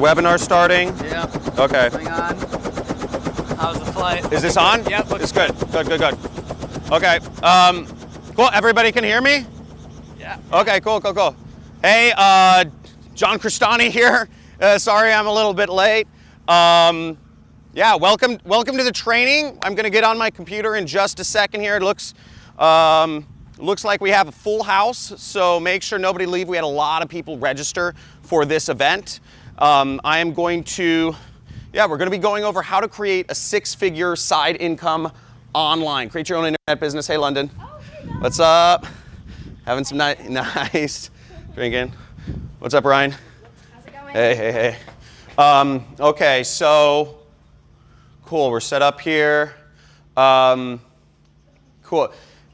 webinar starting? Yeah. Okay. Going on. How's the flight? Is this on? Yep. It's good. Good. Okay. Cool. Everybody can hear me? Yeah. Okay, cool. Hey, John Crestani here. Sorry I'm a little bit late. Yeah, welcome to the training. I'm gonna get on my computer in just a second here. It looks like we have a full house, so make sure nobody leave. We had a lot of people register for this event. We're gonna be going over how to create a 6-figure side income online. Create your own internet business. Hey, London. Oh, hey, London. What's up? Having some nice drinking. What's up, Ryan? How's it going? Hey. Okay, so cool. We're set up here. Cool.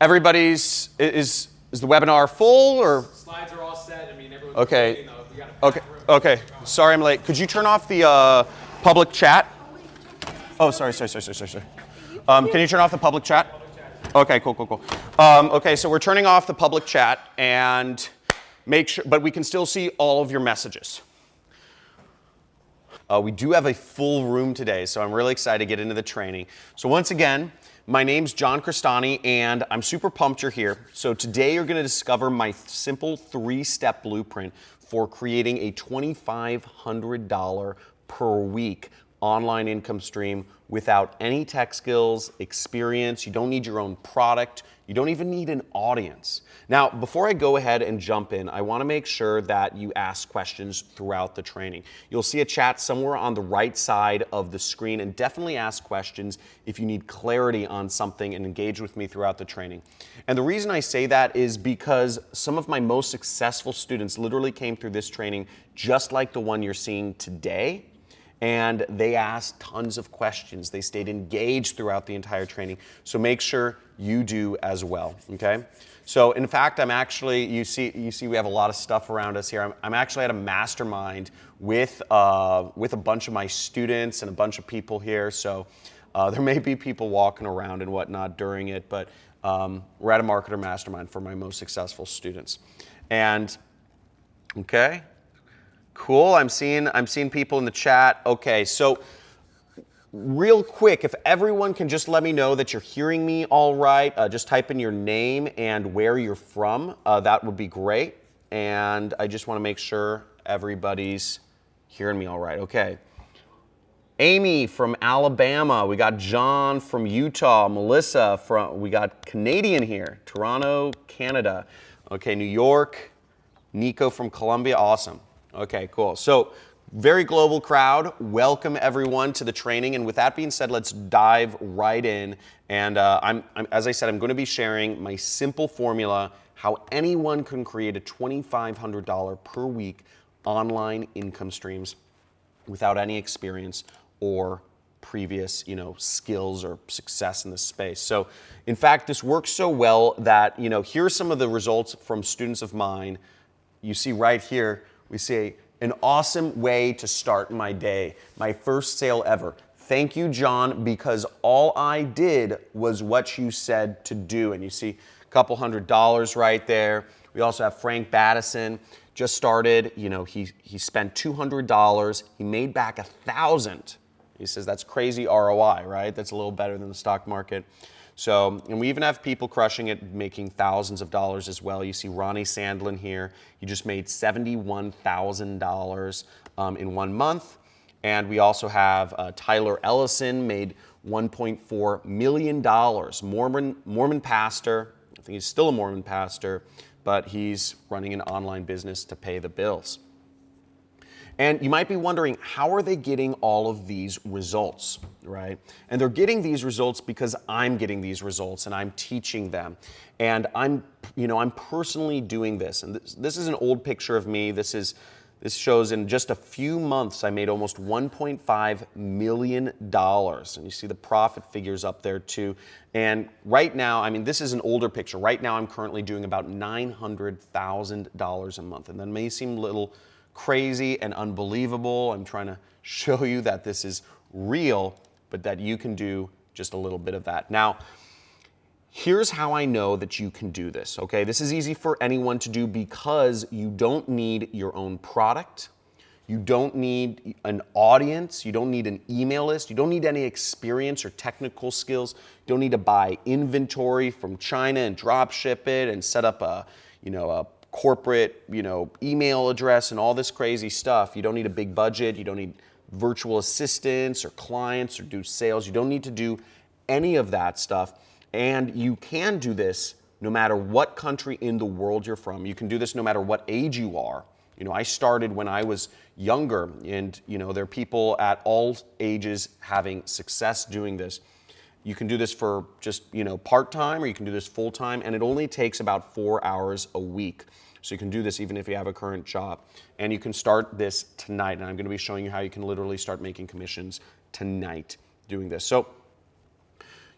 Everybody's is the webinar full or? Slides are all set. I mean, everyone's Okay. waiting, though. We got a packed room. Okay. Sorry, I'm late. Could you turn off the public chat? Oh, sorry. Can you turn off the public chat? Okay, cool. Okay, so we're turning off the public chat and make sure, but we can still see all of your messages. We do have a full room today, so I'm really excited to get into the training. So once again, my name's John Crestani, and I'm super pumped you're here. So today you're gonna discover my simple 3-step blueprint for creating a $2,500 per week online income stream without any tech skills, experience. You don't need your own product. You don't even need an audience. Now, before I go ahead and jump in, I wanna make sure that you ask questions throughout the training. You'll see a chat somewhere on the right side of the screen, and definitely ask questions if you need clarity on something and engage with me throughout the training. And the reason I say that is because some of my most successful students literally came through this training just like the one you're seeing today. And they asked tons of questions. They stayed engaged throughout the entire training. So make sure you do as well, okay? So in fact, I'm actually, you see we have a lot of stuff around us here. I'm actually at a mastermind with a bunch of my students and a bunch of people here. So there may be people walking around and whatnot during it, but we're at a marketer mastermind for my most successful students. And, okay. Cool, I'm seeing people in the chat. Okay, so real quick, if everyone can just let me know that you're hearing me all right, just type in your name and where you're from, that would be great. And I just wanna make sure everybody's hearing me all right. Okay. Amy from Alabama, we got John from Utah, Melissa we got Canadian here, Toronto, Canada. Okay, New York, Nico from Colombia, awesome. Okay, cool. So very global crowd. Welcome everyone to the training. And with that being said, let's dive right in. And as I said, I'm going to be sharing my simple formula, how anyone can create a $2,500 per week online income streams without any experience or previous, skills or success in this space. So in fact, this works so well that, here's some of the results from students of mine. You see right here, we see an awesome way to start my day. My first sale ever. Thank you, John, because all I did was what you said to do. And you see a couple $100 right there. We also have Frank Battison, just started. He spent $200. He made back $1,000. He says that's crazy ROI, right? That's a little better than the stock market. So, and we even have people crushing it, making thousands of dollars as well. You see Ronnie Sandlin here. He just made $71,000 in 1 month. And we also have Tyler Ellison made $1.4 million. Mormon pastor. I think he's still a Mormon pastor, but he's running an online business to pay the bills. And you might be wondering, how are they getting all of these results, right? And they're getting these results because I'm getting these results and I'm teaching them. And I'm personally doing this. And this is an old picture of me. This shows in just a few months, I made almost $1.5 million. And you see the profit figures up there too. And right now, this is an older picture. Right now, I'm currently doing about $900,000 a month. And that may seem a little crazy and unbelievable. I'm trying to show you that this is real, but that you can do just a little bit of that. Now, here's how I know that you can do this, okay? This is easy for anyone to do because you don't need your own product. You don't need an audience. You don't need an email list. You don't need any experience or technical skills. You don't need to buy inventory from China and drop ship it and set up a corporate, email address and all this crazy stuff. You don't need a big budget. You don't need virtual assistants or clients or do sales. You don't need to do any of that stuff. And you can do this no matter what country in the world you're from. You can do this no matter what age you are. I started when I was younger, and there are people at all ages having success doing this. You can do this for just part-time, or you can do this full-time, and it only takes about 4 hours a week. So you can do this even if you have a current job. And you can start this tonight, and I'm going to be showing you how you can literally start making commissions tonight doing this. So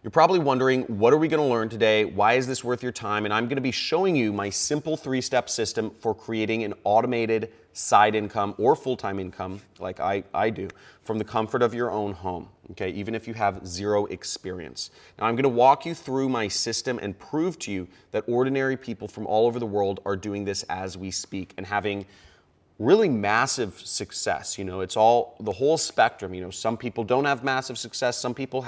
you're probably wondering, what are we going to learn today? Why is this worth your time? And I'm going to be showing you my simple 3-step system for creating an automated side income or full-time income, like I do, from the comfort of your own home, okay, even if you have zero experience. Now, I'm going to walk you through my system and prove to you that ordinary people from all over the world are doing this as we speak and having really massive success. It's all the whole spectrum. Some people don't have massive success. Some people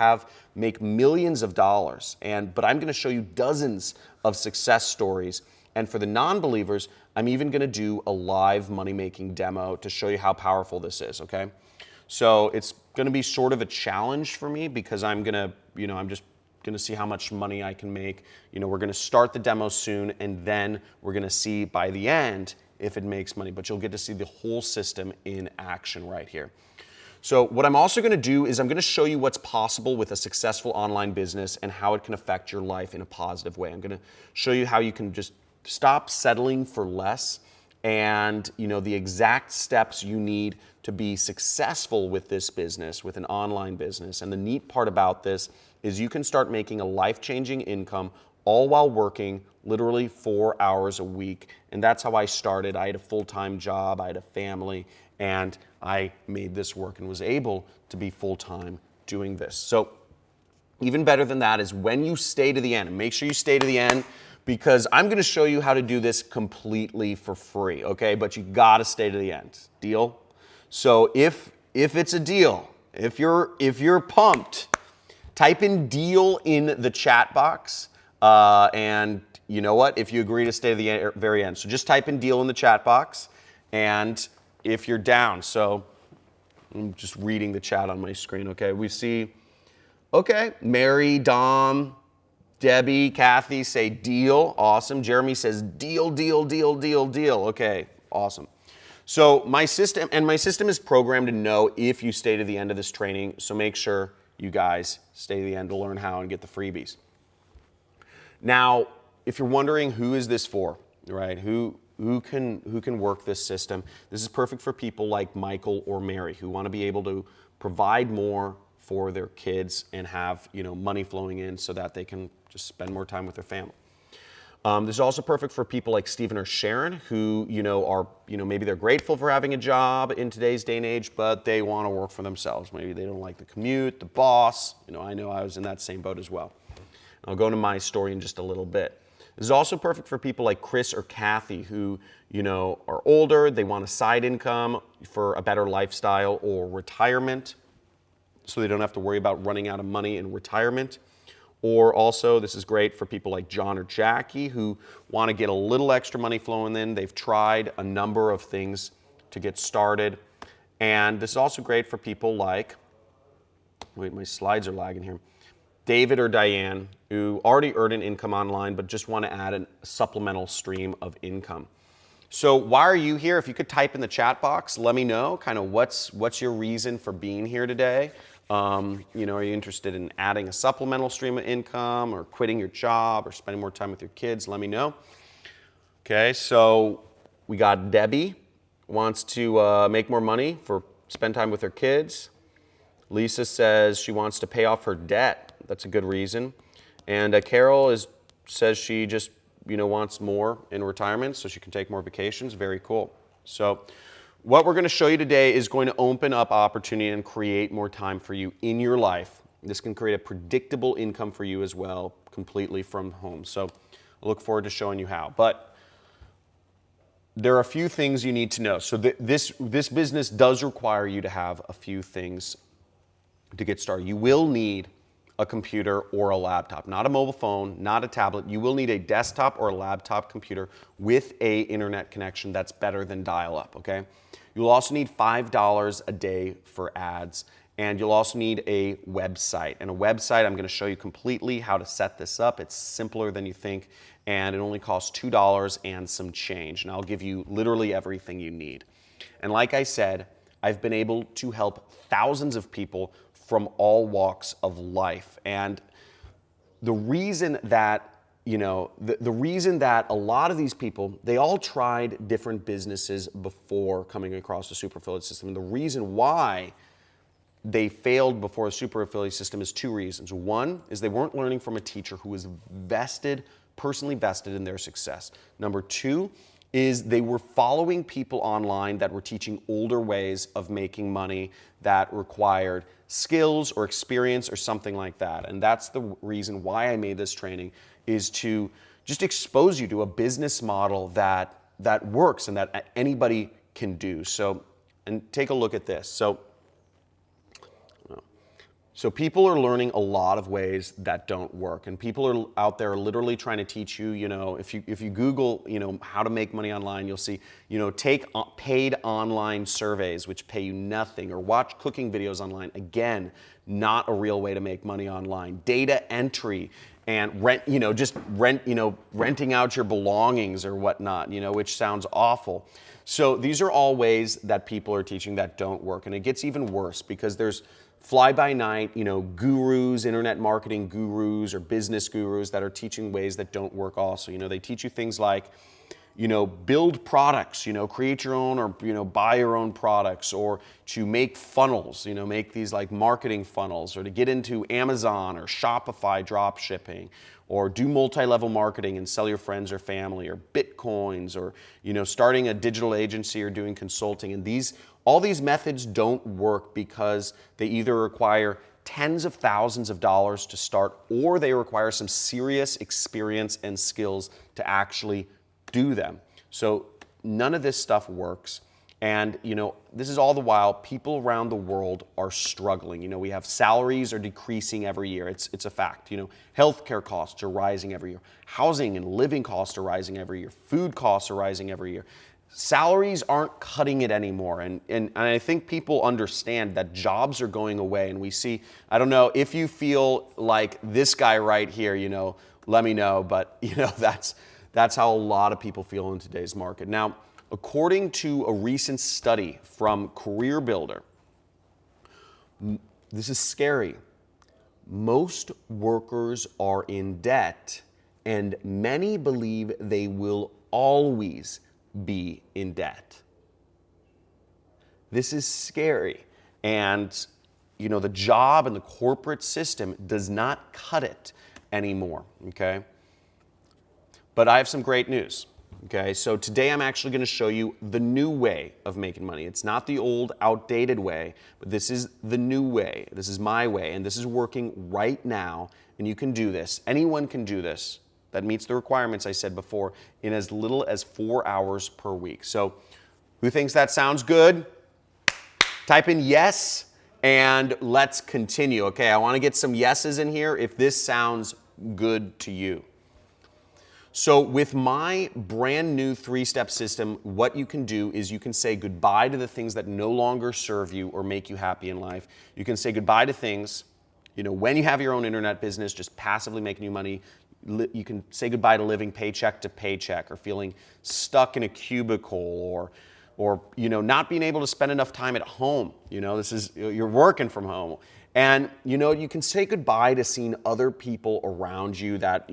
make millions of dollars. But I'm going to show you dozens of success stories. And for the non-believers, I'm even going to do a live money-making demo to show you how powerful this is, okay? So it's going to be sort of a challenge for me because I'm just going to see how much money I can make. We're going to start the demo soon, and then we're going to see by the end if it makes money, but you'll get to see the whole system in action right here. So what I'm also going to do is I'm going to show you what's possible with a successful online business and how it can affect your life in a positive way. I'm going to show you how you can just stop settling for less and the exact steps you need to be successful with this business, with an online business. And the neat part about this is you can start making a life-changing income all while working literally 4 hours a week. And that's how I started. I had a full-time job, I had a family, and I made this work and was able to be full-time doing this. So even better than that is when you stay to the end, and make sure you stay to the end because I'm going to show you how to do this completely for free, okay? But you got to stay to the end. Deal? So if it's a deal, if you're pumped, type in deal in the chat box. And you know what? If you agree to stay to the very end. So just type in deal in the chat box. And if you're down, so I'm just reading the chat on my screen, okay? We see, okay, Mary, Dom, Debbie, Kathy say deal. Awesome. Jeremy says deal, deal, deal, deal, deal. Okay, awesome. So my system is programmed to know if you stay to the end of this training. So make sure you guys stay to the end to learn how and get the freebies. Now, if you're wondering who is this for, right? Who can work this system? This is perfect for people like Michael or Mary who want to be able to provide more for their kids and have money flowing in so that they can just spend more time with their family. This is also perfect for people like Stephen or Sharon who are maybe they're grateful for having a job in today's day and age, but they want to work for themselves. Maybe they don't like the commute, the boss. I know I was in that same boat as well. I'll go into my story in just a little bit. This is also perfect for people like Chris or Kathy who, are older, they want a side income for a better lifestyle or retirement, so they don't have to worry about running out of money in retirement. Or also, this is great for people like John or Jackie who want to get a little extra money flowing in. They've tried a number of things to get started. And this is also great for people like, wait, my slides are lagging here. David or Diane, who already earn an income online but just want to add a supplemental stream of income. So why are you here? If you could type in the chat box, let me know kind of what's your reason for being here today. Are you interested in adding a supplemental stream of income or quitting your job or spending more time with your kids? Let me know. Okay, so we got Debbie wants to make more money for spend time with her kids. Lisa says she wants to pay off her debt. That's a good reason. And Carol says she just wants more in retirement so she can take more vacations. Very cool. So what we're going to show you today is going to open up opportunity and create more time for you in your life. This can create a predictable income for you as well, completely from home. So I look forward to showing you how. But there are a few things you need to know. So this business does require you to have a few things to get started. You will need a computer or a laptop, not a mobile phone, not a tablet. You will need a desktop or a laptop computer with a internet connection that's better than dial-up, okay? You'll also need $5 a day for ads, and you'll also need a website. And a website, I'm gonna show you completely how to set this up. It's simpler than you think, and it only costs $2 and some change. And I'll give you literally everything you need. And like I said, I've been able to help thousands of people from all walks of life. And the reason that, the reason that a lot of these people, they all tried different businesses before coming across the super affiliate system. And the reason why they failed before a super affiliate system is two reasons. One is they weren't learning from a teacher who was personally vested in their success. Number two is they were following people online that were teaching older ways of making money that required skills or experience or something like that. And that's the reason why I made this training, is to just expose you to a business model that works and that anybody can do. So, and take a look at this. So people are learning a lot of ways that don't work, and people are out there literally trying to teach you, if you Google, how to make money online, you'll see, take paid online surveys which pay you nothing, or watch cooking videos online. Again, not a real way to make money online. Data entry and renting out your belongings or whatnot, which sounds awful. So these are all ways that people are teaching that don't work, and it gets even worse because there's fly-by-night, gurus, internet marketing gurus or business gurus that are teaching ways that don't work also. They teach you things like, build products, create your own or, buy your own products, or to make funnels, make these like marketing funnels, or to get into Amazon or Shopify drop shipping, or do multi-level marketing and sell your friends or family, or Bitcoins, or, starting a digital agency or doing consulting. And all these methods don't work because they either require tens of thousands of dollars to start, or they require some serious experience and skills to actually do them. So none of this stuff works. And this is all the while people around the world are struggling. We have salaries are decreasing every year. It's a fact. Healthcare costs are rising every year. Housing and living costs are rising every year. Food costs are rising every year. Salaries aren't cutting it anymore. And I think people understand that jobs are going away. And we see, I don't know, if you feel like this guy right here, let me know. But, that's how a lot of people feel in today's market. Now, according to a recent study from CareerBuilder, this is scary. Most workers are in debt, and many believe they will always be in debt. This is scary. And, the job and the corporate system does not cut it anymore, okay? But I have some great news, okay? So today I'm actually gonna show you the new way of making money. It's not the old, outdated way, but this is the new way. This is my way, and this is working right now, and you can do this. Anyone can do this. That meets the requirements I said before in as little as 4 hours per week. So who thinks that sounds good? Type in yes, and let's continue. Okay, I wanna get some yeses in here if this sounds good to you. So with my brand new 3-step system, what you can do is you can say goodbye to the things that no longer serve you or make you happy in life. You can say goodbye to things, when you have your own internet business, just passively making you money. You can say goodbye to living paycheck to paycheck, or feeling stuck in a cubicle, or not being able to spend enough time at home. You're working from home. And you can say goodbye to seeing other people around you that,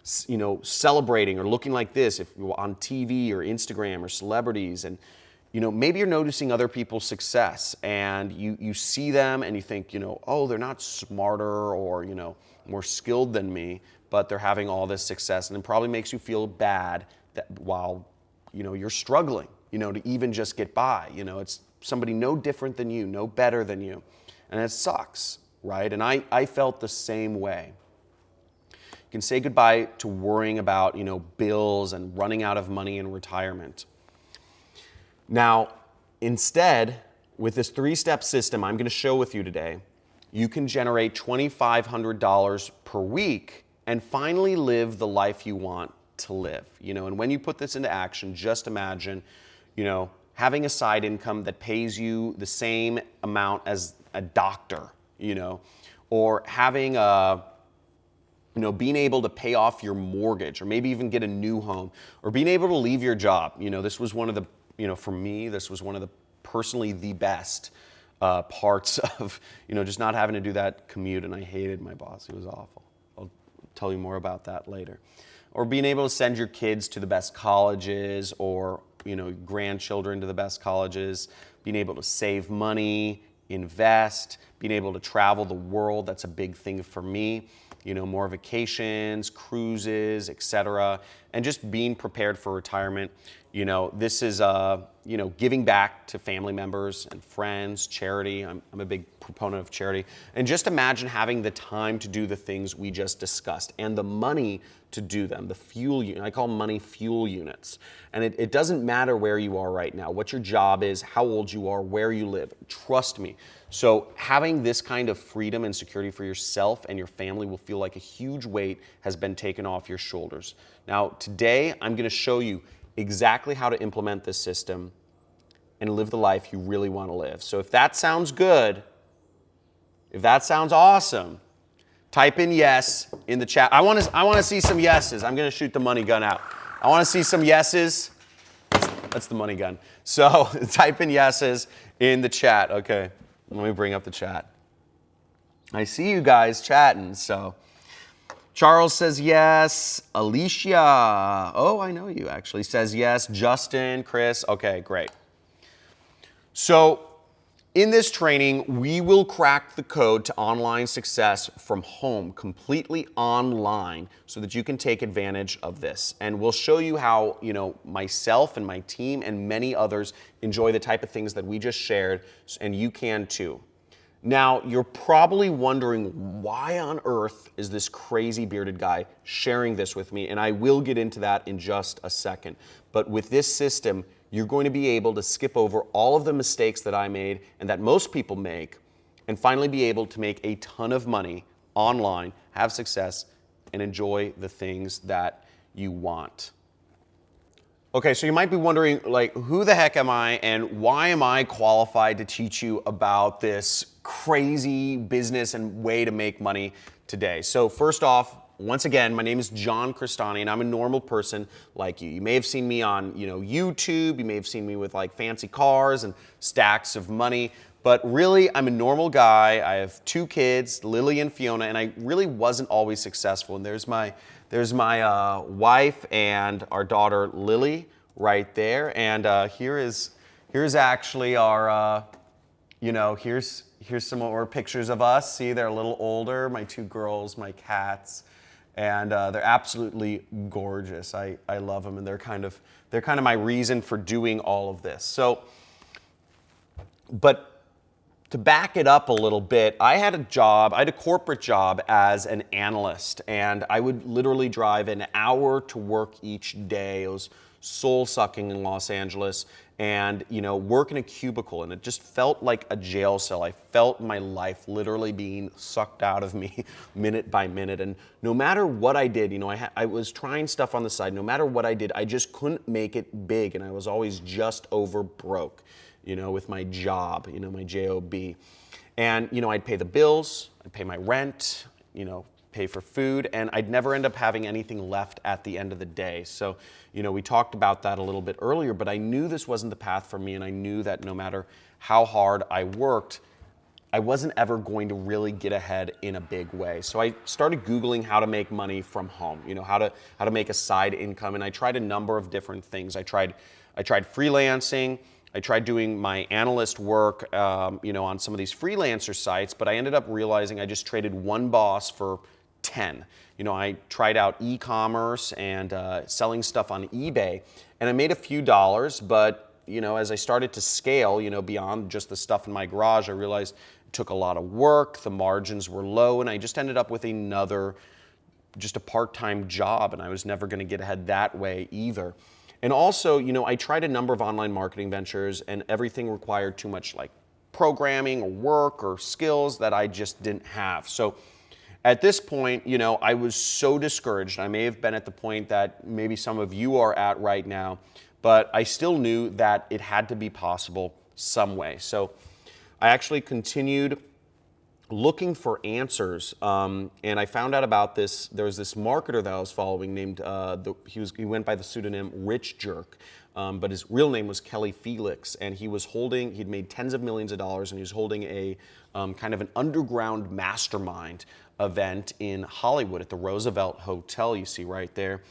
celebrating or looking like this, if you're on TV or Instagram or celebrities, and maybe you're noticing other people's success, and you see them and you think, oh, they're not smarter or more skilled than me, but they're having all this success, and it probably makes you feel bad that while you're struggling, to even just get by. It's somebody no different than you, no better than you, and it sucks, right? And I felt the same way. You can say goodbye to worrying about, bills and running out of money in retirement. Now, instead, with this three-step system I'm going to show with you today, you can generate $2,500 per week and finally live the life you want to live. And when you put this into action, just imagine, having a side income that pays you the same amount as a doctor, or having being able to pay off your mortgage, or maybe even get a new home, or being able to leave your job. This was one of the, for me, this was one of the personally the best parts of, just not having to do that commute. And I hated my boss. He was awful. I'll tell you more about that later. Or being able to send your kids to the best colleges, or, grandchildren to the best colleges, being able to save money, invest, being able to travel the world. That's a big thing for me. More vacations, cruises, etc. And just being prepared for retirement. This is, giving back to family members and friends, charity. I'm a big proponent of charity. And just imagine having the time to do the things we just discussed and the money to do them, the fuel unit. I call money fuel units. And it doesn't matter where you are right now, what your job is, how old you are, where you live. Trust me. So having this kind of freedom and security for yourself and your family will feel like a huge weight has been taken off your shoulders. Now, today, I'm going to show you exactly how to implement this system and live the life you really want to live. So if that sounds good, if that sounds awesome, type in yes in the chat. I want to see some yeses. I'm going to shoot the money gun out. I want to see some yeses. That's the money gun. So type in yeses in the chat. Okay, let me bring up the chat. I see you guys chatting, so. Charles says yes. Alicia, oh, I know you actually, says yes. Justin, Chris, okay, great. So in this training, we will crack the code to online success from home, completely online, so that you can take advantage of this. And we'll show you how, myself and my team and many others enjoy the type of things that we just shared, and you can too. Now, you're probably wondering, why on earth is this crazy bearded guy sharing this with me? And I will get into that in just a second. But with this system, you're going to be able to skip over all of the mistakes that I made and that most people make, and finally be able to make a ton of money online, have success, and enjoy the things that you want. Okay, so you might be wondering, who the heck am I and why am I qualified to teach you about this crazy business and way to make money today? So first off, once again, my name is John Crestani, and I'm a normal person like you. You may have seen me on, YouTube. You may have seen me with fancy cars and stacks of money. But really, I'm a normal guy. I have 2 kids, Lily and Fiona, and I really wasn't always successful. And there's my wife and our daughter Lily right there. And here's actually our, here's some more pictures of us. See, they're a little older. My 2 girls, my cats, and they're absolutely gorgeous. I love them, and they're kind of my reason for doing all of this. So, but to back it up a little bit, I had a corporate job as an analyst, and I would literally drive an hour to work each day. It was soul-sucking in Los Angeles, and work in a cubicle, and it just felt like a jail cell. I felt my life literally being sucked out of me minute by minute, and no matter what I did, I was trying stuff on the side. No matter what I did, I just couldn't make it big, and I was always just over broke. With my job, my job. And, I'd pay the bills, I'd pay my rent, pay for food, and I'd never end up having anything left at the end of the day. So, we talked about that a little bit earlier, but I knew this wasn't the path for me, and I knew that no matter how hard I worked, I wasn't ever going to really get ahead in a big way. So I started Googling how to make money from home, how to make a side income, and I tried a number of different things. I tried freelancing. I tried doing my analyst work, on some of these freelancer sites, but I ended up realizing I just traded one boss for 10. I tried out e-commerce and selling stuff on eBay, and I made a few dollars, but, as I started to scale, beyond just the stuff in my garage, I realized it took a lot of work, the margins were low, and I just ended up with just a part-time job, and I was never going to get ahead that way either. And also, I tried a number of online marketing ventures, and everything required too much like programming or work or skills that I just didn't have. So at this point, I was so discouraged. I may have been at the point that maybe some of you are at right now, but I still knew that it had to be possible some way. So I actually continued looking for answers, and I found out about this. There was this marketer that I was following named, he went by the pseudonym Rich Jerk, but his real name was Kelly Felix, and he'd made tens of millions of dollars, and he was holding a kind of an underground mastermind event in Hollywood at the Roosevelt Hotel, you see right there.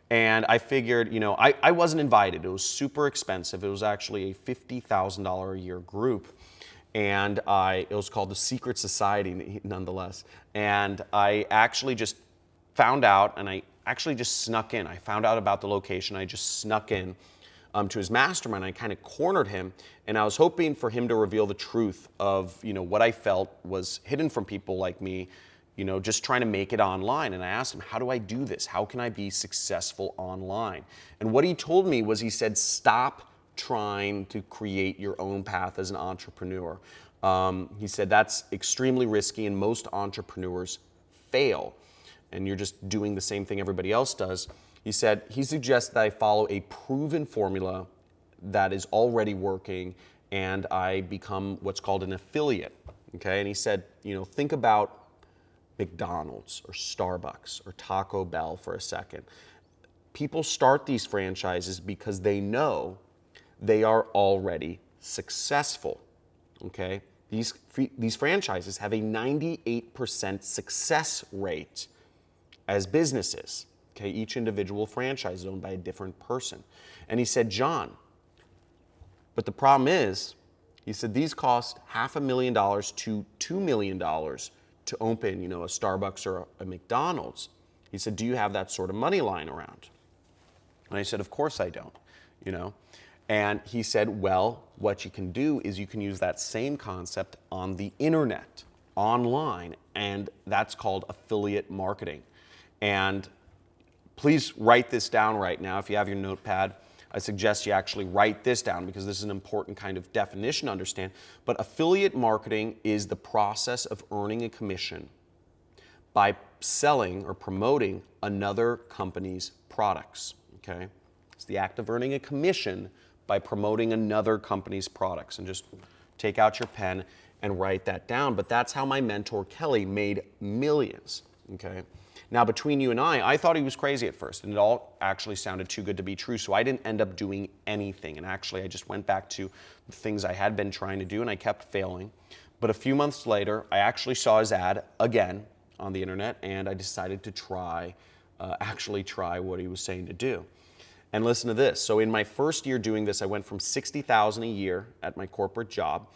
And I figured, I wasn't invited. It was super expensive. It was actually a $50,000 a year group. And it was called the Secret Society, nonetheless. And I actually just found out, and I actually just snuck in. I found out about the location. I just snuck in to his mastermind. I kind of cornered him, and I was hoping for him to reveal the truth of what I felt was hidden from people like me, just trying to make it online. And I asked him, how do I do this? How can I be successful online? And what he told me was, he said, stop trying to create your own path as an entrepreneur. He said that's extremely risky, and most entrepreneurs fail, and you're just doing the same thing everybody else does. He said he suggests that I follow a proven formula that is already working, and I become what's called an affiliate. Okay, and he said, think about McDonald's or Starbucks or Taco Bell for a second. People start these franchises because they know they are already successful, okay? These franchises have a 98% success rate as businesses, okay? Each individual franchise is owned by a different person. And he said, John, but the problem is, he said, these cost $500,000 to $2 million to open, a Starbucks or a McDonald's. He said, do you have that sort of money lying around? And I said, of course I don't, And he said, well, what you can do is you can use that same concept on the internet, online, and that's called affiliate marketing. And please write this down right now. If you have your notepad, I suggest you actually write this down, because this is an important kind of definition to understand. But affiliate marketing is the process of earning a commission by selling or promoting another company's products, okay? It's the act of earning a commission by promoting another company's products. And just take out your pen and write that down. But that's how my mentor, Kelly, made millions, okay? Now, between you and I thought he was crazy at first, and it all actually sounded too good to be true, so I didn't end up doing anything. And actually, I just went back to the things I had been trying to do, and I kept failing. But a few months later, I actually saw his ad again on the internet, and I decided to actually try what he was saying to do. And listen to this. So in my first year doing this, I went from $60,000 a year at my corporate job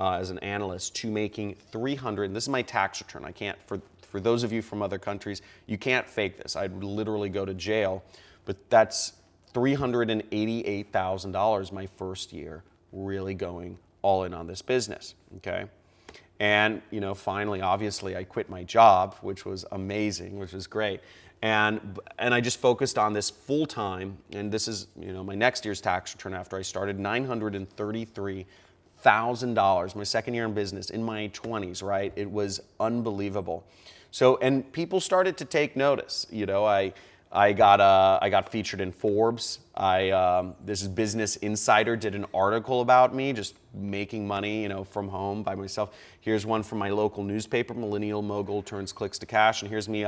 as an analyst to making $300,000. And this is my tax return. I can't, for those of you from other countries, you can't fake this. I'd literally go to jail. But that's $388,000 my first year, really going all in on this business, okay? And, finally, obviously, I quit my job, which was amazing, which was great. And I just focused on this full time, and this is, my next year's tax return after I started, $933,000, my second year in business, in my 20s, right? It was unbelievable. So, and people started to take notice. I got featured in Forbes. This is Business Insider did an article about me, just making money, from home by myself. Here's one from my local newspaper, Millennial Mogul Turns Clicks to Cash, and here's me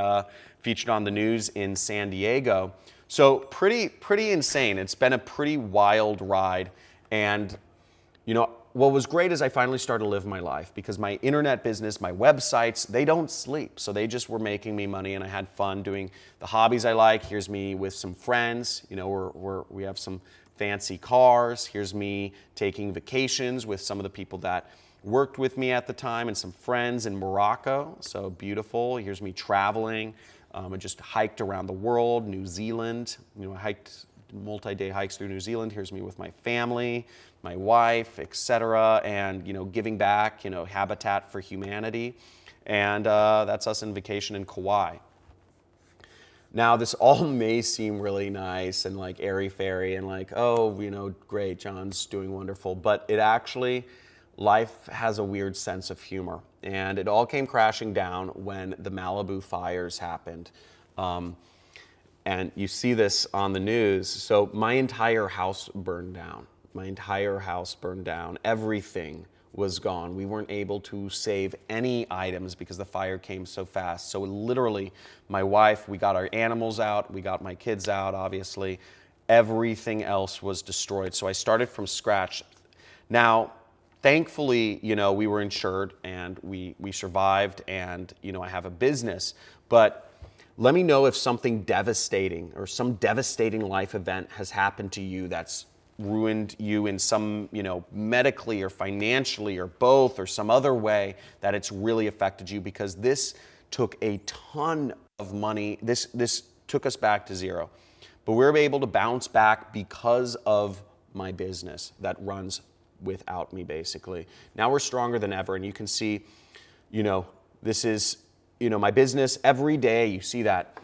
featured on the news in San Diego. So pretty insane. It's been a pretty wild ride, and what was great is I finally started to live my life, because my internet business, my websites, they don't sleep. So they just were making me money, and I had fun doing the hobbies I like. Here's me with some friends. We have some fancy cars. Here's me taking vacations with some of the people that worked with me at the time, and some friends in Morocco. So beautiful. Here's me traveling. I just hiked around the world, New Zealand. I hiked multi-day hikes through New Zealand. Here's me with my family, my wife, etc., and giving back, Habitat for Humanity, and that's us in vacation in Kauai. Now, this all may seem really nice and like airy-fairy and like, oh, great, John's doing wonderful. But it actually, life has a weird sense of humor. And it all came crashing down when the Malibu fires happened. And you see this on the news. So my entire house burned down. My entire house burned down. Everything was gone. We weren't able to save any items because the fire came so fast. So literally, my wife, we got our animals out, we got my kids out, obviously. Everything else was destroyed. So I started from scratch. Now, thankfully, we were insured and we survived, and I have a business. But let me know if something devastating or some devastating life event has happened to you that's ruined you in some, medically or financially or both or some other way that it's really affected you, because this took a ton of money. This took us back to zero. But we were able to bounce back because of my business that runs without me, basically. Now we're stronger than ever, and you can see, this is, my business every day. You see that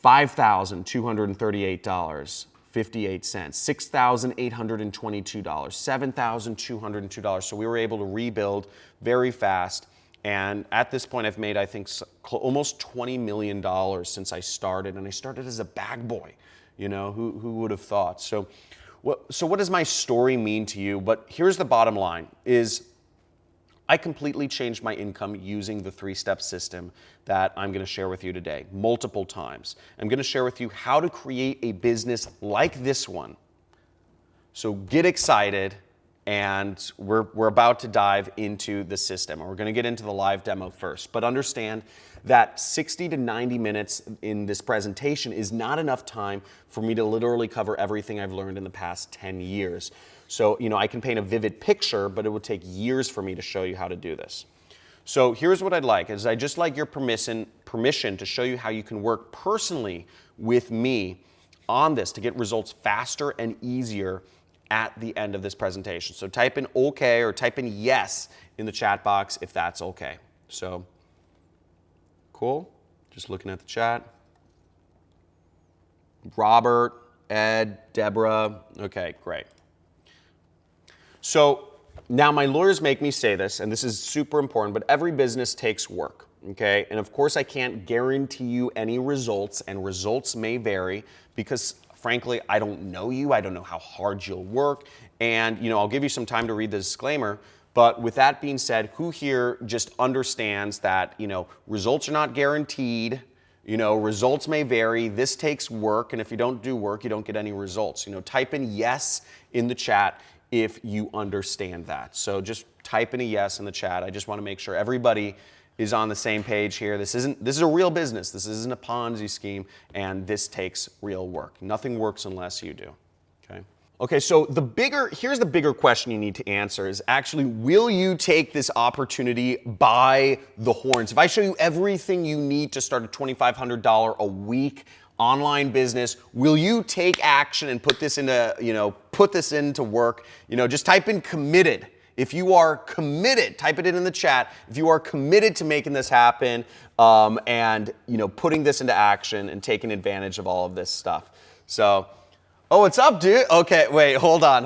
$5,238.58, $6,822, $7,202. So we were able to rebuild very fast. And at this point, I've made, I think, almost $20 million since I started. And I started as a bag boy. Who would have thought? So what does my story mean to you? But here's the bottom line is I completely changed my income using the 3-step system that I'm going to share with you today multiple times. I'm going to share with you how to create a business like this one. So get excited, and we're about to dive into the system. And we're going to get into the live demo first. But understand that 60 to 90 minutes in this presentation is not enough time for me to literally cover everything I've learned in the past 10 years. So, I can paint a vivid picture, but it would take years for me to show you how to do this. So here's what I'd like, is I'd just like your permission to show you how you can work personally with me on this to get results faster and easier at the end of this presentation. So type in okay or type in yes in the chat box if that's okay. So, cool. Just looking at the chat. Robert, Ed, Deborah. Okay, great. So now my lawyers make me say this, and this is super important, but every business takes work, okay? And of course I can't guarantee you any results, and results may vary because frankly, I don't know you. I don't know how hard you'll work. And I'll give you some time to read the disclaimer. But with that being said, who here just understands that, results are not guaranteed, results may vary, this takes work, and if you don't do work, you don't get any results. Type in yes in the chat if you understand that. So just type in a yes in the chat. I just want to make sure everybody is on the same page here. This is a real business. This isn't a Ponzi scheme, and this takes real work. Nothing works unless you do. Okay, so here's the bigger question you need to answer is actually, will you take this opportunity by the horns? If I show you everything you need to start a $2,500 a week online business, will you take action and put this into work? Just type in committed. If you are committed, type it in the chat. If you are committed to making this happen, and putting this into action and taking advantage of all of this stuff. So, oh, what's up, dude? Okay, wait, hold on.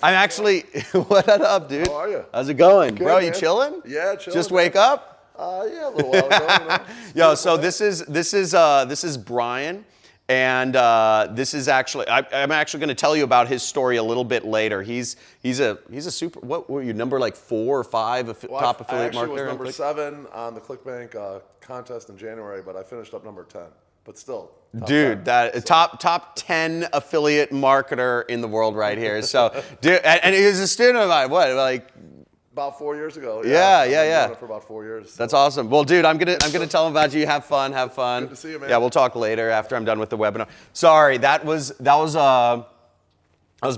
I'm actually, what up, dude? How are you? How's it going? Good, bro, you man. chilling? Yeah, chilling. Just wake up? Yeah, a little while ago. Yo, so this is Brian, and this is actually I'm actually going to tell you about his story a little bit later. He's a super. What were you, number like 4 or 5 top affiliate marketer? I actually was number 7 on the ClickBank contest in January, but I finished up number 10. But still, dude, 10, top 10 affiliate marketer in the world right here. So, dude, and he was a student of mine. What, like? About 4 years ago. Yeah. I've been doing it for about 4 years. So. That's awesome. Well, dude, I'm gonna tell him about you. Have fun. Good to see you, man. Yeah, we'll talk later after I'm done with the webinar. Sorry, that was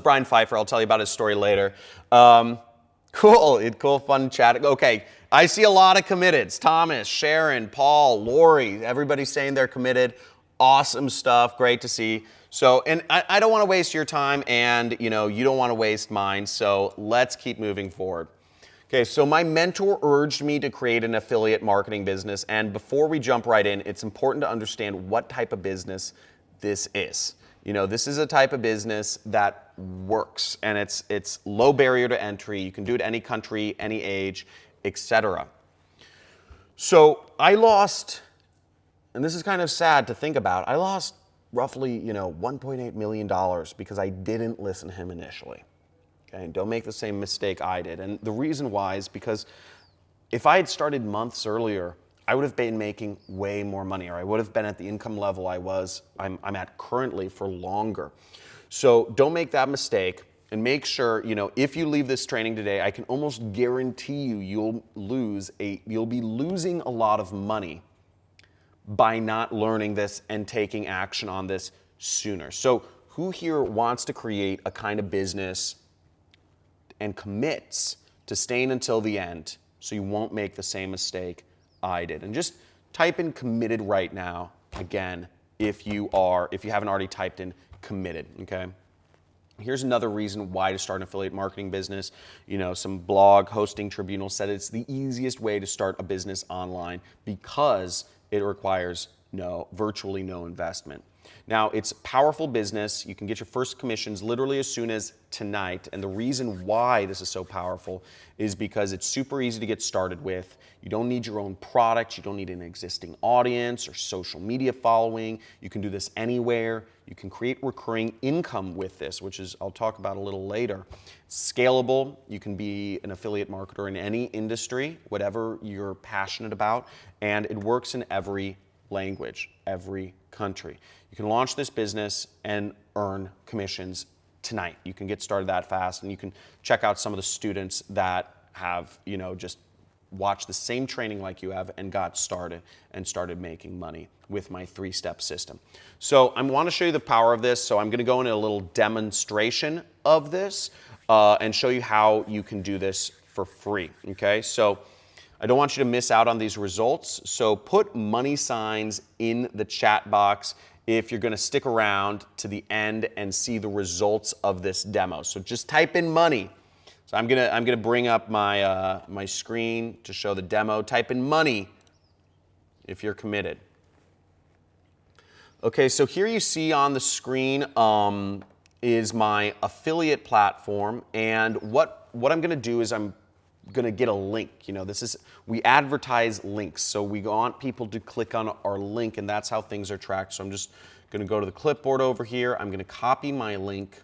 Brian Pfeiffer. I'll tell you about his story later. Cool, fun chat. Okay, I see a lot of committeds. Thomas, Sharon, Paul, Lori. Everybody's saying they're committed. Awesome stuff. Great to see. So, and I don't want to waste your time, and you don't want to waste mine. So let's keep moving forward. Okay, so my mentor urged me to create an affiliate marketing business, and before we jump right in, it's important to understand what type of business this is. You know, this is a type of business that works, and it's low barrier to entry. You can do it any country, any age, etc. So I lost, and this is kind of sad to think about, I lost roughly, $1.8 million because I didn't listen to him initially. Okay, and don't make the same mistake I did. And the reason why is because if I had started months earlier, I would have been making way more money, or I would have been at the income level I'm at currently for longer. So don't make that mistake, and make sure, if you leave this training today, I can almost guarantee you'll be losing a lot of money by not learning this and taking action on this sooner. So who here wants to create a kind of business and commits to staying until the end so you won't make the same mistake I did? And just type in committed right now, again, if you haven't already typed in committed, okay? Here's another reason why to start an affiliate marketing business. Some blog hosting tribunal said it's the easiest way to start a business online because it requires virtually no investment. Now, it's powerful business. You can get your first commissions literally as soon as tonight. And the reason why this is so powerful is because it's super easy to get started with. You don't need your own product. You don't need an existing audience or social media following. You can do this anywhere. You can create recurring income with this, which I'll talk about a little later. It's scalable. You can be an affiliate marketer in any industry, whatever you're passionate about. And it works in every language, every country. You can launch this business and earn commissions tonight. You can get started that fast, and you can check out some of the students that have, just watched the same training like you have and got started making money with my 3-step system. So I want to show you the power of this. So I'm going to go into a little demonstration of this and show you how you can do this for free. Okay, so I don't want you to miss out on these results. So put money signs in the chat box if you're going to stick around to the end and see the results of this demo. So just type in money. So I'm gonna bring up my my screen to show the demo. Type in money if you're committed. Okay, so here you see on the screen is my affiliate platform, and what I'm going to do is I'm going to get a link. We advertise links, so we want people to click on our link, and that's how things are tracked. So I'm just going to go to the clipboard over here. I'm going to copy my link,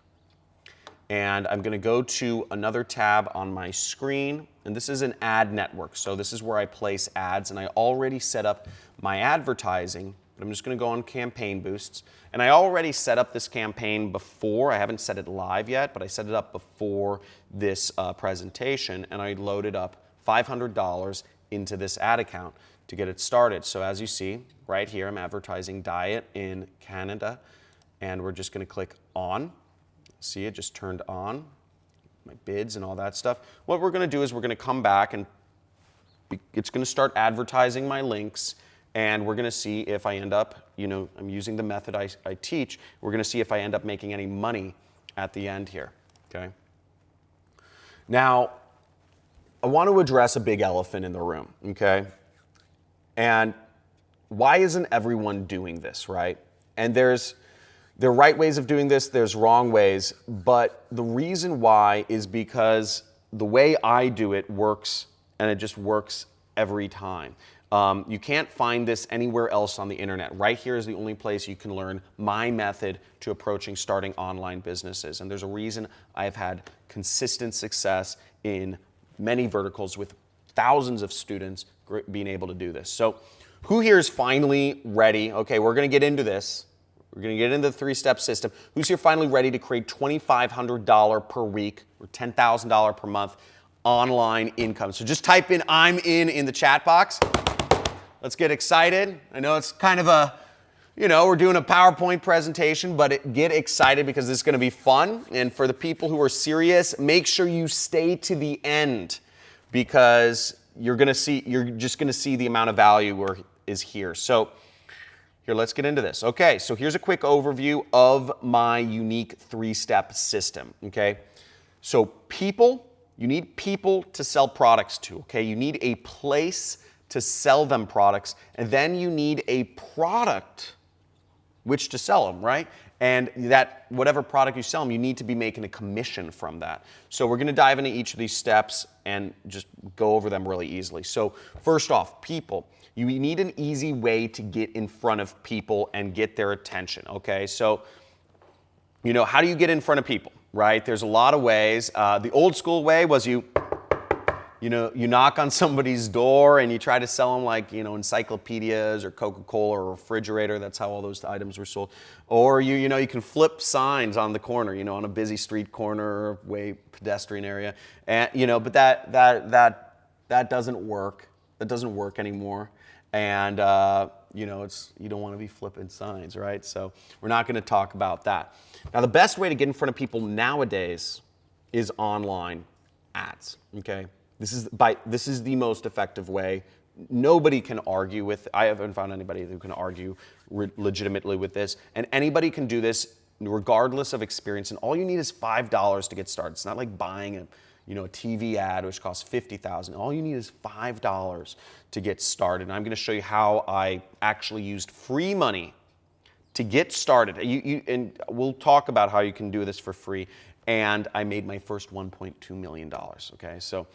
and I'm going to go to another tab on my screen, and this is an ad network. So this is where I place ads, and I already set up my advertising, but I'm just going to go on Campaign Boosts. And I already set up this campaign before. I haven't set it live yet, but I set it up before this presentation, and I loaded up $500 into this ad account to get it started. So as you see right here, I'm advertising diet in Canada, and we're just going to click on. See, it just turned on, my bids and all that stuff. What we're going to do is we're going to come back, and it's going to start advertising my links, and we're going to see if I end up, I'm using the method I teach, we're going to see if I end up making any money at the end here, okay? Now, I want to address a big elephant in the room, okay? And why isn't everyone doing this, right? And there are right ways of doing this, there's wrong ways, but the reason why is because the way I do it works, and it just works every time. You can't find this anywhere else on the internet. Right here is the only place you can learn my method to approaching starting online businesses. And there's a reason I've had consistent success in many verticals with thousands of students being able to do this. So who here is finally ready? Okay, we're going to get into this. We're going to get into the 3-step system. Who's here finally ready to create $2,500 per week or $10,000 per month online income? So just type in "I'm in the chat box. Let's get excited. I know it's kind of we're doing a PowerPoint presentation, but get excited because this is going to be fun. And for the people who are serious, make sure you stay to the end because you're just going to see the amount of value is here. So here, let's get into this. Okay, so here's a quick overview of my unique 3-step system, okay? So people You need people to sell products to, okay? You need a place to sell them products, and then you need a product which to sell them, right? And that whatever product you sell them, you need to be making a commission from that. So we're gonna dive into each of these steps and just go over them really easily. So first off, people. You need an easy way to get in front of people and get their attention, okay? So, how do you get in front of people, right? There's a lot of ways. The old school way was you knock on somebody's door and you try to sell them like, encyclopedias or Coca-Cola or a refrigerator. That's how all those items were sold. Or you can flip signs on the corner, on a busy street corner, way pedestrian area. And but that doesn't work. That doesn't work anymore. And you don't want to be flipping signs, right? So we're not going to talk about that. Now, the best way to get in front of people nowadays is online ads, okay? This is the most effective way. Nobody can argue with, I haven't found anybody who can argue legitimately with this, and anybody can do this regardless of experience, and all you need is $5 to get started. It's not like buying a TV ad which costs $50,000. All you need is $5 to get started. And I'm going to show you how I actually used free money to get started. And we'll talk about how you can do this for free. And I made my first $1.2 million, okay? So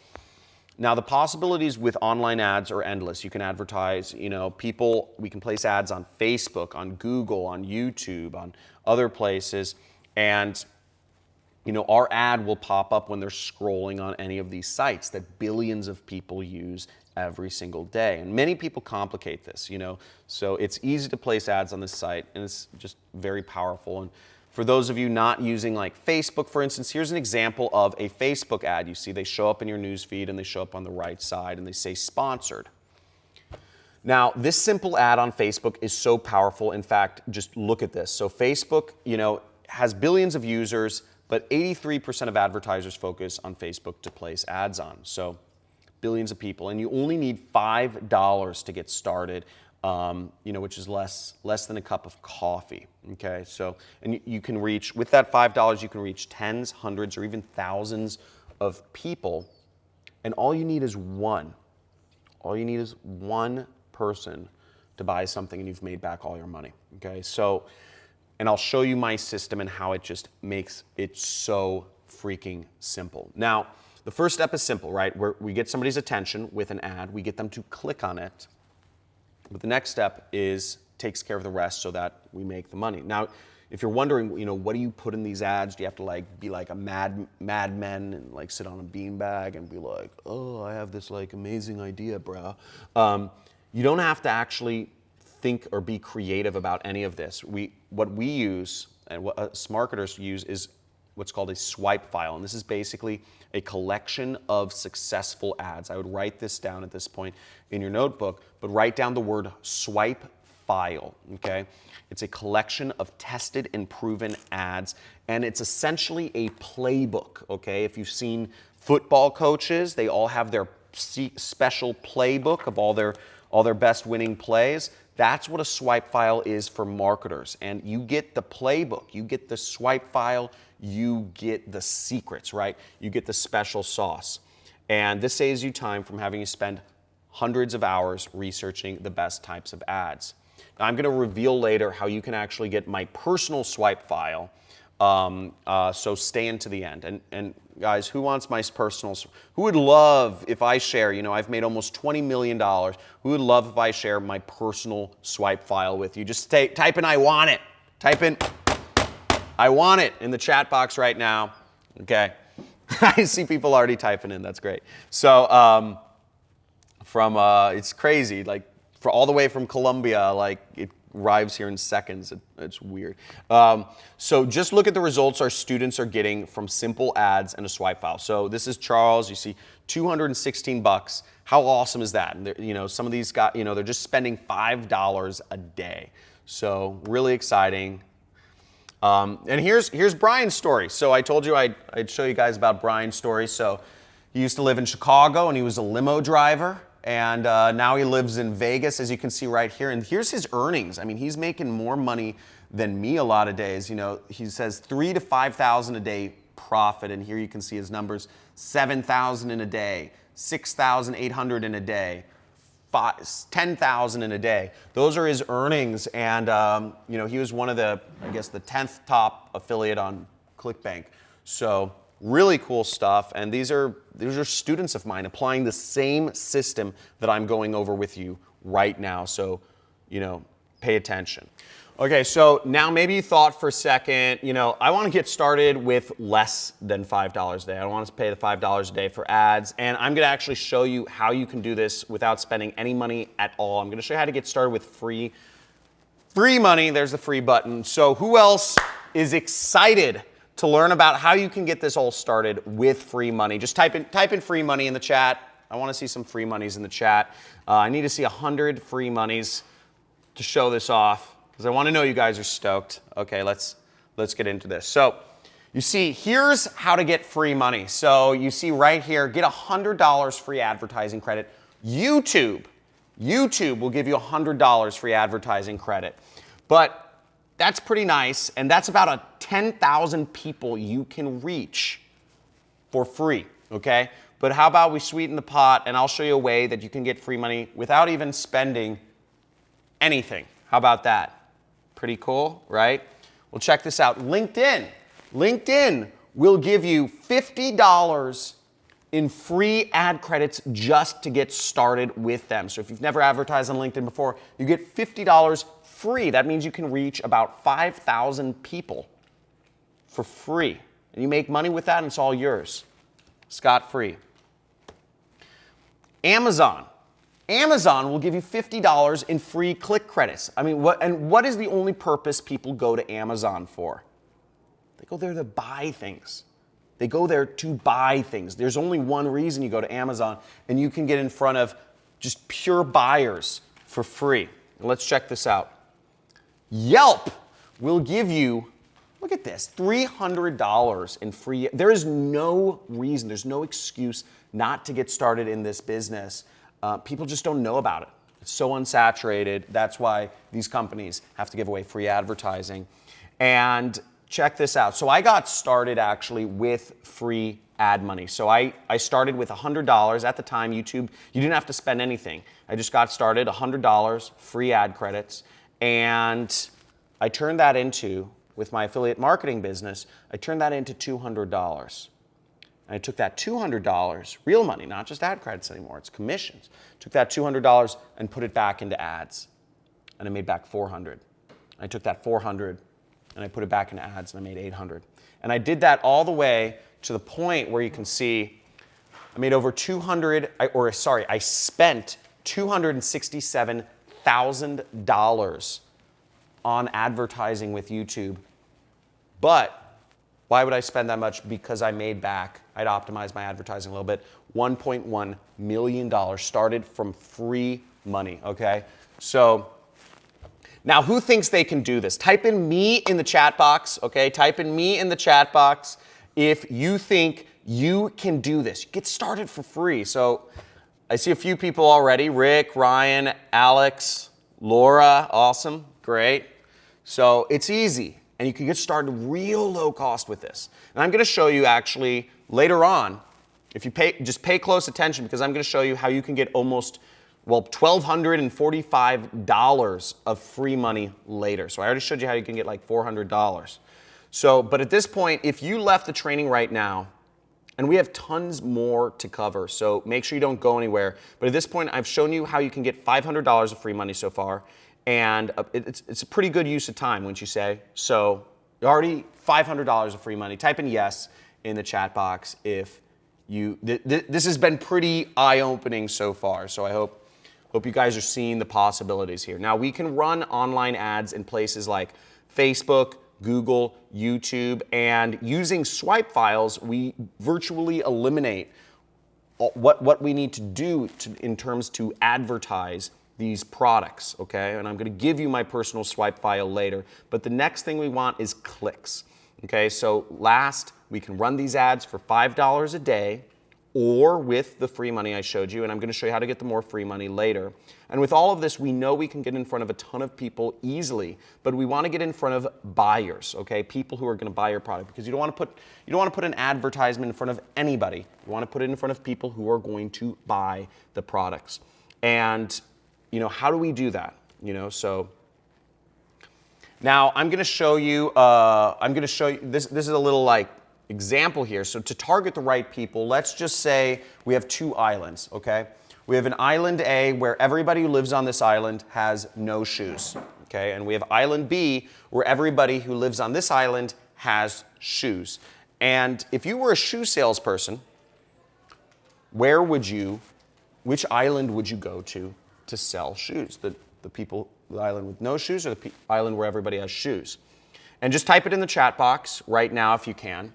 now the possibilities with online ads are endless. You can advertise, people, we can place ads on Facebook, on Google, on YouTube, on other places. And our ad will pop up when they're scrolling on any of these sites that billions of people use every single day. And many people complicate this, So it's easy to place ads on this site, and it's just very powerful. And for those of you not using like Facebook, for instance, here's an example of a Facebook ad. You see they show up in your news feed, and they show up on the right side, and they say sponsored. Now, this simple ad on Facebook is so powerful. In fact, just look at this. So Facebook, has billions of users, but 83% of advertisers focus on Facebook to place ads on. So billions of people, and you only need $5 to get started, which is less than a cup of coffee, okay? So, and you can reach, with that $5, you can reach tens, hundreds, or even thousands of people, and all you need is one. All you need is one person to buy something, and you've made back all your money, okay? So, and I'll show you my system and how it just makes it so freaking simple. Now, the first step is simple, right? We get somebody's attention with an ad, we get them to click on it. But the next step takes care of the rest so that we make the money. Now, if you're wondering, what do you put in these ads? Do you have to be like a madman and sit on a beanbag and be like, oh, I have this amazing idea, bro. You don't have to actually think or be creative about any of this. What we use and what us marketers use is what's called a swipe file. And this is basically a collection of successful ads. I would write this down at this point in your notebook, but write down the word swipe file, okay? It's a collection of tested and proven ads, and it's essentially a playbook, okay? If you've seen football coaches, they all have their special playbook of all their best winning plays. That's what a swipe file is for marketers. And you get the playbook, you get the swipe file, you get the secrets, right? You get the special sauce. And this saves you time from having to spend hundreds of hours researching the best types of ads. Now, I'm going to reveal later how you can actually get my personal swipe file. So stay into the end. And guys, who wants my personal? Who would love if I share? I've made almost $20 million. Who would love if I share my personal swipe file with you? Just type in "I want it." Type in "I want it" in the chat box right now. Okay, I see people already typing in. That's great. So it's crazy. For all the way from Colombia, it arrives here in seconds. It's weird. So just look at the results our students are getting from simple ads and a swipe file. So this is Charles. You see $216. How awesome is that? And some of these guys, they're just spending $5 a day. So really exciting. And here's Brian's story. So I told you I'd show you guys about Brian's story. So he used to live in Chicago, and he was a limo driver. And now he lives in Vegas, as you can see right here. And here's his earnings. I mean, he's making more money than me a lot of days. He says $3,000 to $5,000 a day profit. And here you can see his numbers, 7,000 in a day, 6,800 in a day, 10,000 in a day. Those are his earnings, and he was one of the, I guess, the 10th top affiliate on ClickBank. So really cool stuff, and these are students of mine applying the same system that I'm going over with you right now. So, pay attention. Okay, so now maybe you thought for a second, I want to get started with less than $5 a day. I don't want to pay the $5 a day for ads, and I'm going to actually show you how you can do this without spending any money at all. I'm going to show you how to get started with free money. There's the free button. So who else is excited to learn about how you can get this all started with free money? Just type in free money in the chat. I want to see some free monies in the chat. I need to see 100 free monies to show this off, because I want to know you guys are stoked. Okay, let's get into this. So you see, here's how to get free money. So you see right here, get $100 free advertising credit. YouTube will give you $100 free advertising credit. But that's pretty nice, and that's about 10,000 people you can reach for free, okay? But how about we sweeten the pot, and I'll show you a way that you can get free money without even spending anything. How about that? Pretty cool, right? Well, check this out. LinkedIn will give you $50 in free ad credits just to get started with them. So if you've never advertised on LinkedIn before, you get $50 free. That means you can reach about 5,000 people for free. And you make money with that, and it's all yours, scot-free. Amazon will give you $50 in free click credits. I mean, what is the only purpose people go to Amazon for? They go there to buy things. They go there to buy things. There's only one reason you go to Amazon, and you can get in front of just pure buyers for free. Let's check this out. Yelp will give you, look at this, $300 in free. There is no reason, there's no excuse not to get started in this business. People just don't know about it. It's so unsaturated. That's why these companies have to give away free advertising. And check this out. So I got started actually with free ad money. So I started with $100 at the time. YouTube, you didn't have to spend anything. I just got started, $100 free ad credits. And I turned that into, with my affiliate marketing business, I turned that into $200. And I took that $200, real money, not just ad credits anymore, it's commissions. Took that $200 and put it back into ads. And I made back $400. I took that $400 and I put it back into ads, and I made $800. And I did that all the way to the point where you can see I made over I spent $267,000 on advertising with YouTube. But why would I spend that much? Because I made back, I'd optimized my advertising a little bit, $1.1 million started from free money, okay? So now who thinks they can do this? Type in me in the chat box, okay? Type in me in the chat box if you think you can do this. Get started for free. So I see a few people already, Rick, Ryan, Alex, Laura, awesome, great. So it's easy. And you can get started real low cost with this. And I'm going to show you actually later on, if you just pay close attention, because I'm going to show you how you can get almost, $1,245 of free money later. So I already showed you how you can get like $400. So, but at this point, if you left the training right now, and we have tons more to cover, so make sure you don't go anywhere. But at this point, I've shown you how you can get $500 of free money so far. And it's a pretty good use of time, wouldn't you say? So you're already $500 of free money. Type in yes in the chat box if you, this has been pretty eye-opening so far. So I hope you guys are seeing the possibilities here. Now we can run online ads in places like Facebook, Google, YouTube, and using swipe files, we virtually eliminate what we need to do in terms to advertise these products, okay? And I'm gonna give you my personal swipe file later, but the next thing we want is clicks, okay? So last, we can run these ads for $5 a day, or with the free money I showed you, and I'm going to show you how to get the more free money later. And with all of this, we know we can get in front of a ton of people easily, but we want to get in front of buyers, okay? People who are going to buy your product, because you don't want to put an advertisement in front of anybody. You want to put it in front of people who are going to buy the products. And how do we do that? So now I'm going to show you. This is a little example here. So to target the right people, let's just say we have two islands, okay? We have an island A where everybody who lives on this island has no shoes, okay? And we have island B where everybody who lives on this island has shoes. And if you were a shoe salesperson, which island would you go to sell shoes? The island with no shoes, or the island where everybody has shoes? And just type it in the chat box right now if you can.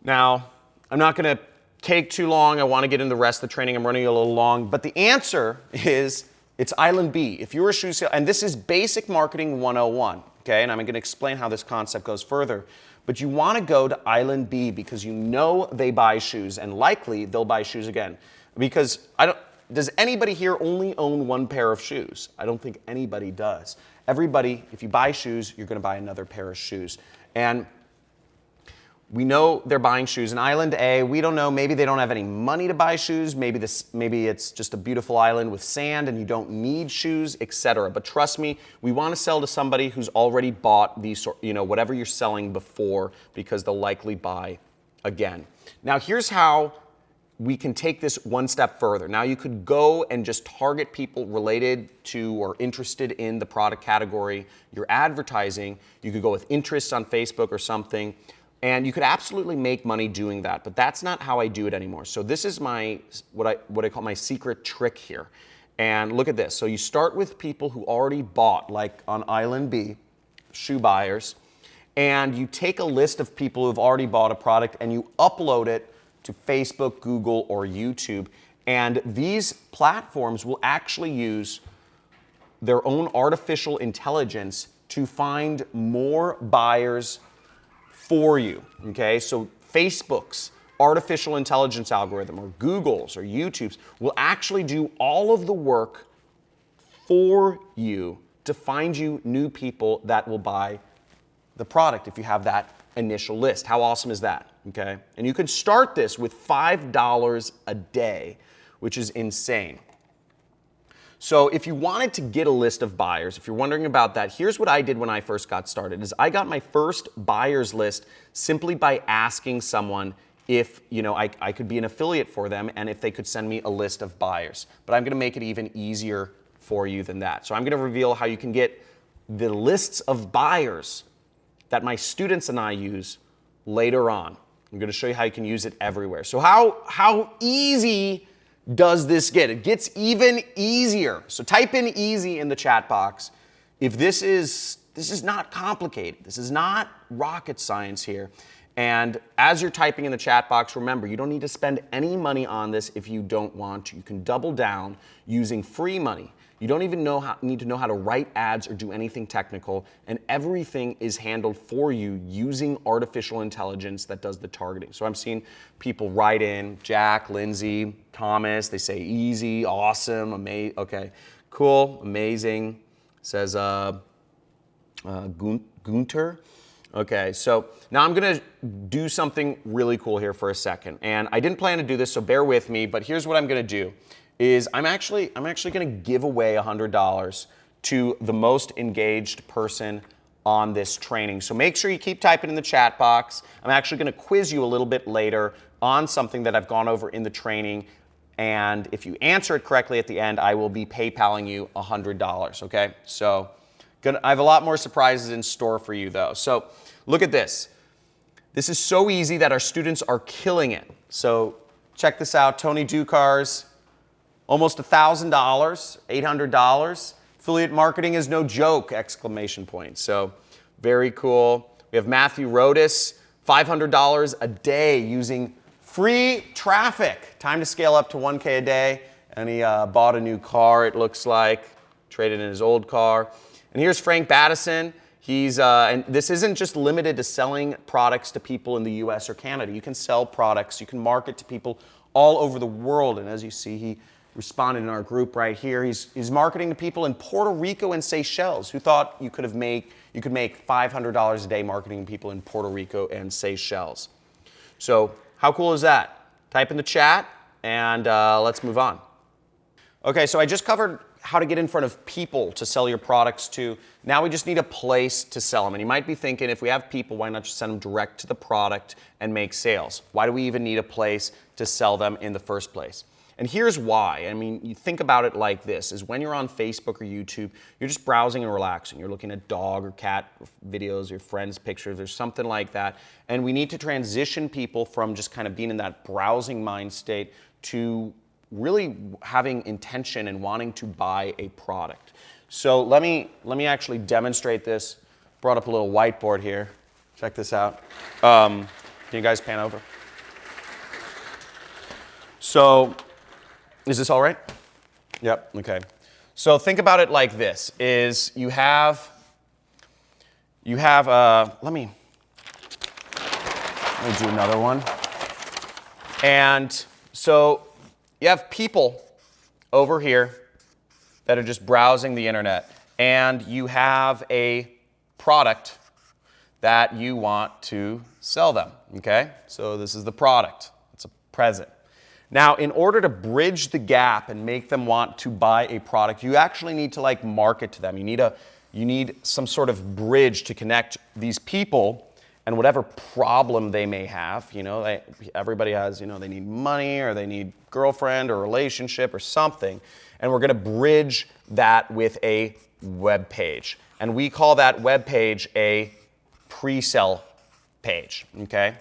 Now, I'm not going to take too long. I want to get into the rest of the training. I'm running a little long. But the answer is it's Island B. If you're a shoe sale, and this is basic marketing 101, okay? And I'm going to explain how this concept goes further. But you want to go to Island B because you know they buy shoes, and likely they'll buy shoes again. Because does anybody here only own one pair of shoes? I don't think anybody does. Everybody, if you buy shoes, you're going to buy another pair of shoes. And we know they're buying shoes. In Island A, we don't know, maybe they don't have any money to buy shoes, maybe it's just a beautiful island with sand and you don't need shoes, etc. But trust me, we want to sell to somebody who's already bought these, whatever you're selling before, because they'll likely buy again. Now here's how we can take this one step further. Now you could go and just target people related to or interested in the product category you're advertising. You could go with interests on Facebook or something. And you could absolutely make money doing that, but that's not how I do it anymore. So this is what I call my secret trick here. And look at this. So you start with people who already bought, like on Island B, shoe buyers, and you take a list of people who've already bought a product and you upload it to Facebook, Google, or YouTube. And these platforms will actually use their own artificial intelligence to find more buyers for you, okay? So Facebook's artificial intelligence algorithm, or Google's or YouTube's, will actually do all of the work for you to find you new people that will buy the product if you have that initial list. How awesome is that, okay? And you can start this with $5 a day, which is insane. So if you wanted to get a list of buyers, if you're wondering about that, here's what I did when I first got started, is I got my first buyers list simply by asking someone if I could be an affiliate for them and if they could send me a list of buyers. But I'm going to make it even easier for you than that. So I'm going to reveal how you can get the lists of buyers that my students and I use later on. I'm going to show you how you can use it everywhere. So how easy does this get? It gets even easier. So type in easy in the chat box. If this is not complicated. This is not rocket science here. And as you're typing in the chat box, remember, you don't need to spend any money on this if you don't want to. You can double down using free money. You don't even need to know how to write ads or do anything technical, and everything is handled for you using artificial intelligence that does the targeting. So I'm seeing people write in, Jack, Lindsay, Thomas, they say easy, awesome, amazing, okay, cool, amazing, says Gunter. Okay, so now I'm gonna do something really cool here for a second, and I didn't plan to do this, so bear with me, but here's what I'm gonna do. I'm actually going to give away $100 to the most engaged person on this training. So make sure you keep typing in the chat box. I'm actually going to quiz you a little bit later on something that I've gone over in the training. And if you answer it correctly at the end, I will be PayPaling you $100, okay? So I have a lot more surprises in store for you though. So look at this. This is so easy that our students are killing it. So check this out, Tony Ducars. Almost $1,000, $800. Affiliate marketing is no joke, exclamation point. So very cool. We have Matthew Rodas, $500 a day using free traffic. Time to scale up to 1K a day. And he bought a new car, it looks like, traded in his old car. And here's Frank Battison. And this isn't just limited to selling products to people in the US or Canada. You can sell products, you can market to people all over the world. And as you see, he responded in our group right here. He's marketing to people in Puerto Rico and Seychelles. Who thought you could make $500 a day marketing to people in Puerto Rico and Seychelles? So how cool is that? Type in the chat and let's move on. Okay, so I just covered how to get in front of people to sell your products to. Now we just need a place to sell them. And you might be thinking, if we have people, why not just send them direct to the product and make sales? Why do we even need a place to sell them in the first place? And here's why. I mean, you think about it like this, is when you're on Facebook or YouTube, you're just browsing and relaxing. You're looking at dog or cat videos, your friends' pictures, or something like that. And we need to transition people from just kind of being in that browsing mind state to really having intention and wanting to buy a product. So let me actually demonstrate this. Brought up a little whiteboard here. Check this out. Can you guys pan over? So, is this all right? Yep, okay. So think about it like this, is you have let me do another one. And so you have people over here that are just browsing the internet, and you have a product that you want to sell them, okay? So this is the product. It's a present. Now, in order to bridge the gap and make them want to buy a product, you actually need to like market to them. You need some sort of bridge to connect these people and whatever problem they may have. You know, everybody has, you know, they need money or they need girlfriend or relationship or something. And we're going to bridge that with a web page. And we call that web page a pre-sell page, okay?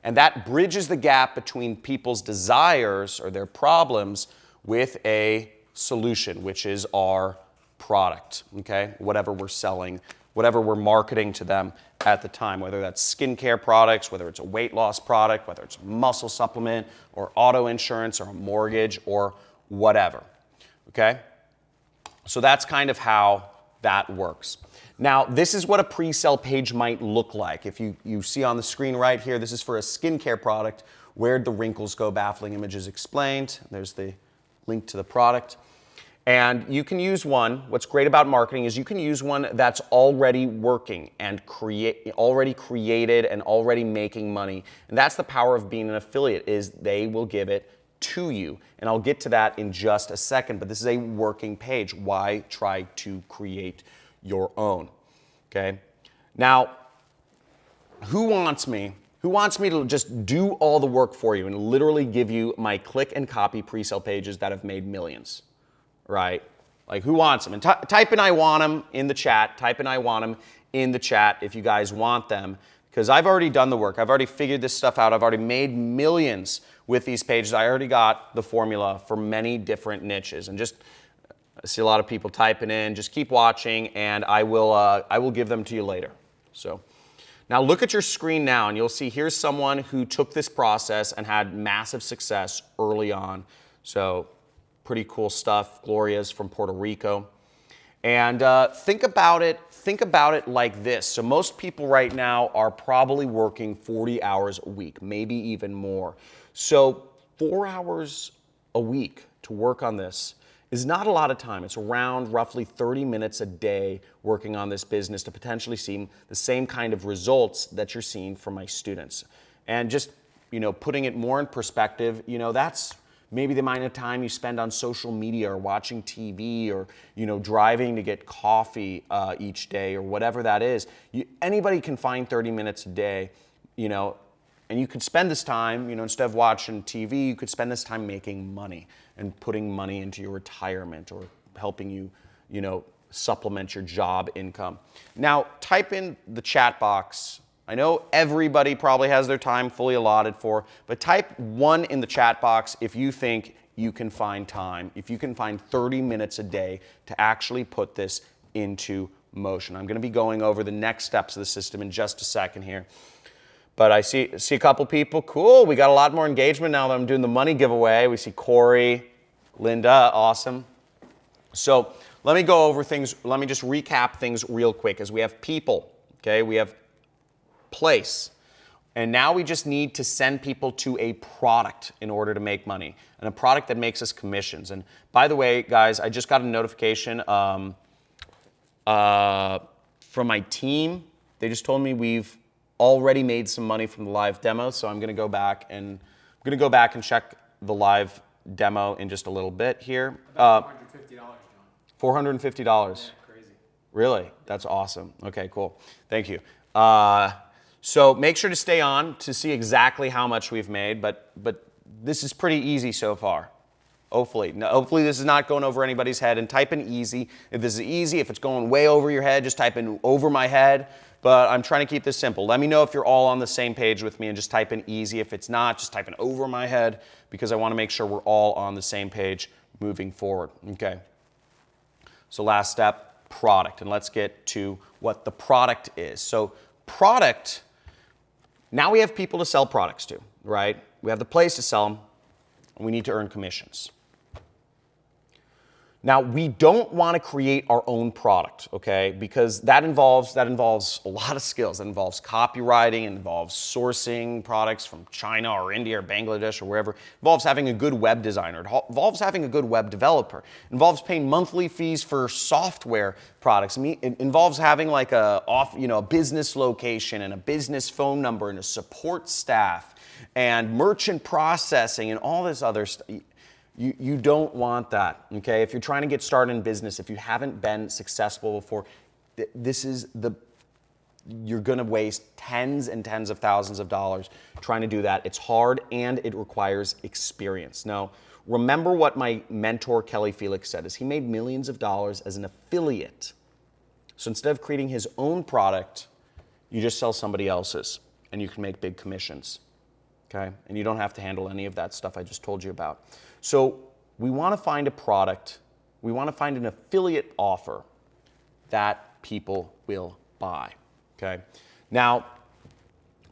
And that bridges the gap between people's desires or their problems with a solution, which is our product, okay? Whatever we're selling, whatever we're marketing to them at the time, whether that's skincare products, whether it's a weight loss product, whether it's a muscle supplement or auto insurance or a mortgage or whatever, okay? So that's kind of how that works. Now, this is what a pre-sell page might look like. If you see on the screen right here, this is for a skincare product. Where'd the wrinkles go? Baffling Images Explained. There's the link to the product. And you can use one. What's great about marketing is you can use one that's already working and already created and already making money. And that's the power of being an affiliate, is they will give it to you. And I'll get to that in just a second, but this is a working page. Why try to create your own? Okay. Now, who wants me to just do all the work for you and literally give you my click and copy pre-sale pages that have made millions? Right? Like, who wants them? And type in I want them in the chat. Type in I want them in the chat if you guys want them, because I've already done the work. I've already figured this stuff out. I've already made millions with these pages. I already got the formula for many different niches. And just, I see a lot of people typing in. Just keep watching, and I will give them to you later. So now look at your screen now, and you'll see here's someone who took this process and had massive success early on. So pretty cool stuff. Gloria's from Puerto Rico. And think about it like this. So most people right now are probably working 40 hours a week, maybe even more. So 4 hours a week to work on this is not a lot of time. It's around roughly 30 minutes a day working on this business to potentially see the same kind of results that you're seeing from my students. And just, you know, putting it more in perspective, you know, that's maybe the amount of time you spend on social media or watching TV or, you know, driving to get coffee each day or whatever that is. Anybody can find 30 minutes a day, you know, and you could spend this time, you know, instead of watching TV, you could spend this time making money and putting money into your retirement or helping you, you know, supplement your job income. Now, type in the chat box. I know everybody probably has their time fully allotted for, but type 1 in the chat box if you think you can find time, if you can find 30 minutes a day to actually put this into motion. I'm going to be going over the next steps of the system in just a second here. But I see a couple people. Cool, we got a lot more engagement now that I'm doing the money giveaway. We see Corey, Linda, awesome. So let me go over things. Let me just recap things real quick as we have people, okay? We have place. And now we just need to send people to a product in order to make money, and a product that makes us commissions. And by the way, guys, I just got a notification from my team. They just told me we've already made some money from the live demo, so I'm going to go back and check the live demo in just a little bit here. $450, John. $450. Crazy. Really? That's awesome. Okay, cool. Thank you. So make sure to stay on to see exactly how much we've made, but this is pretty easy so far. Hopefully. No, hopefully this is not going over anybody's head, and type in easy. If this is easy, if it's going way over your head, just type in over my head. But I'm trying to keep this simple. Let me know if you're all on the same page with me and just type in easy. If it's not, just type in over my head, because I want to make sure we're all on the same page moving forward. Okay. So last step, product. And let's get to what the product is. So product, now we have people to sell products to, right? We have the place to sell them, and we need to earn commissions. Now, we don't want to create our own product, okay? Because that involves a lot of skills. That involves copywriting, it involves sourcing products from China or India or Bangladesh or wherever. It involves having a good web designer. It involves having a good web developer. It involves paying monthly fees for software products. It involves having like a business location and a business phone number and a support staff and merchant processing and all this other stuff. You don't want that, okay? If you're trying to get started in business, if you haven't been successful before, you're gonna waste tens and tens of thousands of dollars trying to do that. It's hard and it requires experience. Now, remember what my mentor, Kelly Felix, said, is he made millions of dollars as an affiliate. So instead of creating his own product, you just sell somebody else's and you can make big commissions, okay? And you don't have to handle any of that stuff I just told you about. So we want to find a product, we want to find an affiliate offer that people will buy, okay? Now,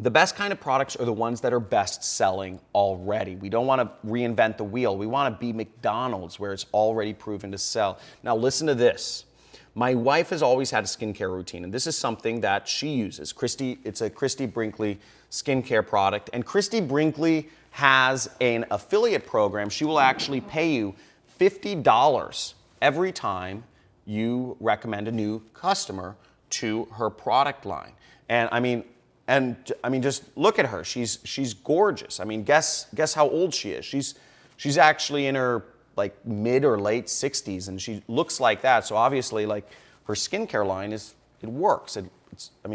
the best kind of products are the ones that are best selling already. We don't want to reinvent the wheel. We want to be McDonald's where it's already proven to sell. Now listen to this. My wife has always had a skincare routine, and this is something that she uses. It's a Christy Brinkley skincare product, and Christy Brinkley has an affiliate program. She will actually pay you $50 every time you recommend a new customer to her product line. And I mean, just look at her. She's gorgeous. I mean, guess how old she is. She's actually in her like mid or late 60s, and she looks like that. So obviously, like her skincare line it works.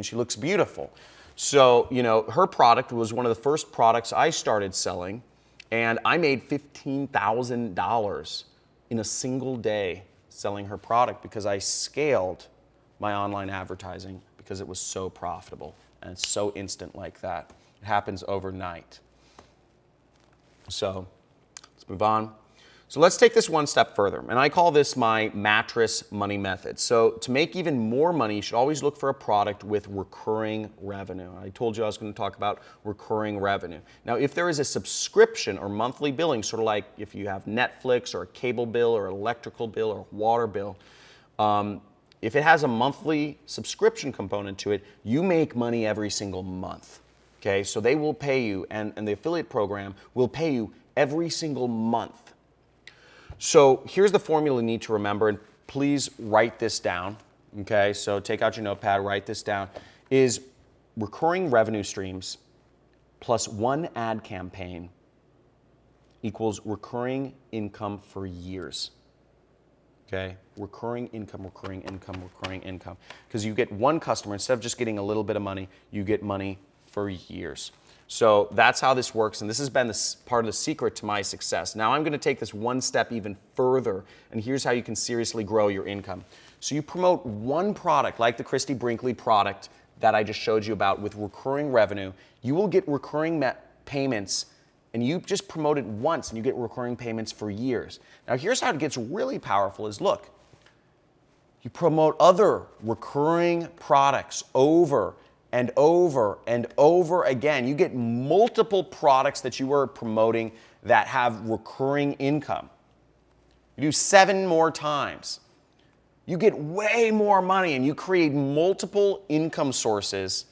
She looks beautiful. So, her product was one of the first products I started selling, and I made $15,000 in a single day selling her product because I scaled my online advertising because it was so profitable and it's so instant like that. It happens overnight. So, let's move on. So let's take this one step further, and I call this my mattress money method. So to make even more money, you should always look for a product with recurring revenue. I told you I was going to talk about recurring revenue. Now, if there is a subscription or monthly billing, sort of like if you have Netflix or a cable bill or electrical bill or water bill, if it has a monthly subscription component to it, you make money every single month. Okay, so they will pay you, and the affiliate program will pay you every single month. So here's the formula you need to remember, and please write this down, okay? So take out your notepad, write this down, is recurring revenue streams plus one ad campaign equals recurring income for years, okay? Recurring income, recurring income, recurring income. Because you get one customer, instead of just getting a little bit of money, you get money for years. So that's how this works, and this has been part of the secret to my success. Now I'm going to take this one step even further, and here's how you can seriously grow your income. So you promote one product, like the Christy Brinkley product that I just showed you about with recurring revenue. You will get recurring payments, and you just promote it once, and you get recurring payments for years. Now here's how it gets really powerful is, look, you promote other recurring products over and over and over again. You get multiple products that you are promoting that have recurring income. You do 7 more times. You get way more money and you create multiple income sources,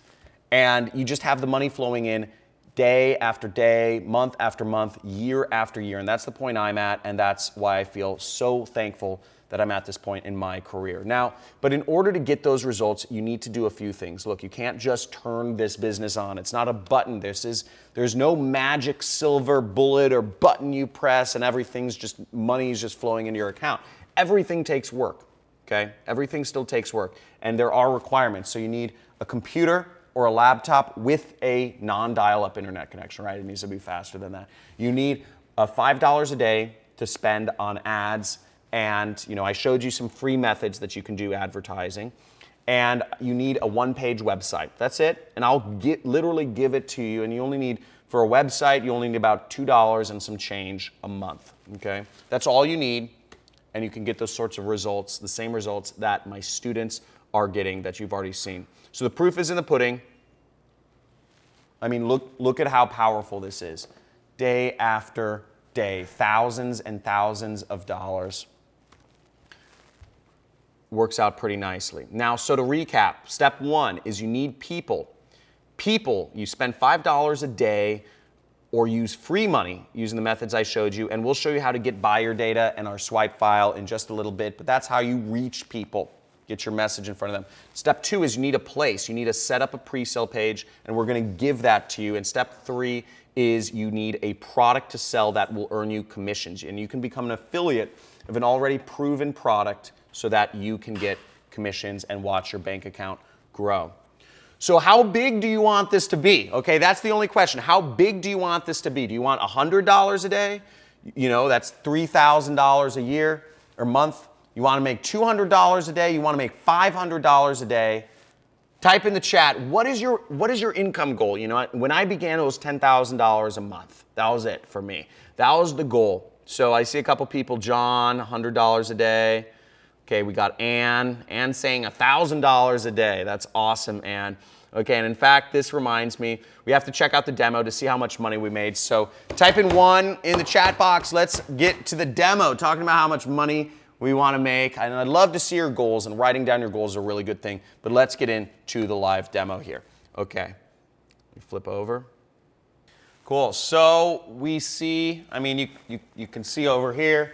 and you just have the money flowing in day after day, month after month, year after year. And that's the point I'm at, and that's why I feel so thankful that I'm at this point in my career. Now, but in order to get those results, you need to do a few things. Look, you can't just turn this business on. It's not a button. There's no magic silver bullet or button you press and everything's just, money is just flowing into your account. Everything takes work, okay? Everything still takes work, and there are requirements. So you need a computer or a laptop with a non-dial-up internet connection, right? It needs to be faster than that. You need $5 a day to spend on ads. And I showed you some free methods that you can do advertising. And you need a one-page website. That's it. And I'll literally give it to you. And you only need, for a website, you only need about $2 and some change a month. Okay? That's all you need. And you can get those sorts of results, the same results that my students are getting that you've already seen. So the proof is in the pudding. I mean, look at how powerful this is. Day after day, thousands and thousands of dollars. Works out pretty nicely. Now, so to recap, step one is you need people. People, you spend $5 a day or use free money using the methods I showed you, and we'll show you how to get buyer data and our swipe file in just a little bit, but that's how you reach people. Get your message in front of them. Step two is you need a place. You need to set up a pre-sale page, and we're going to give that to you. And step three is you need a product to sell that will earn you commissions, and you can become an affiliate of an already proven product so that you can get commissions and watch your bank account grow. So how big do you want this to be? Okay, that's the only question. How big do you want this to be? Do you want $100 a day? That's $3,000 a year or month. You want to make $200 a day? You want to make $500 a day? Type in the chat, what is your income goal? When I began, it was $10,000 a month. That was it for me. That was the goal. So I see a couple people, John, $100 a day. Okay, we got Ann. Ann saying $1,000 a day. That's awesome, Ann. Okay, and in fact, this reminds me, we have to check out the demo to see how much money we made. So type in 1 in the chat box. Let's get to the demo, talking about how much money we want to make. And I'd love to see your goals, and writing down your goals is a really good thing. But let's get into the live demo here. Okay, flip over. Cool, so we see, you can see over here,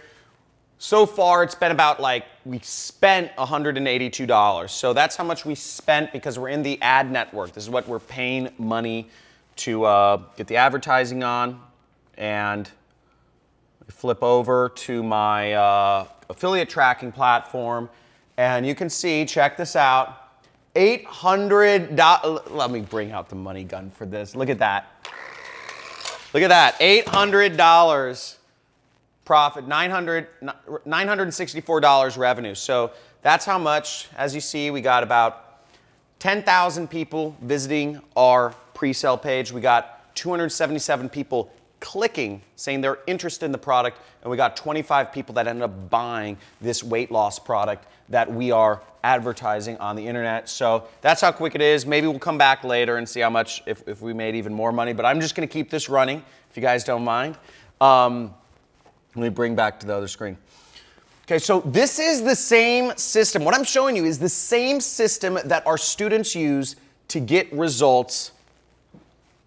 so far, it's been about we spent $182. So that's how much we spent because we're in the ad network. This is what we're paying money to get the advertising on. And flip over to my affiliate tracking platform. And you can see, check this out, $800. Let me bring out the money gun for this. Look at that. Look at that, $800. Profit, $964 revenue. So that's how much, as you see, we got about 10,000 people visiting our pre-sale page. We got 277 people clicking, saying they're interested in the product, and we got 25 people that ended up buying this weight loss product that we are advertising on the internet. So that's how quick it is. Maybe we'll come back later and see how much, if we made even more money, but I'm just gonna keep this running, if you guys don't mind. Let me bring back to the other screen. Okay, so this is the same system. What I'm showing you is the same system that our students use to get results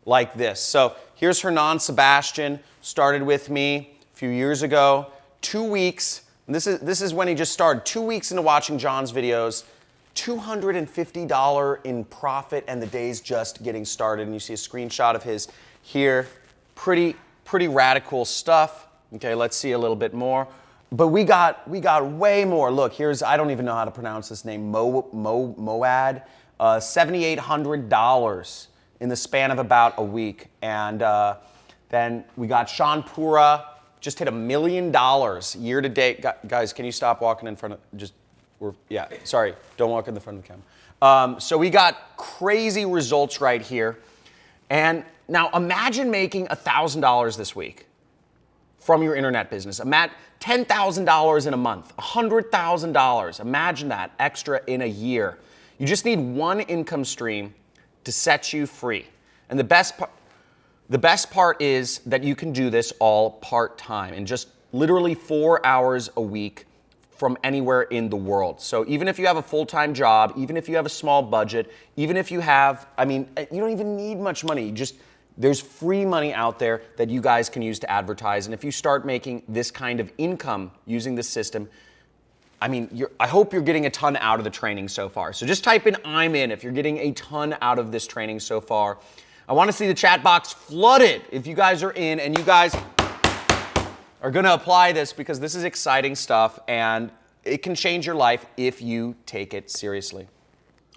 like this. So here's Hernan Sebastian, started with me a few years ago, 2 weeks. This is when he just started, 2 weeks into watching John's videos, $250 in profit, and the day's just getting started. And you see a screenshot of his here. Pretty radical stuff. Okay, let's see a little bit more. But we got way more. Look, here's, I don't even know how to pronounce this name, Moad, $7,800 in the span of about a week. And then we got Sean Pura, just hit $1 million year to date. Guys, can you stop walking in front of, sorry, don't walk in the front of the camera. So we got crazy results right here. And now imagine making $1,000 this week from your internet business. $10,000 in a month, $100,000. Imagine that extra in a year. You just need one income stream to set you free. And the best part is that you can do this all part-time in just literally 4 hours a week from anywhere in the world. So even if you have a full-time job, even if you have a small budget, even if you have, I mean, you don't even need much money. There's free money out there that you guys can use to advertise. And if you start making this kind of income using this system, I mean, I hope you're getting a ton out of the training so far. So just type in "I'm in" if you're getting a ton out of this training so far. I want to see the chat box flooded if you guys are in and you guys are going to apply this, because this is exciting stuff and it can change your life if you take it seriously.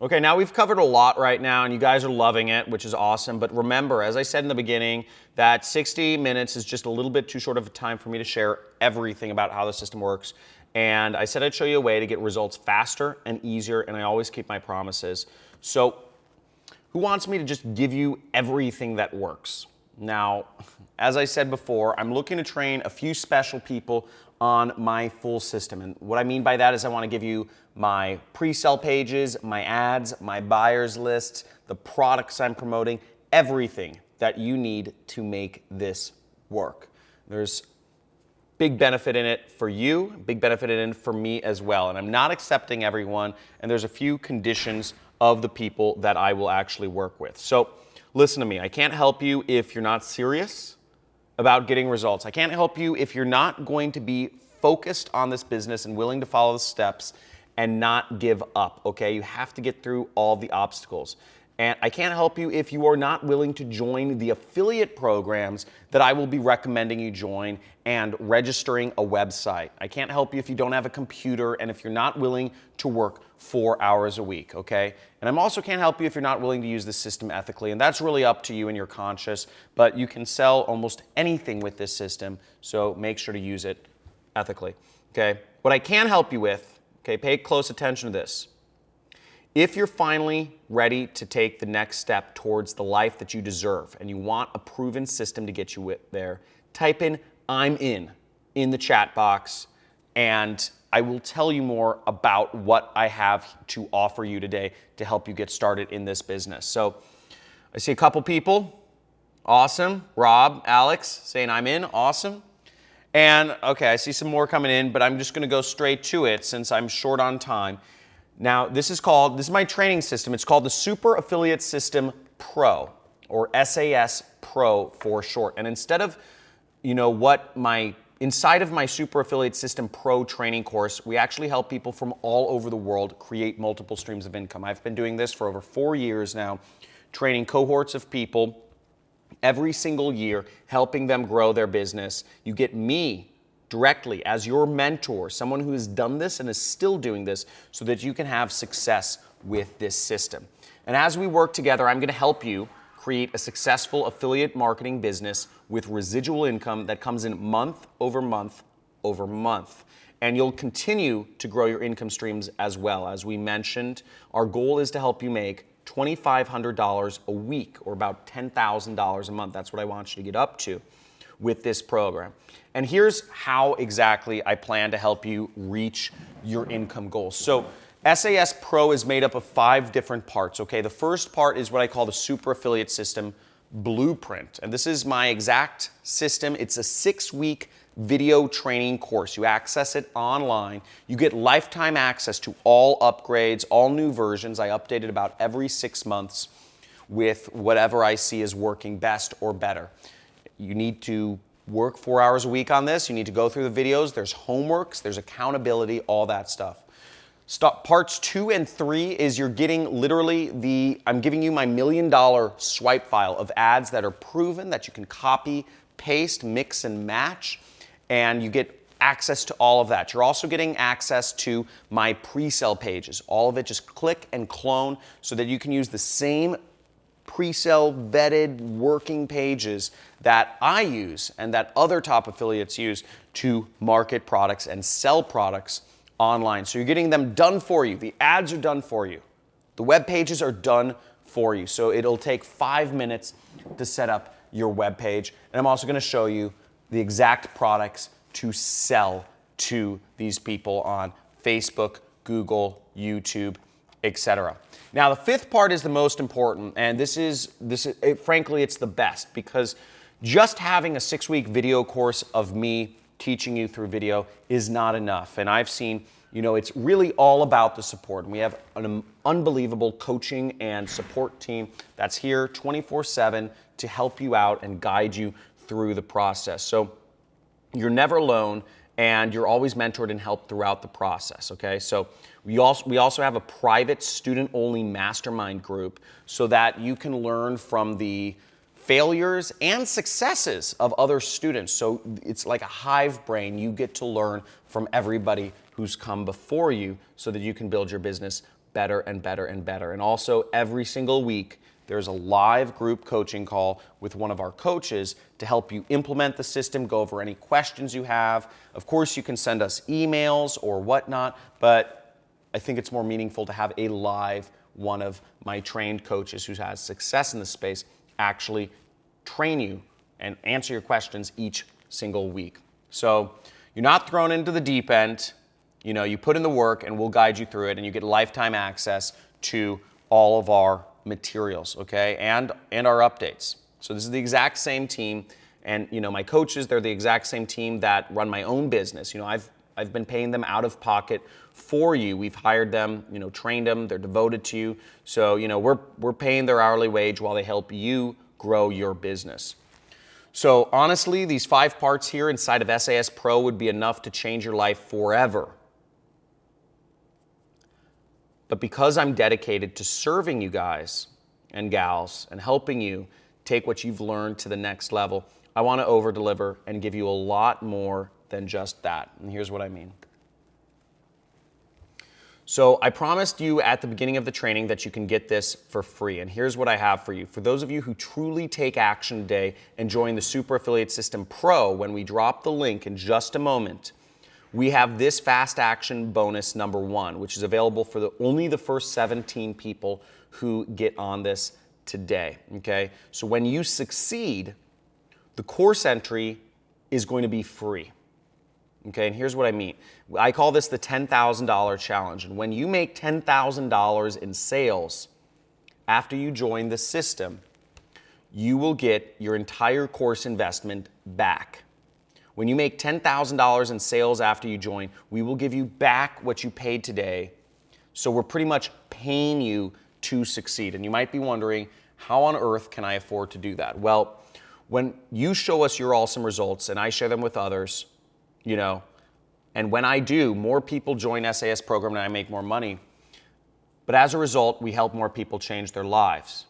Okay, now we've covered a lot right now and you guys are loving it, which is awesome. But remember, as I said in the beginning, that 60 minutes is just a little bit too short of a time for me to share everything about how the system works. And I said I'd show you a way to get results faster and easier, and I always keep my promises. So who wants me to just give you everything that works? Now, as I said before, I'm looking to train a few special people on my full system. And what I mean by that is I want to give you my pre-sale pages, my ads, my buyers lists, the products I'm promoting, everything that you need to make this work. There's big benefit in it for you, big benefit in it for me as well. And I'm not accepting everyone, and there's a few conditions of the people that I will actually work with. So listen to me, I can't help you if you're not serious about getting results. I can't help you if you're not going to be focused on this business and willing to follow the steps and not give up, okay? You have to get through all the obstacles. And I can't help you if you are not willing to join the affiliate programs that I will be recommending you join and registering a website. I can't help you if you don't have a computer and if you're not willing to work 4 hours a week, okay? And I also can't help you if you're not willing to use the system ethically, and that's really up to you and your conscience, but you can sell almost anything with this system, so make sure to use it ethically, okay? What I can help you with, okay, pay close attention to this. If you're finally ready to take the next step towards the life that you deserve and you want a proven system to get you there, type in "I'm in" in the chat box, and I will tell you more about what I have to offer you today to help you get started in this business. So I see a couple people. Awesome. Rob, Alex saying "I'm in." Awesome. And okay, I see some more coming in, but I'm just going to go straight to it since I'm short on time. Now, this is my training system. It's called the Super Affiliate System Pro, or SAS Pro for short. And instead of, inside of my Super Affiliate System Pro training course, we actually help people from all over the world create multiple streams of income. I've been doing this for over 4 years now, training cohorts of people every single year, helping them grow their business. You get me directly as your mentor, someone who has done this and is still doing this so that you can have success with this system. And as we work together, I'm going to help you create a successful affiliate marketing business with residual income that comes in month over month over month. And you'll continue to grow your income streams as well. As we mentioned, our goal is to help you make $2,500 a week, or about $10,000 a month. That's what I want you to get up to with this program. And here's how exactly I plan to help you reach your income goals. So SAS Pro is made up of 5 different parts, okay? The first part is what I call the Super Affiliate System Blueprint. And this is my exact system. It's a 6-week video training course. You access it online. You get lifetime access to all upgrades, all new versions. I update it about every 6 months with whatever I see is working best or better. You need to work 4 hours a week on this. You need to go through the videos. There's homeworks, there's accountability, all that stuff. Parts 2 and 3 is you're getting literally I'm giving you my $1 million swipe file of ads that are proven, that you can copy, paste, mix, and match, and you get access to all of that. You're also getting access to my pre-sale pages. All of it, just click and clone so that you can use the same pre-sale vetted working pages that I use and that other top affiliates use to market products and sell products online. So you're getting them done for you. The ads are done for you. The web pages are done for you. So it'll take 5 minutes to set up your web page. And I'm also going to show you the exact products to sell to these people on Facebook, Google, YouTube, etc. Now, the 5th part is the most important, and frankly, it's the best, because just having a 6-week video course of me teaching you through video is not enough. And I've seen, it's really all about the support. And we have an unbelievable coaching and support team that's here 24/7 to help you out and guide you through the process. So you're never alone, and you're always mentored and helped throughout the process, okay? So we also have a private student-only mastermind group so that you can learn from the failures and successes of other students. So it's like a hive brain. You get to learn from everybody who's come before you so that you can build your business better and better and better. And also every single week, there's a live group coaching call with one of our coaches to help you implement the system, go over any questions you have. Of course, you can send us emails or whatnot, but I think it's more meaningful to have a live one of my trained coaches who has success in the space actually train you and answer your questions each single week. So you're not thrown into the deep end. You put in the work and we'll guide you through it, and you get lifetime access to all of our materials, okay, and our updates. So this is the exact same team, and my coaches, they're the exact same team that run my own business. I've been paying them out of pocket for you. We've hired them, trained them, they're devoted to you. So, we're paying their hourly wage while they help you grow your business. So honestly, these 5 parts here inside of SAS Pro would be enough to change your life forever. But because I'm dedicated to serving you guys and gals and helping you take what you've learned to the next level, I want to over-deliver and give you a lot more than just that. And here's what I mean. So I promised you at the beginning of the training that you can get this for free. And here's what I have for you. For those of you who truly take action today and join the Super Affiliate System Pro, when we drop the link in just a moment, we have this fast action bonus number 1, which is available for only the first 17 people who get on this today, okay? So when you succeed, the course entry is going to be free, okay? And here's what I mean. I call this the $10,000 challenge. And when you make $10,000 in sales after you join the system, you will get your entire course investment back. When you make $10,000 in sales after you join, we will give you back what you paid today. So we're pretty much paying you to succeed. And you might be wondering, how on earth can I afford to do that? Well, when you show us your awesome results and I share them with others, and when I do, more people join SAS program and I make more money. But as a result, we help more people change their lives.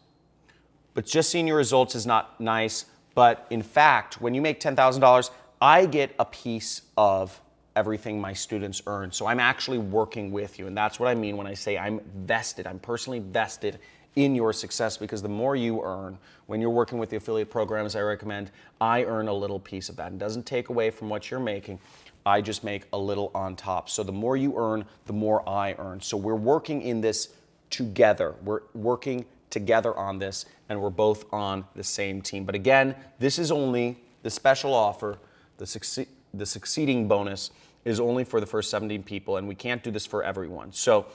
But just seeing your results is not nice. But in fact, when you make $10,000, I get a piece of everything my students earn. So I'm actually working with you. And that's what I mean when I say I'm vested. I'm personally vested in your success, because the more you earn when you're working with the affiliate programs I recommend, I earn a little piece of that. It doesn't take away from what you're making. I just make a little on top. So the more you earn, the more I earn. So we're working in this together. We're working together on this, and we're both on the same team. But again, this is only the special offer. The succeeding bonus is only for the first 17 people, and we can't do this for everyone. So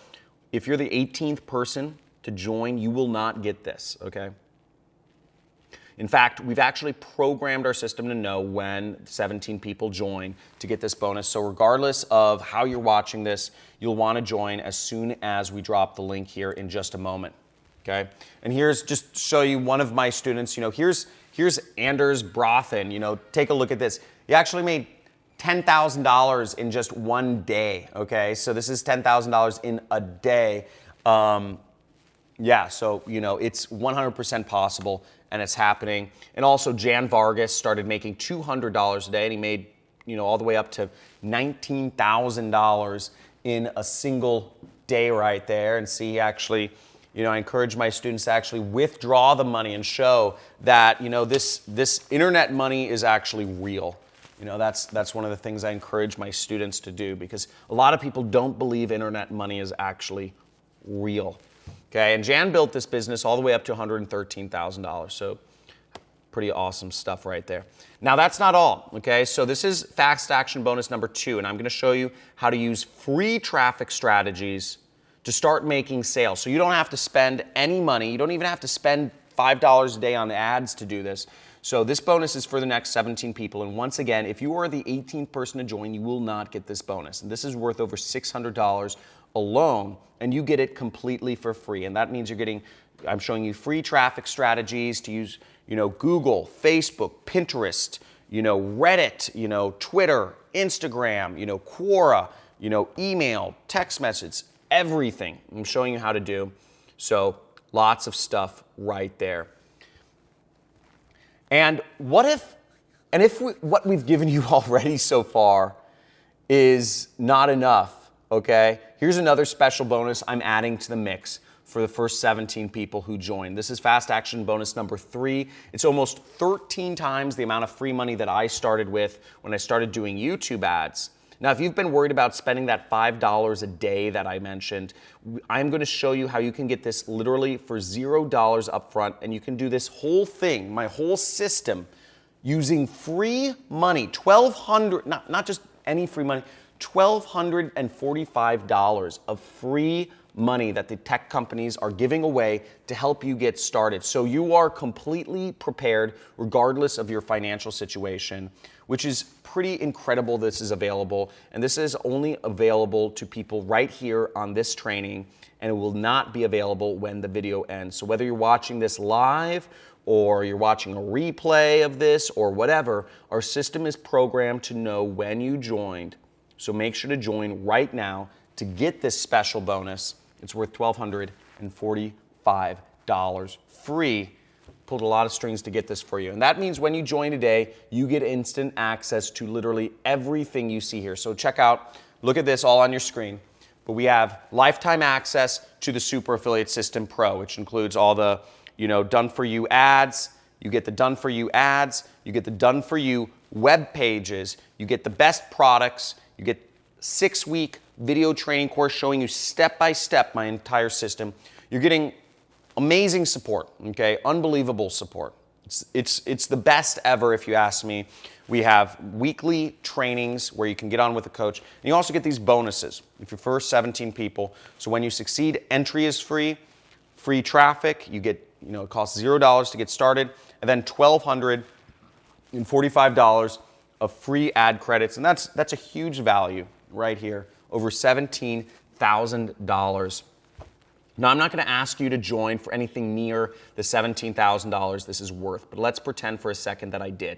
if you're the 18th person to join, you will not get this, okay? In fact, we've actually programmed our system to know when 17 people join to get this bonus. So regardless of how you're watching this, you'll want to join as soon as we drop the link here in just a moment, okay? And here's just to show you one of my students. Here's Anders Brothen. Take a look at this. He actually made $10,000 in just one day, okay? So this is $10,000 in a day. So, it's 100% possible, and it's happening. And also, Jan Vargas started making $200 a day, and he made, all the way up to $19,000 in a single day right there. And see, actually, I encourage my students to actually withdraw the money and show that, this internet money is actually real. That's one of the things I encourage my students to do, because a lot of people don't believe internet money is actually real. Okay, and Jan built this business all the way up to $113,000. So pretty awesome stuff right there. Now that's not all, okay? So this is fast action bonus number 2, and I'm gonna show you how to use free traffic strategies to start making sales. So you don't have to spend any money. You don't even have to spend $5 a day on ads to do this. So this bonus is for the next 17 people. And once again, if you are the 18th person to join, you will not get this bonus. And this is worth over $600 alone, and you get it completely for free. And that means I'm showing you free traffic strategies to use, Google, Facebook, Pinterest, Reddit, Twitter, Instagram, Quora, email, text messages, everything I'm showing you how to do. So lots of stuff right there. And what we've given you already so far is not enough, okay? Here's another special bonus I'm adding to the mix for the first 17 people who join. This is Fast Action bonus number 3. It's almost 13 times the amount of free money that I started with when I started doing YouTube ads. Now, if you've been worried about spending that $5 a day that I mentioned, I'm going to show you how you can get this literally for $0 up front, and you can do this whole thing, my whole system, using free money, not just any free money, $1,245 of free money that the tech companies are giving away to help you get started. So you are completely prepared regardless of your financial situation, which is pretty incredible. This is available, and this is only available to people right here on this training, and it will not be available when the video ends. So whether you're watching this live or you're watching a replay of this or whatever, our system is programmed to know when you joined. So make sure to join right now to get this special bonus. It's worth $1,245 free. Pulled a lot of strings to get this for you. And that means when you join today, you get instant access to literally everything you see here. So check out, look at this all on your screen. But we have lifetime access to the Super Affiliate System Pro, which includes all the, done-for-you ads. You get the done-for-you ads. You get the done-for-you web pages. You get the best products. You get 6-week video training course showing you step-by-step my entire system. You're getting amazing support, okay? Unbelievable support. It's the best ever if you ask me. We have weekly trainings where you can get on with a coach. And you also get these bonuses if you're first 17 people. So when you succeed, entry is free, free traffic. You get, it costs $0 to get started, and then $1,245 of free ad credits. And that's a huge value right here, over $17,000. Now, I'm not going to ask you to join for anything near the $17,000 this is worth, but let's pretend for a second that I did.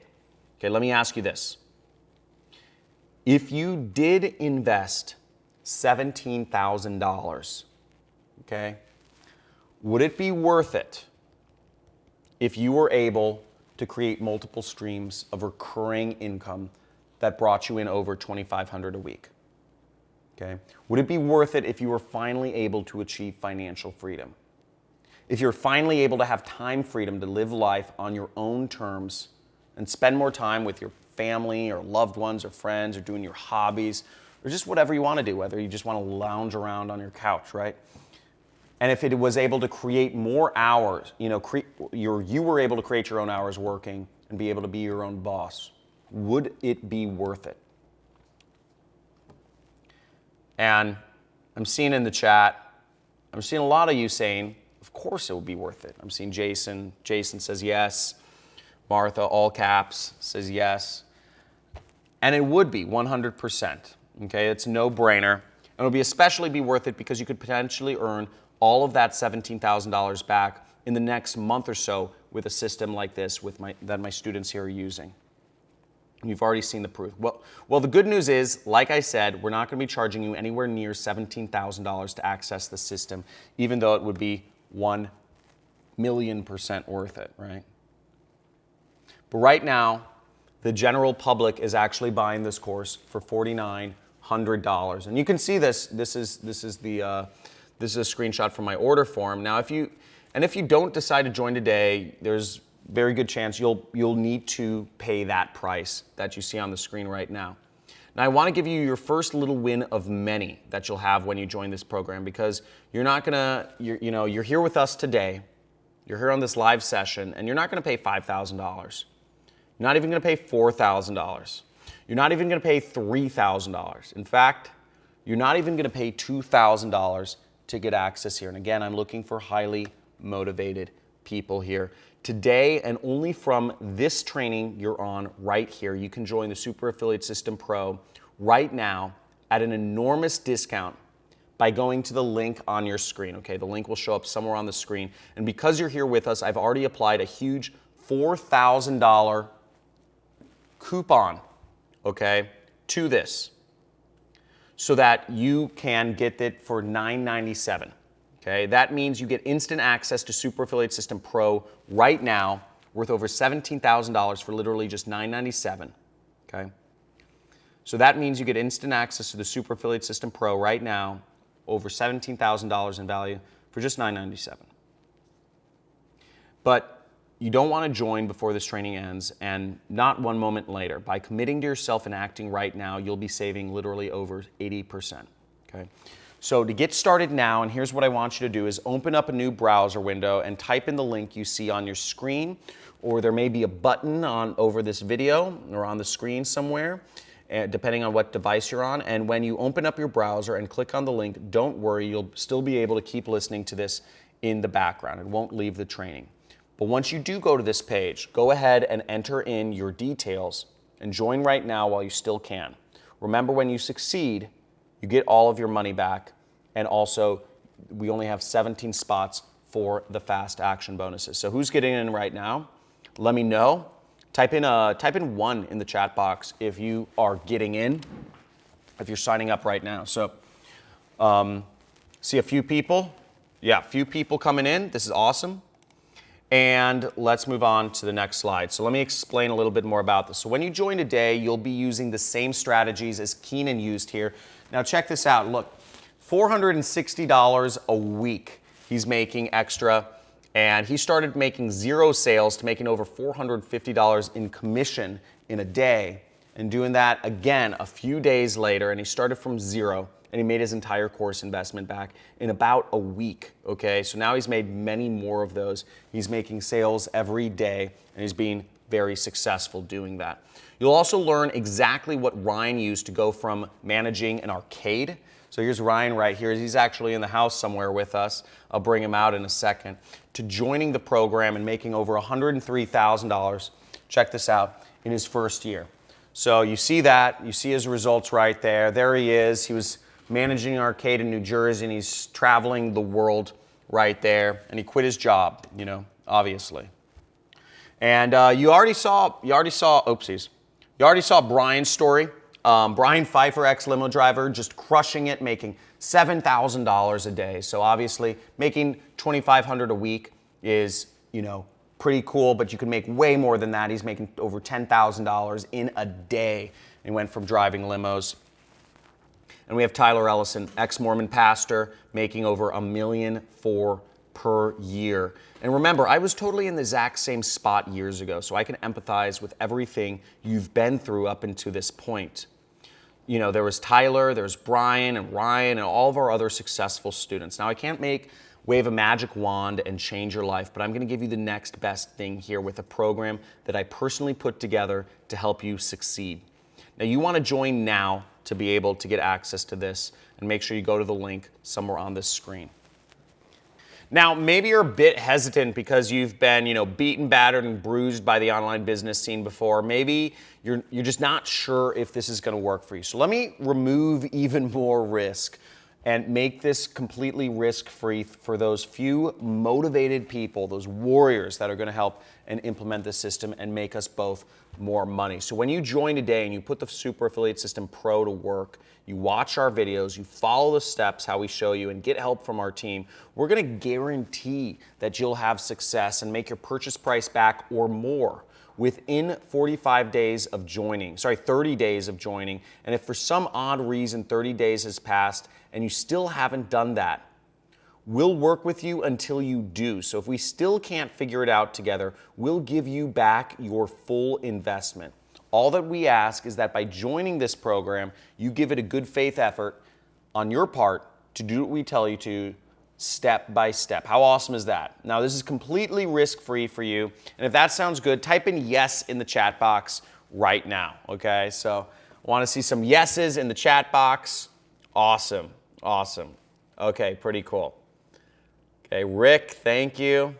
Okay, let me ask you this. If you did invest $17,000, okay, would it be worth it if you were able to create multiple streams of recurring income that brought you in over $2,500 a week? Okay. Would it be worth it if you were finally able to achieve financial freedom? If you're finally able to have time freedom to live life on your own terms and spend more time with your family or loved ones or friends or doing your hobbies or just whatever you want to do, whether you just want to lounge around on your couch, right? And if it was able to create more hours, you were able to create your own hours working and be able to be your own boss, would it be worth it? And I'm seeing in the chat, I'm seeing a lot of you saying, of course it would be worth it. I'm seeing Jason. Jason says yes. Martha, all caps, says yes. And it would be 100%. Okay, it's no brainer. And it'll be especially be worth it because you could potentially earn all of that $17,000 back in the next month or so with a system like this that my students here are using. You've already seen the proof. Well, the good news is, like I said, we're not going to be charging you anywhere near $17,000 to access the system, even though it would be 1,000,000% worth it, right? But right now, the general public is actually buying this course for $4,900, and you can see this. This is a screenshot from my order form. Now, if you don't decide to join today, there's very good chance you'll need to pay that price that you see on the screen right now. Now, I want to give you your first little win of many that you'll have when you join this program, because you're here with us today, you're here on this live session, and you're not going to pay $5,000. You're not even going to pay $4,000. You're not even going to pay $3,000. In fact, you're not even going to pay $2,000 to get access here. And again, I'm looking for highly motivated people here. Today, and only from this training you're on right here, you can join the Super Affiliate System Pro right now at an enormous discount by going to the link on your screen, okay? The link will show up somewhere on the screen. And because you're here with us, I've already applied a huge $4,000 coupon, okay, to this so that you can get it for $9.97. Okay, that means you get instant access to Super Affiliate System Pro right now, worth over $17,000 for literally just $9.97. Okay, so that means you get instant access to the Super Affiliate System Pro right now, over $17,000 in value for just $9.97. But you don't want to join before this training ends, and not one moment later. By committing to yourself and acting right now, you'll be saving literally over 80%. Okay. So to get started now, and here's what I want you to do, is open up a new browser window and type in the link you see on your screen, or there may be a button over this video or on the screen somewhere, depending on what device you're on. And when you open up your browser and click on the link, don't worry, you'll still be able to keep listening to this in the background. It won't leave the training. But once you do go to this page, go ahead and enter in your details and join right now while you still can. Remember, when you succeed, you get all of your money back. And also, we only have 17 spots for the fast action bonuses. So who's getting in right now? Let me know. Type in 1 in the chat box if you are getting in, if you're signing up right now. So see a few people. Yeah, a few people coming in. This is awesome. And let's move on to the next slide. So let me explain a little bit more about this. So when you join today, you'll be using the same strategies as Keenan used here. Now check this out. Look. $460 a week he's making extra, and he started making 0 sales to making over $450 in commission in a day, and doing that again a few days later, and he started from 0, and he made his entire course investment back in about a week, okay? So now he's made many more of those. He's making sales every day, and he's being very successful doing that. You'll also learn exactly what Ryan used to go from managing an arcade. So here's Ryan right here. He's actually in the house somewhere with us. I'll bring him out in a second. To joining the program and making over $103,000, check this out, in his first year. So you see that. You see his results right there. There he is. He was managing an arcade in New Jersey, and he's traveling the world right there. And he quit his job, you know, obviously. And you already saw Brian's story. Brian Pfeiffer, ex-limo driver, just crushing it, making $7,000 a day. So obviously, making $2,500 a week is, you know, pretty cool, but you can make way more than that. He's making over $10,000 in a day. He went from driving limos. And we have Tyler Ellison, ex-Mormon pastor, making over $1.4 million per year. And remember, I was totally in the exact same spot years ago, so I can empathize with everything you've been through up until this point. You know, there was Tyler, there's Brian and Ryan and all of our other successful students. Now, I can't wave a magic wand and change your life, but I'm gonna give you the next best thing here with a program that I personally put together to help you succeed. Now, you wanna join now to be able to get access to this, and make sure you go to the link somewhere on this screen. Now, maybe you're a bit hesitant because you've been, you know, beaten, battered, and bruised by the online business scene before. Maybe you're just not sure if this is going to work for you. So let me remove even more risk and make this completely risk-free for those few motivated people, those warriors that are going to help and implement this system and make us both more money. So when you join today and you put the Super Affiliate System Pro to work, you watch our videos, you follow the steps, how we show you, and get help from our team, we're gonna guarantee that you'll have success and make your purchase price back or more within 30 days of joining. And if for some odd reason 30 days has passed and you still haven't done that, we'll work with you until you do. So if we still can't figure it out together, we'll give you back your full investment. All that we ask is that by joining this program, you give it a good faith effort on your part to do what we tell you to, step by step. How awesome is that? Now, this is completely risk-free for you. And if that sounds good, type in yes in the chat box right now, okay? So I want to see some yeses in the chat box. Awesome, awesome. Okay, pretty cool. Okay, Rick, thank you.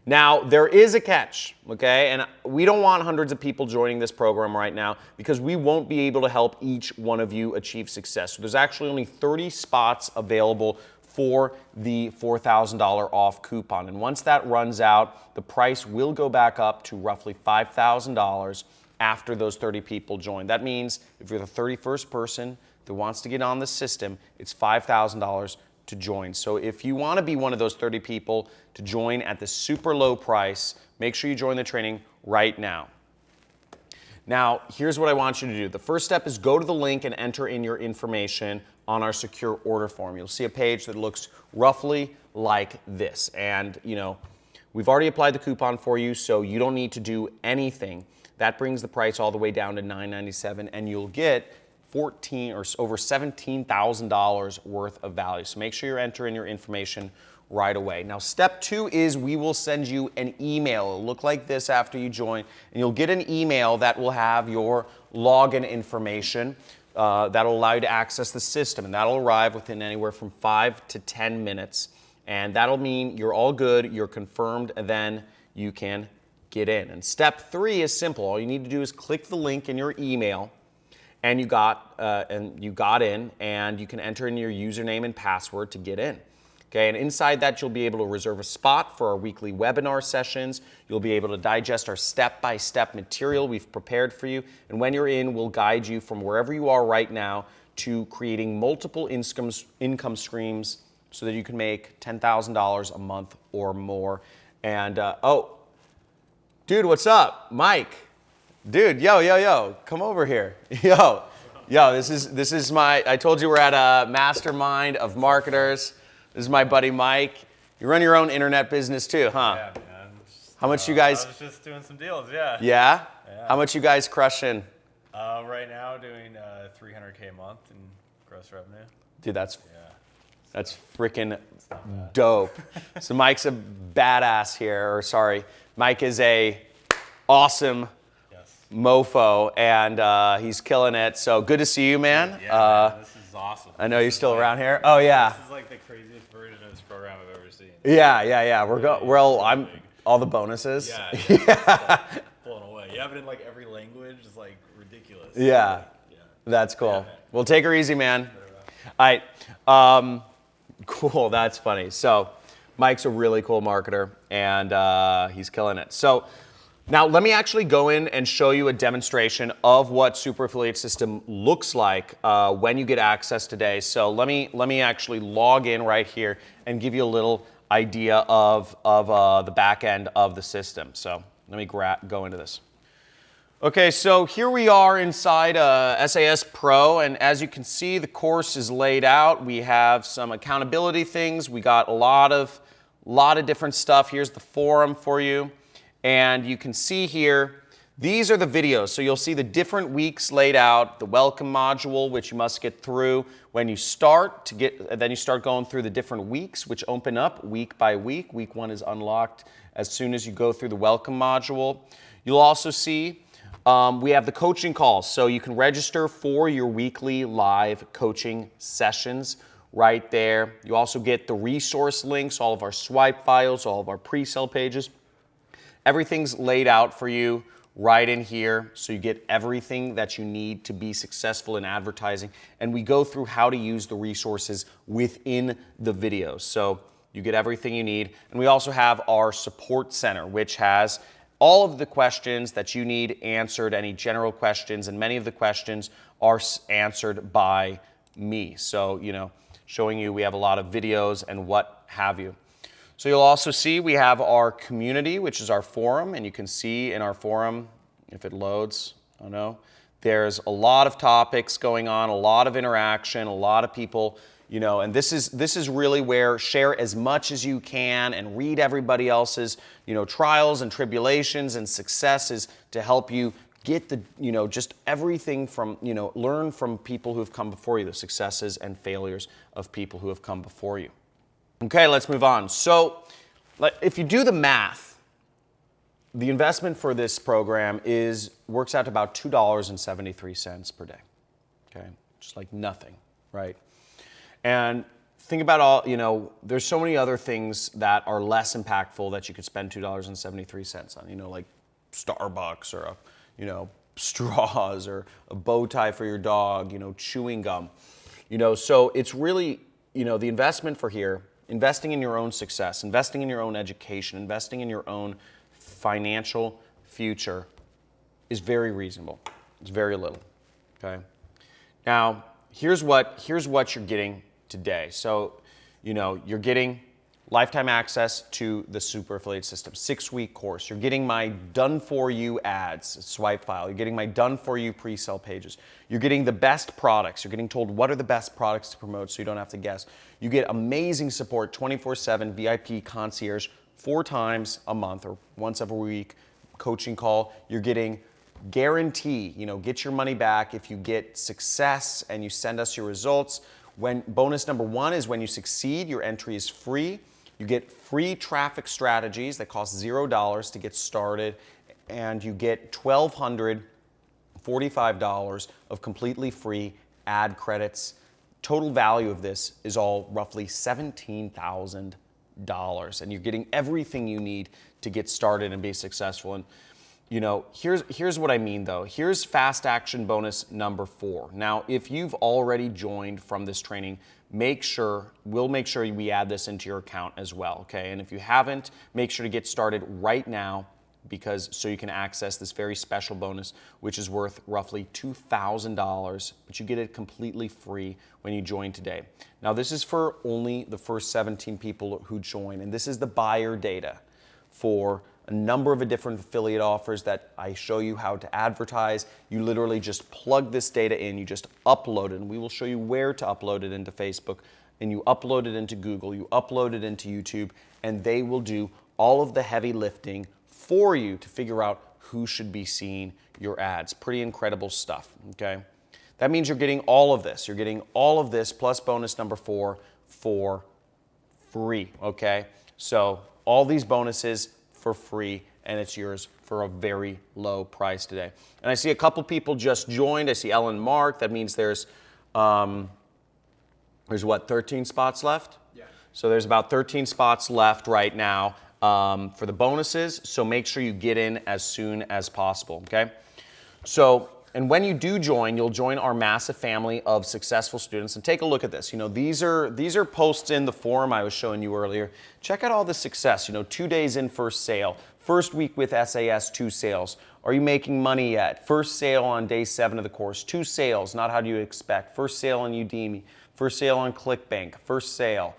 Now, there is a catch, okay? And we don't want hundreds of people joining this program right now because we won't be able to help each one of you achieve success. So there's actually only 30 spots available for the $4,000 off coupon. And once that runs out, the price will go back up to roughly $5,000 after those 30 people join. That means if you're the 31st person that wants to get on the system, it's $5,000 to join. So if you want to be one of those 30 people to join at the super low price, make sure you join the training right now. Now, here's what I want you to do. The first step is go to the link and enter in your information on our secure order form. You'll see a page that looks roughly like this. And, we've already applied the coupon for you, so you don't need to do anything. That brings the price all the way down to $9.97, and you'll get $14 or over $17,000 worth of value. So make sure you enter in your information right away. Now, step 2 is we will send you an email. It'll look like this after you join, and you'll get an email that will have your login information that'll allow you to access the system, and that'll arrive within anywhere from 5 to 10 minutes, and that'll mean you're all good, you're confirmed, and then you can get in. And step 3 is simple. All you need to do is click the link in your email, and you got in, and you can enter in your username and password to get in. Okay, and inside that, you'll be able to reserve a spot for our weekly webinar sessions. You'll be able to digest our step-by-step material we've prepared for you. And when you're in, we'll guide you from wherever you are right now to creating multiple income streams so that you can make $10,000 a month or more. And, dude, what's up? Mike. Dude, yo, come over here. Yo, this is I told you we're at a mastermind of marketers. This is my buddy Mike. You run your own internet business too, huh? Yeah, man. How much you guys? I was just doing some deals, yeah. Yeah? Yeah. How much you guys crushing? Right now, doing $300K a month in gross revenue. Dude, that's Yeah. freaking dope. So Mike's a badass here, Mike is a awesome Yes. mofo, and he's killing it. So good to see you, man. Yeah, man, this is awesome. I know you're still around here. Oh yeah. This is like the craziest version of this program I've ever seen. Yeah. I'm all the bonuses. Yeah. Blown away. You have it in like every language. It's like ridiculous. Yeah. Yeah. That's cool. Yeah, man. Well, take her easy, man. All right. Cool. That's funny. So Mike's a really cool marketer, and he's killing it. So now let me actually go in and show you a demonstration of what Super Affiliate System looks like when you get access today. So let me actually log in right here and give you a little idea of the back end of the system. So let me go into this. Okay, so here we are inside SAS Pro, and as you can see, the course is laid out. We have some accountability things. We got a lot of different stuff. Here's the forum for you. And you can see here, these are the videos. So you'll see the different weeks laid out, the welcome module, which you must get through when you start then you start going through the different weeks, which open up week by week. Week 1 is unlocked as soon as you go through the welcome module. You'll also see we have the coaching calls. So you can register for your weekly live coaching sessions right there. You also get the resource links, all of our swipe files, all of our pre-sale pages. Everything's laid out for you right in here, so you get everything that you need to be successful in advertising. And we go through how to use the resources within the videos. So you get everything you need. And we also have our support center, which has all of the questions that you need answered, any general questions, and many of the questions are answered by me. So, showing you we have a lot of videos and what have you. So you'll also see we have our community, which is our forum, and you can see in our forum, if it loads, oh no, there's a lot of topics going on, a lot of interaction, a lot of people, and this is really where share as much as you can and read everybody else's, trials and tribulations and successes to help you get the, just everything from, learn from people who have come before you, the successes and failures of people who have come before you. Okay, let's move on. So if you do the math, the investment for this program works out to about $2.73 per day. Okay, just like nothing, right? And think about all, there's so many other things that are less impactful that you could spend $2.73 on, like Starbucks or, straws or a bow tie for your dog, chewing gum. So it's really, the investment for here, investing in your own success, investing in your own education, investing in your own financial future is very reasonable. It's very little, okay? Now, here's what you're getting today. So, you're getting lifetime access to the Super Affiliate System, 6-week course. You're getting my done-for-you ads, swipe file. You're getting my done-for-you pre-sale pages. You're getting the best products. You're getting told what are the best products to promote so you don't have to guess. You get amazing support, 24/7 VIP concierge, 4 times a month or once every week coaching call. You're getting guarantee, get your money back if you get success and you send us your results. When bonus number 1 is when you succeed, your entry is free. You get free traffic strategies that cost $0 to get started, and you get $1,245 of completely free ad credits. Total value of this is all roughly $17,000, and you're getting everything you need to get started and be successful. And here's what I mean though. Here's fast action bonus number 4. Now, if you've already joined from this training, we'll make sure we add this into your account as well, okay? And if you haven't, make sure to get started right now so you can access this very special bonus, which is worth roughly $2,000, but you get it completely free when you join today. Now, this is for only the first 17 people who join, and this is the buyer data for a number of different affiliate offers that I show you how to advertise. You literally just plug this data in, you just upload it, and we will show you where to upload it into Facebook, and you upload it into Google, you upload it into YouTube, and they will do all of the heavy lifting for you to figure out who should be seeing your ads. Pretty incredible stuff, okay? That means you're getting all of this. You're getting all of this plus bonus number 4 for free, okay? So all these bonuses for free, and it's yours for a very low price today. And I see a couple people just joined. I see Ellen Mark. That means there's what, 13 spots left? Yeah. So there's about 13 spots left right now for the bonuses. So make sure you get in as soon as possible, okay? So, and when you do join, you'll join our massive family of successful students. And take a look at this. These are posts in the forum I was showing you earlier. Check out all the success. 2 days in, first sale. First week with SAS, 2 sales. Are you making money yet? First sale on day 7 of the course. 2 sales, not how do you expect. First sale on Udemy. First sale on ClickBank. First sale.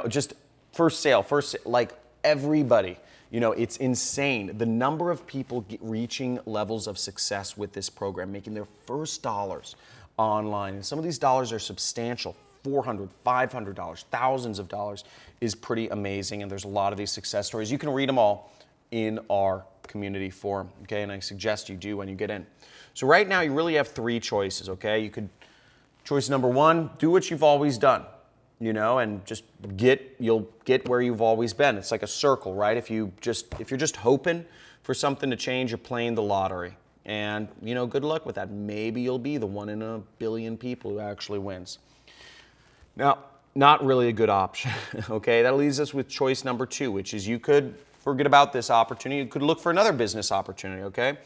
Just first sale. Like everybody. It's insane. The number of people reaching levels of success with this program, making their first dollars online. And some of these dollars are substantial. $400, $500, thousands of dollars is pretty amazing. And there's a lot of these success stories. You can read them all in our community forum, okay? And I suggest you do when you get in. So right now you really have 3 choices, okay? Choice number 1, do what you've always done. And just you'll get where you've always been. It's like a circle, right? If you're just hoping for something to change, you're playing the lottery. And, good luck with that. Maybe you'll be the 1 in a billion people who actually wins. Now, not really a good option, okay? That leaves us with choice number 2, which is you could forget about this opportunity. You could look for another business opportunity, okay?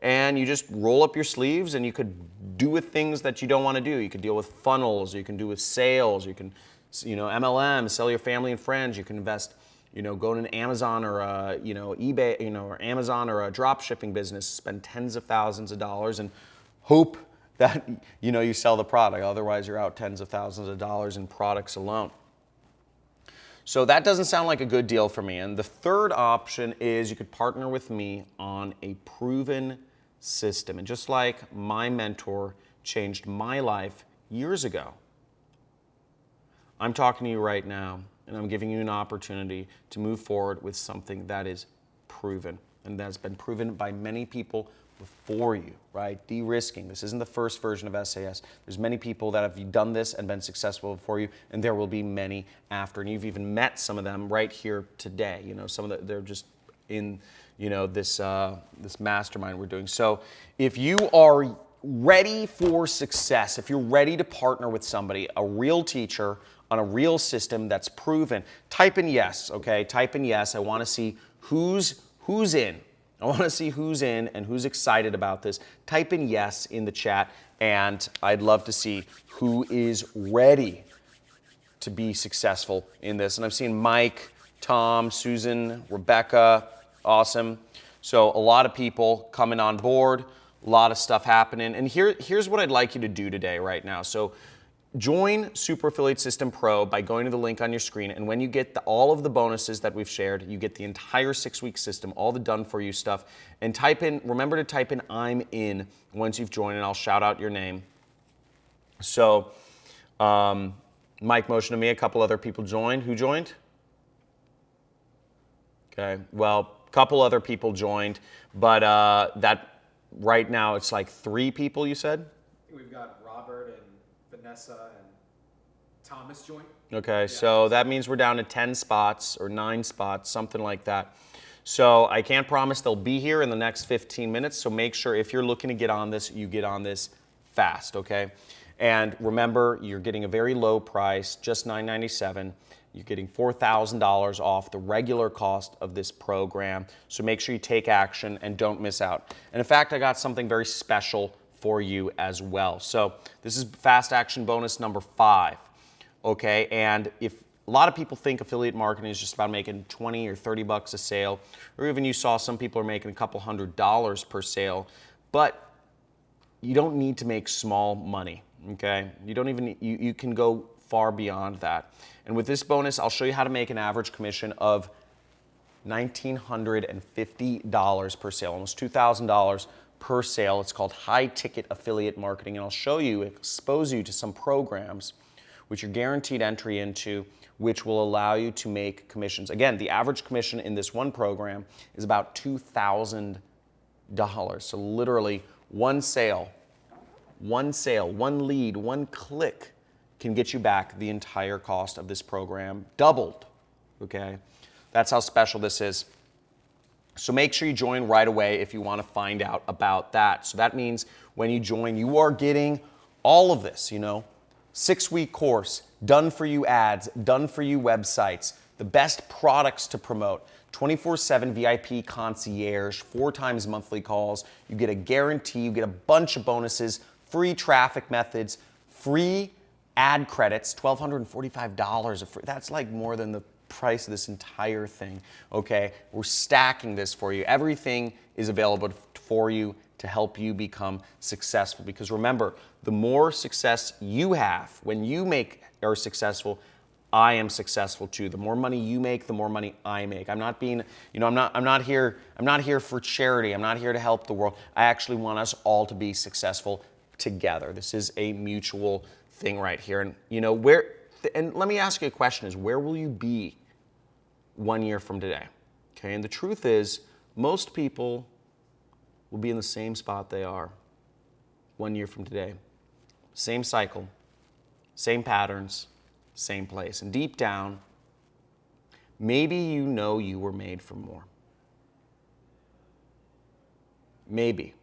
And you just roll up your sleeves and you could do with things that you don't want to do. You could deal with funnels, you can do with sales, you can, MLM, sell your family and friends, you can invest, go to an Amazon or eBay, or Amazon or a drop shipping business, spend tens of thousands of dollars and hope that, you sell the product. Otherwise, you're out tens of thousands of dollars in products alone. So that doesn't sound like a good deal for me. And the third option is you could partner with me on a proven system. And just like my mentor changed my life years ago, I'm talking to you right now, and I'm giving you an opportunity to move forward with something that is proven, and that's been proven by many people before you, right? De-risking. This isn't the first version of SAS. There's many people that have done this and been successful before you, and there will be many after. And you've even met some of them right here today. They're just in, this mastermind we're doing. So if you are ready for success, if you're ready to partner with somebody, a real teacher on a real system that's proven. Type in yes, okay? Type in yes. I want to see who's in. I want to see who's in and who's excited about this. Type in yes in the chat, and I'd love to see who is ready to be successful in this. And I've seen Mike, Tom, Susan, Rebecca, awesome. So a lot of people coming on board, a lot of stuff happening. And here's what I'd like you to do today right now. So join Super Affiliate System Pro by going to the link on your screen, and when you get all of the bonuses that we've shared, you get the entire 6-week system, all the done-for-you stuff, and remember to type in I'm in once you've joined, and I'll shout out your name. So Mike motioned to me, a couple other people joined. Who joined? Okay, well, a couple other people joined, but that right now it's like 3 people, you said? We've got Robert and Vanessa and Thomas joined. Okay, so that means we're down to 10 spots or 9 spots, something like that. So I can't promise they'll be here in the next 15 minutes, so make sure if you're looking to get on this, you get on this fast, okay? And remember, you're getting a very low price, just $997. You're getting $4,000 off the regular cost of this program, so make sure you take action and don't miss out. And in fact, I got something very special for you as well. So this is fast action bonus number 5, okay? And if a lot of people think affiliate marketing is just about making 20 or 30 bucks a sale, or even you saw some people are making a couple $100 per sale, but you don't need to make small money, okay? You don't even, you can go far beyond that. And with this bonus, I'll show you how to make an average commission of $1,950 per sale, almost $2,000 per sale. It's called high ticket affiliate marketing, and I'll show you, expose you to some programs which you're guaranteed entry into, which will allow you to make commissions. Again, the average commission in this one program is about $2,000. So literally one sale, one lead, one click can get you back the entire cost of this program, doubled, okay? That's how special this is. So make sure you join right away if you want to find out about that. So that means when you join, you are getting all of this, 6-week course, done-for-you ads, done-for-you websites, the best products to promote, 24/7 VIP concierge, 4 times monthly calls. You get a guarantee, you get a bunch of bonuses, free traffic methods, free ad credits, $1,245 of free. That's like more than the price of this entire thing, okay? We're stacking this for you. Everything is available for you to help you become successful, because remember, the more success you have, when you are successful, I am successful too. The more money you make, the more money I make. I'm not being, I'm not here for charity. I'm not here to help the world. I actually want us all to be successful together. This is a mutual thing right here. And and let me ask you a question, is where will you be 1 year from today? Okay, and the truth is, most people will be in the same spot they are 1 year from today. Same cycle, same patterns, same place. And deep down, maybe you know you were made for more. Maybe.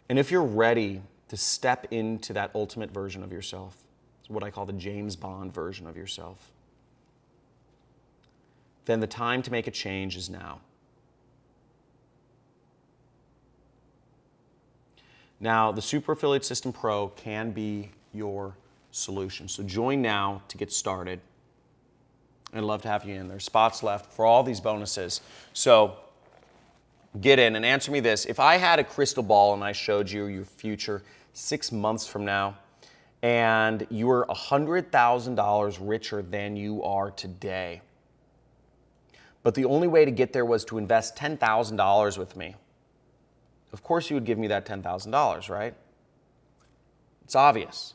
And if you're ready to step into that ultimate version of yourself, it's what I call the James Bond version of yourself, then the time to make a change is now. Now, the Super Affiliate System Pro can be your solution. So join now to get started. I'd love to have you in. There's spots left for all these bonuses. So get in and answer me this. If I had a crystal ball and I showed you your future 6 months from now, and you were $100,000 richer than you are today, but the only way to get there was to invest $10,000 with me, of course you would give me that $10,000, right? It's obvious,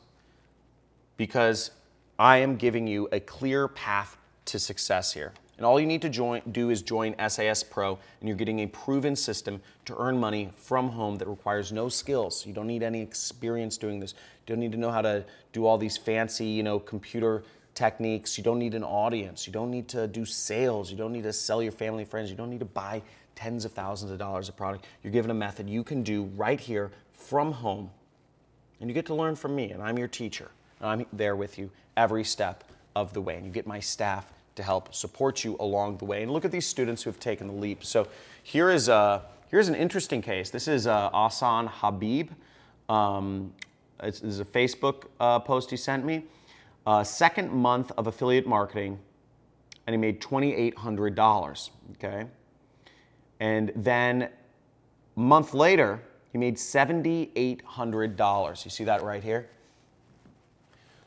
because I am giving you a clear path to success here. And all you need to do is join SAS Pro, and you're getting a proven system to earn money from home that requires no skills. You don't need any experience doing this. You don't need to know how to do all these fancy, computer techniques. You don't need an audience. You don't need to do sales. You don't need to sell your family and friends. You don't need to buy tens of thousands of dollars of product. You're given a method you can do right here from home, and you get to learn from me, and I'm your teacher. I'm there with you every step of the way. And you get my staff to help support you along the way. And look at these students who have taken the leap. So here's an interesting case. This is Ahsan Habib. This is a Facebook post he sent me. Second month of affiliate marketing, and he made $2,800, okay? And then a month later, he made $7,800. You see that right here?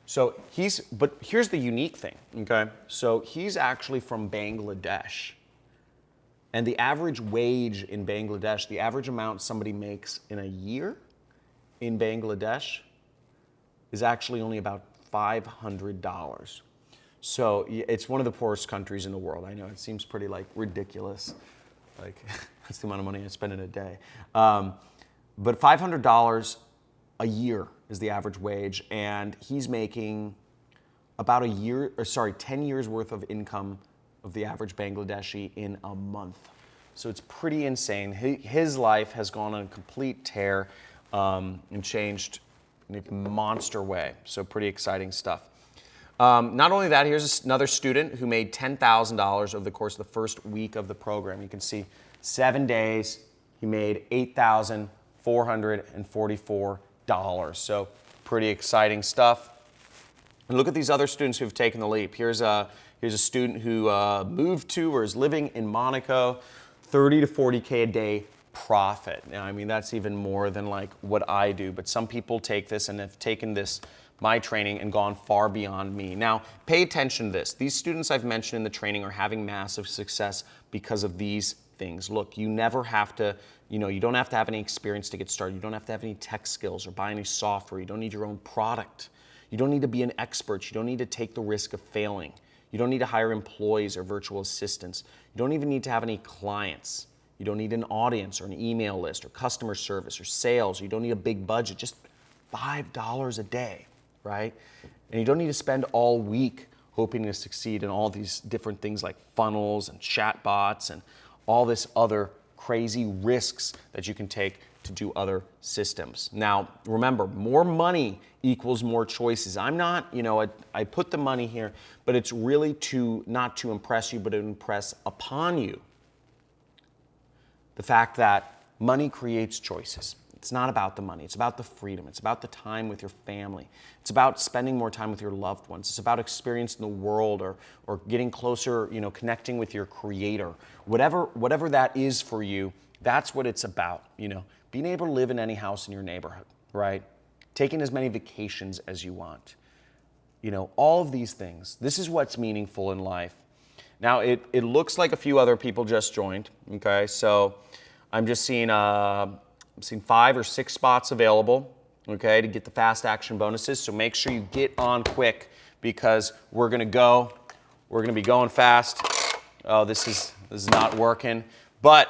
So but here's the unique thing, okay? So he's actually from Bangladesh. And the average wage in Bangladesh, the average amount somebody makes in a year in Bangladesh is actually only about $500. So it's one of the poorest countries in the world. I know it seems pretty like ridiculous. Like that's the amount of money I spend in a day. But $500 a year is the average wage, and he's making about 10 years worth of income of the average Bangladeshi in a month. So it's pretty insane. His life has gone on a complete tear and changed in a monster way. So pretty exciting stuff. Not only that, here's another student who made $10,000 over the course of the first week of the program. You can see 7 days, he made $8,444. So pretty exciting stuff. And look at these other students who've taken the leap. Here's a student who moved to or is living in Monaco, 30 to 40K a day profit. Now, I mean, that's even more than like what I do, but some people take this and have taken my training and gone far beyond me. Now, pay attention to this. These students I've mentioned in the training are having massive success because of these things. Look, you never have to, you don't have to have any experience to get started. You don't have to have any tech skills or buy any software. You don't need your own product. You don't need to be an expert. You don't need to take the risk of failing. You don't need to hire employees or virtual assistants. You don't even need to have any clients. You don't need an audience or an email list or customer service or sales. You don't need a big budget, just $5 a day, right? And you don't need to spend all week hoping to succeed in all these different things like funnels and chatbots and all this other crazy risks that you can take to do other systems. Now, remember, more money equals more choices. I'm not, I put the money here, but it's really not to impress you, but to impress upon you the fact that money creates choices. It's not about the money. It's about the freedom. It's about the time with your family. It's about spending more time with your loved ones. It's about experiencing the world or getting closer, connecting with your creator. Whatever that is for you, that's what it's about, Being able to live in any house in your neighborhood, right? Taking as many vacations as you want. All of these things. This is what's meaningful in life. Now, it looks like a few other people just joined, okay? So I'm just seeing 5 or 6 spots available, okay, to get the fast action bonuses. So make sure you get on quick because we're gonna be going fast. Oh, this is not working. But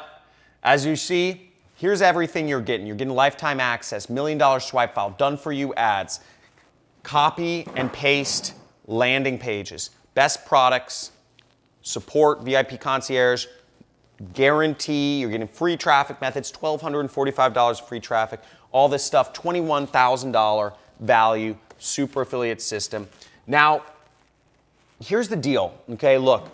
as you see, here's everything you're getting. You're getting lifetime access, $1 million swipe file, done for you ads, copy and paste landing pages, best products, support, VIP concierge, guarantee, you're getting free traffic methods, $1,245 free traffic, all this stuff, $21,000 value, super affiliate system. Now, here's the deal, okay? Look,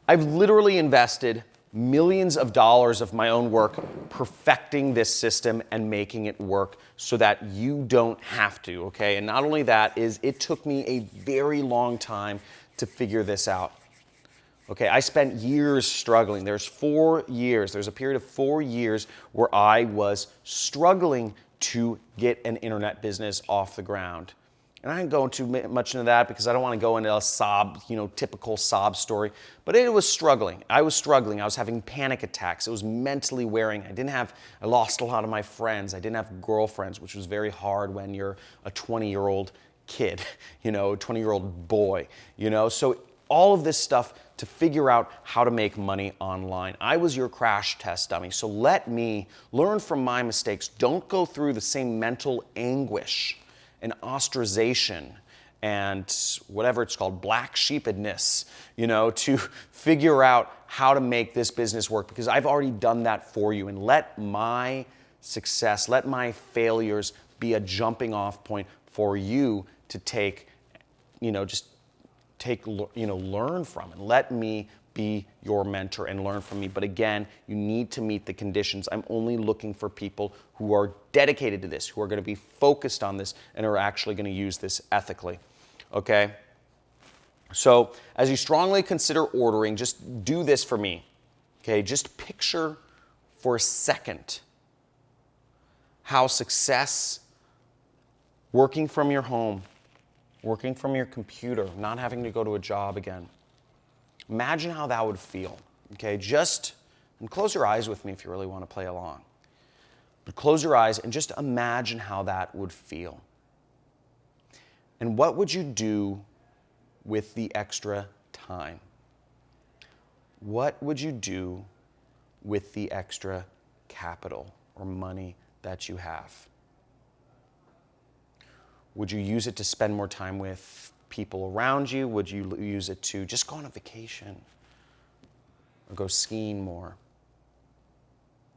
I've literally invested millions of dollars of my own work perfecting this system and making it work so that you don't have to, okay? And not only that, it took me a very long time to figure this out. Okay, I spent years struggling. There's a period of 4 years where I was struggling to get an internet business off the ground. And I didn't go into much into that because I don't want to go into a typical sob story, but it was struggling. I was struggling. I was having panic attacks. It was mentally wearing. I lost a lot of my friends. I didn't have girlfriends, which was very hard when you're a 20-year-old kid, a 20-year-old boy, So all of this stuff to figure out how to make money online. I was your crash test dummy, so let me learn from my mistakes. Don't go through the same mental anguish and ostracization and whatever it's called, black sheepedness, to figure out how to make this business work because I've already done that for you. And let my success, let my failures be a jumping off point for you to take, just take, learn from, and let me be your mentor and learn from me. But again, you need to meet the conditions. I'm only looking for people who are dedicated to this, who are going to be focused on this, and are actually going to use this ethically. Okay? So as you strongly consider ordering, just do this for me. Okay? Just picture for a second how success, working from your home, working from your computer, not having to go to a job again. Imagine how that would feel, okay? And close your eyes with me if you really want to play along. But close your eyes and just imagine how that would feel. And what would you do with the extra time? What would you do with the extra capital or money that you have? Would you use it to spend more time with people around you? Would you use it to just go on a vacation or go skiing more,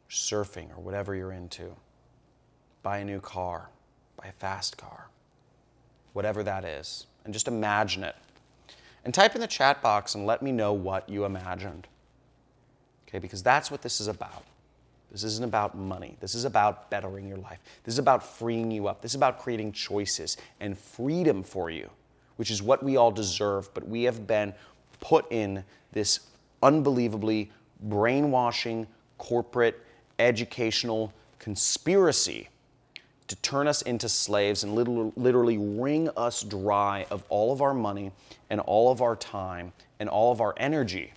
surfing, or whatever you're into? Buy a new car, buy a fast car, whatever that is, and just imagine it. And type in the chat box and let me know what you imagined. Okay, because that's what this is about. This isn't about money. This is about bettering your life. This is about freeing you up. This is about creating choices and freedom for you, which is what we all deserve. But we have been put in this unbelievably brainwashing, corporate, educational conspiracy to turn us into slaves and literally wring us dry of all of our money and all of our time and all of our energy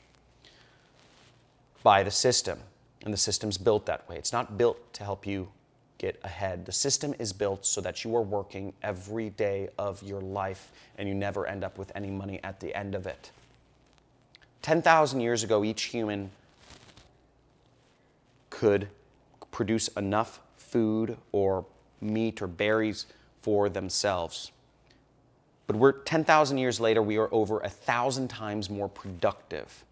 by the system. And the system's built that way. It's not built to help you get ahead. The system is built so that you are working every day of your life and you never end up with any money at the end of it. 10,000 years ago, each human could produce enough food or meat or berries for themselves. But we're 10,000 years later, we are over 1,000 times more productive.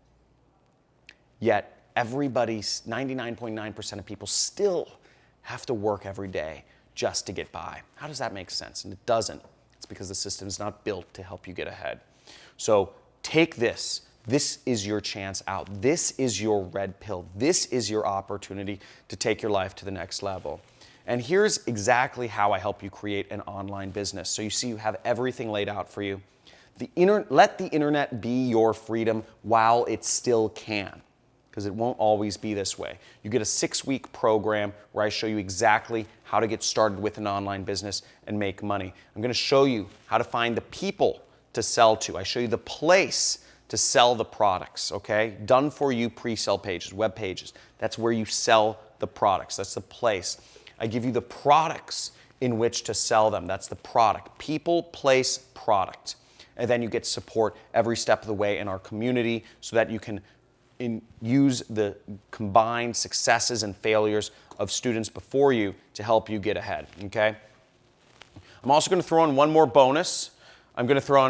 Yet, everybody, 99.9% of people still have to work every day just to get by. How does that make sense? And it doesn't. It's because the system is not built to help you get ahead. So take this. This is your chance out. This is your red pill. This is your opportunity to take your life to the next level. And here's exactly how I help you create an online business. So you see, you have everything laid out for you. Let the internet be your freedom while it still can, because it won't always be this way. You get a 6-week program where I show you exactly how to get started with an online business and make money. I'm going to show you how to find the people to sell to. I show you the place to sell the products, okay? Done for you pre-sale pages, web pages. That's where you sell the products. That's the place. I give you the products in which to sell them. That's the product. People, place, product. And then you get support every step of the way in our community so that you can use the combined successes and failures of students before you to help you get ahead, okay? I'm also going to throw in one more bonus. I'm going to throw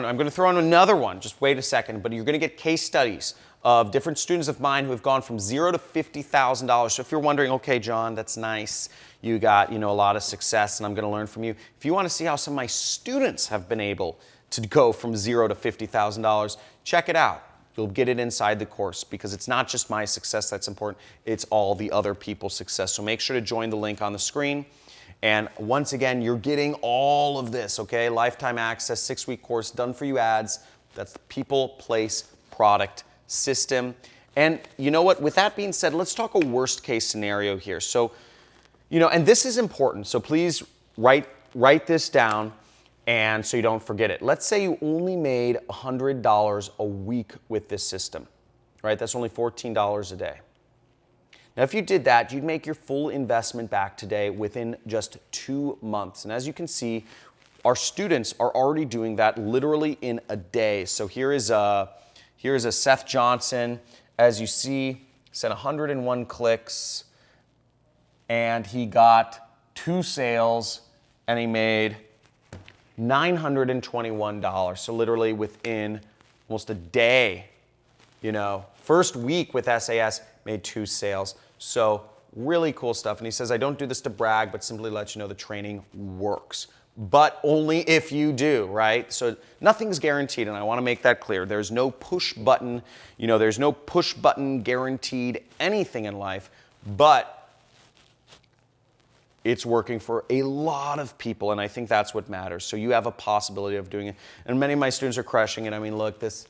in another one. Just wait a second, but you're going to get case studies of different students of mine who have gone from $0 to $50,000. So if you're wondering, okay, John, that's nice. You got, a lot of success and I'm going to learn from you. If you want to see how some of my students have been able to go from $0 to $50,000, check it out. You'll get it inside the course because it's not just my success that's important, it's all the other people's success. So make sure to join the link on the screen. And once again, you're getting all of this, okay? Lifetime access, 6-week course, done for you ads. That's the people, place, product, system. And you know what? With that being said, let's talk a worst case scenario here. So, and this is important. So please write this down. And so you don't forget it. Let's say you only made $100 a week with this system, right? That's only $14 a day. Now, if you did that, you'd make your full investment back today within just 2 months. And as you can see, our students are already doing that literally in a day. So here is a Seth Johnson. As you see, sent 101 clicks, and he got 2 sales, and he made $921. So literally within almost a day, first week with SAS, made 2 sales. So really cool stuff. And he says, I don't do this to brag, but simply let you know the training works. but only if you do, right? So nothing's guaranteed, and I want to make that clear. There's no push button, there's no push button guaranteed anything in life, but it's working for a lot of people, and I think that's what matters. So you have a possibility of doing it, and many of my students are crushing it. I mean, look, this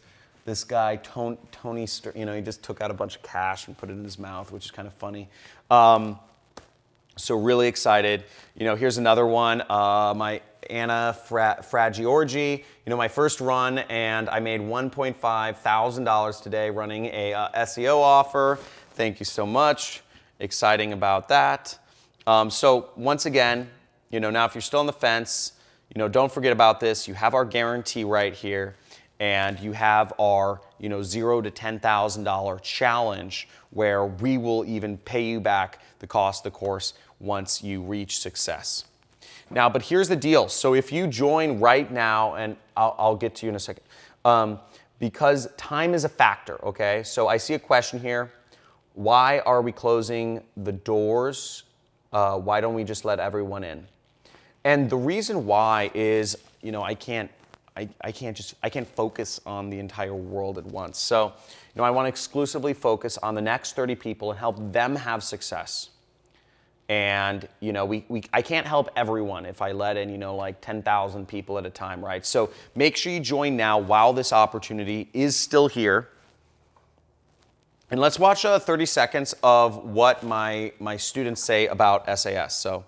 guy, Tony, he just took out a bunch of cash and put it in his mouth, which is kind of funny. So really excited. Here's another one. My Anna Fragiorgi. My first run, and I made $1.5 thousand today running a SEO offer. Thank you so much. Exciting about that. So once again, now if you're still on the fence, don't forget about this. You have our guarantee right here, and you have our $0 to $10,000 challenge where we will even pay you back the cost of the course once you reach success. Now, but here's the deal. So if you join right now, and I'll get to you in a second, because time is a factor, okay? So I see a question here. Why are we closing the doors? Why don't we just let everyone in? And the reason why is, I can't focus on the entire world at once. So, I want to exclusively focus on the next 30 people and help them have success. And, I can't help everyone if I let in, like 10,000 people at a time, right? So make sure you join now while this opportunity is still here. And let's watch 30 seconds of what my students say about SAS. So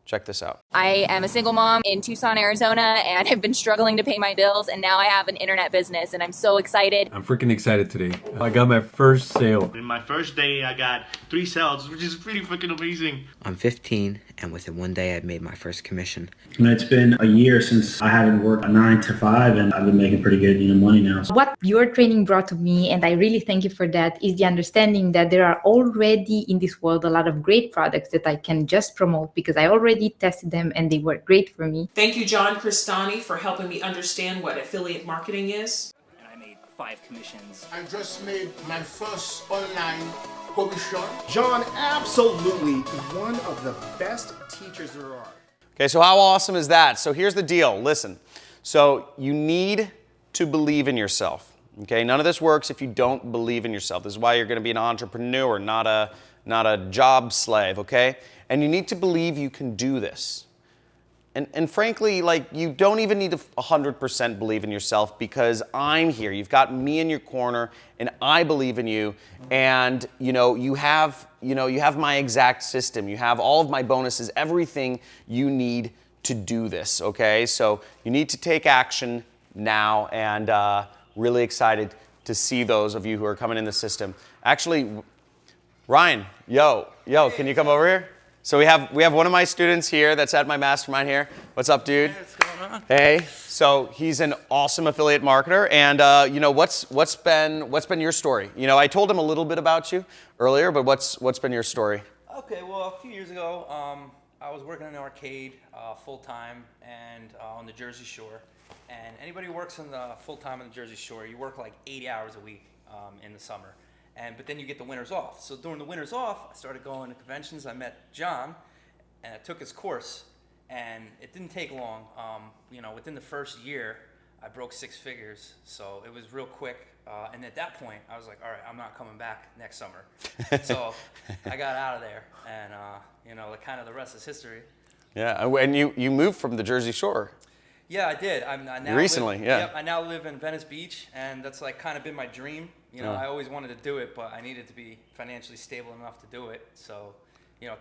check this out. I am a single mom in Tucson, Arizona, and I've been struggling to pay my bills, and now I have an internet business, and I'm so excited. I'm freaking excited today. I got my first sale. In my first day, I got 3 sales, which is pretty freaking amazing. I'm 15, and within one day, I made my first commission. It's been a year since I haven't worked a 9 to 5, and I've been making pretty good, money now. What your training brought to me, and I really thank you for that, is the understanding that there are already in this world a lot of great products that I can just promote because I already tested them and they work great for me. Thank you, John Cristani, for helping me understand what affiliate marketing is. And I made 5 commissions. I just made my first online commission. John, absolutely one of the best teachers there are. Okay, so how awesome is that? So here's the deal. Listen, so you need to believe in yourself. Okay, none of this works if you don't believe in yourself. This is why you're going to be an entrepreneur, not a job slave. Okay, and you need to believe you can do this. And frankly, you don't even need to 100% believe in yourself because I'm here. You've got me in your corner, and I believe in you. And you have my exact system. You have all of my bonuses, everything you need to do this. Okay, so you need to take action now, and really excited to see those of you who are coming in the system. Actually, Ryan, yo, can you come over here? So we have one of my students here that's at my mastermind here. What's up, dude? Hey, what's going on? Hey, so he's an awesome affiliate marketer, and what's been your story? I told him a little bit about you earlier, but what's been your story? Okay, well, a few years ago, I was working in an arcade full time and on the Jersey Shore. And anybody who works full time on the Jersey Shore, you work like 80 hours a week in the summer. But then you get the winters off. So during the winters off, I started going to conventions. I met John, and I took his course. And it didn't take long. Within the first year, I broke 6 figures. So it was real quick. And at that point, I was like, all right, I'm not coming back next summer. So I got out of there, and the rest is history. Yeah, and you moved from the Jersey Shore. Yeah, I did. I now recently, live, yeah. Yep, I now live in Venice Beach, and that's kind of been my dream. I always wanted to do it, but I needed to be financially stable enough to do it. So,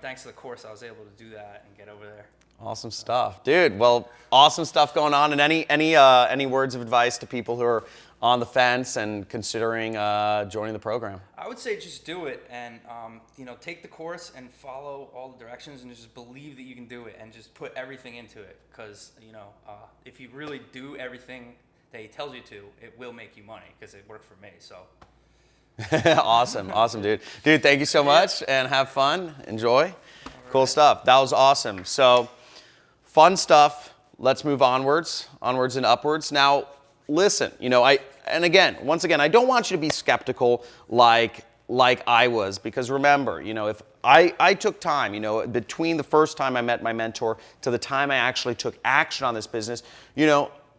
thanks to the course, I was able to do that and get over there. Awesome stuff, dude. Well, awesome stuff going on. And any words of advice to people who are on the fence and considering joining the program? I would say just do it, and take the course and follow all the directions, and just believe that you can do it, and just put everything into it. Because if you really do everything that he tells you to, it will make you money. Because it worked for me. So. Awesome, dude. Dude, thank you so much, and have fun. Enjoy. Cool stuff. That was awesome. So, fun stuff. Let's move onwards and upwards. Now, listen. once again, I don't want you to be skeptical like I was, because remember, I took time, between the first time I met my mentor to the time I actually took action on this business,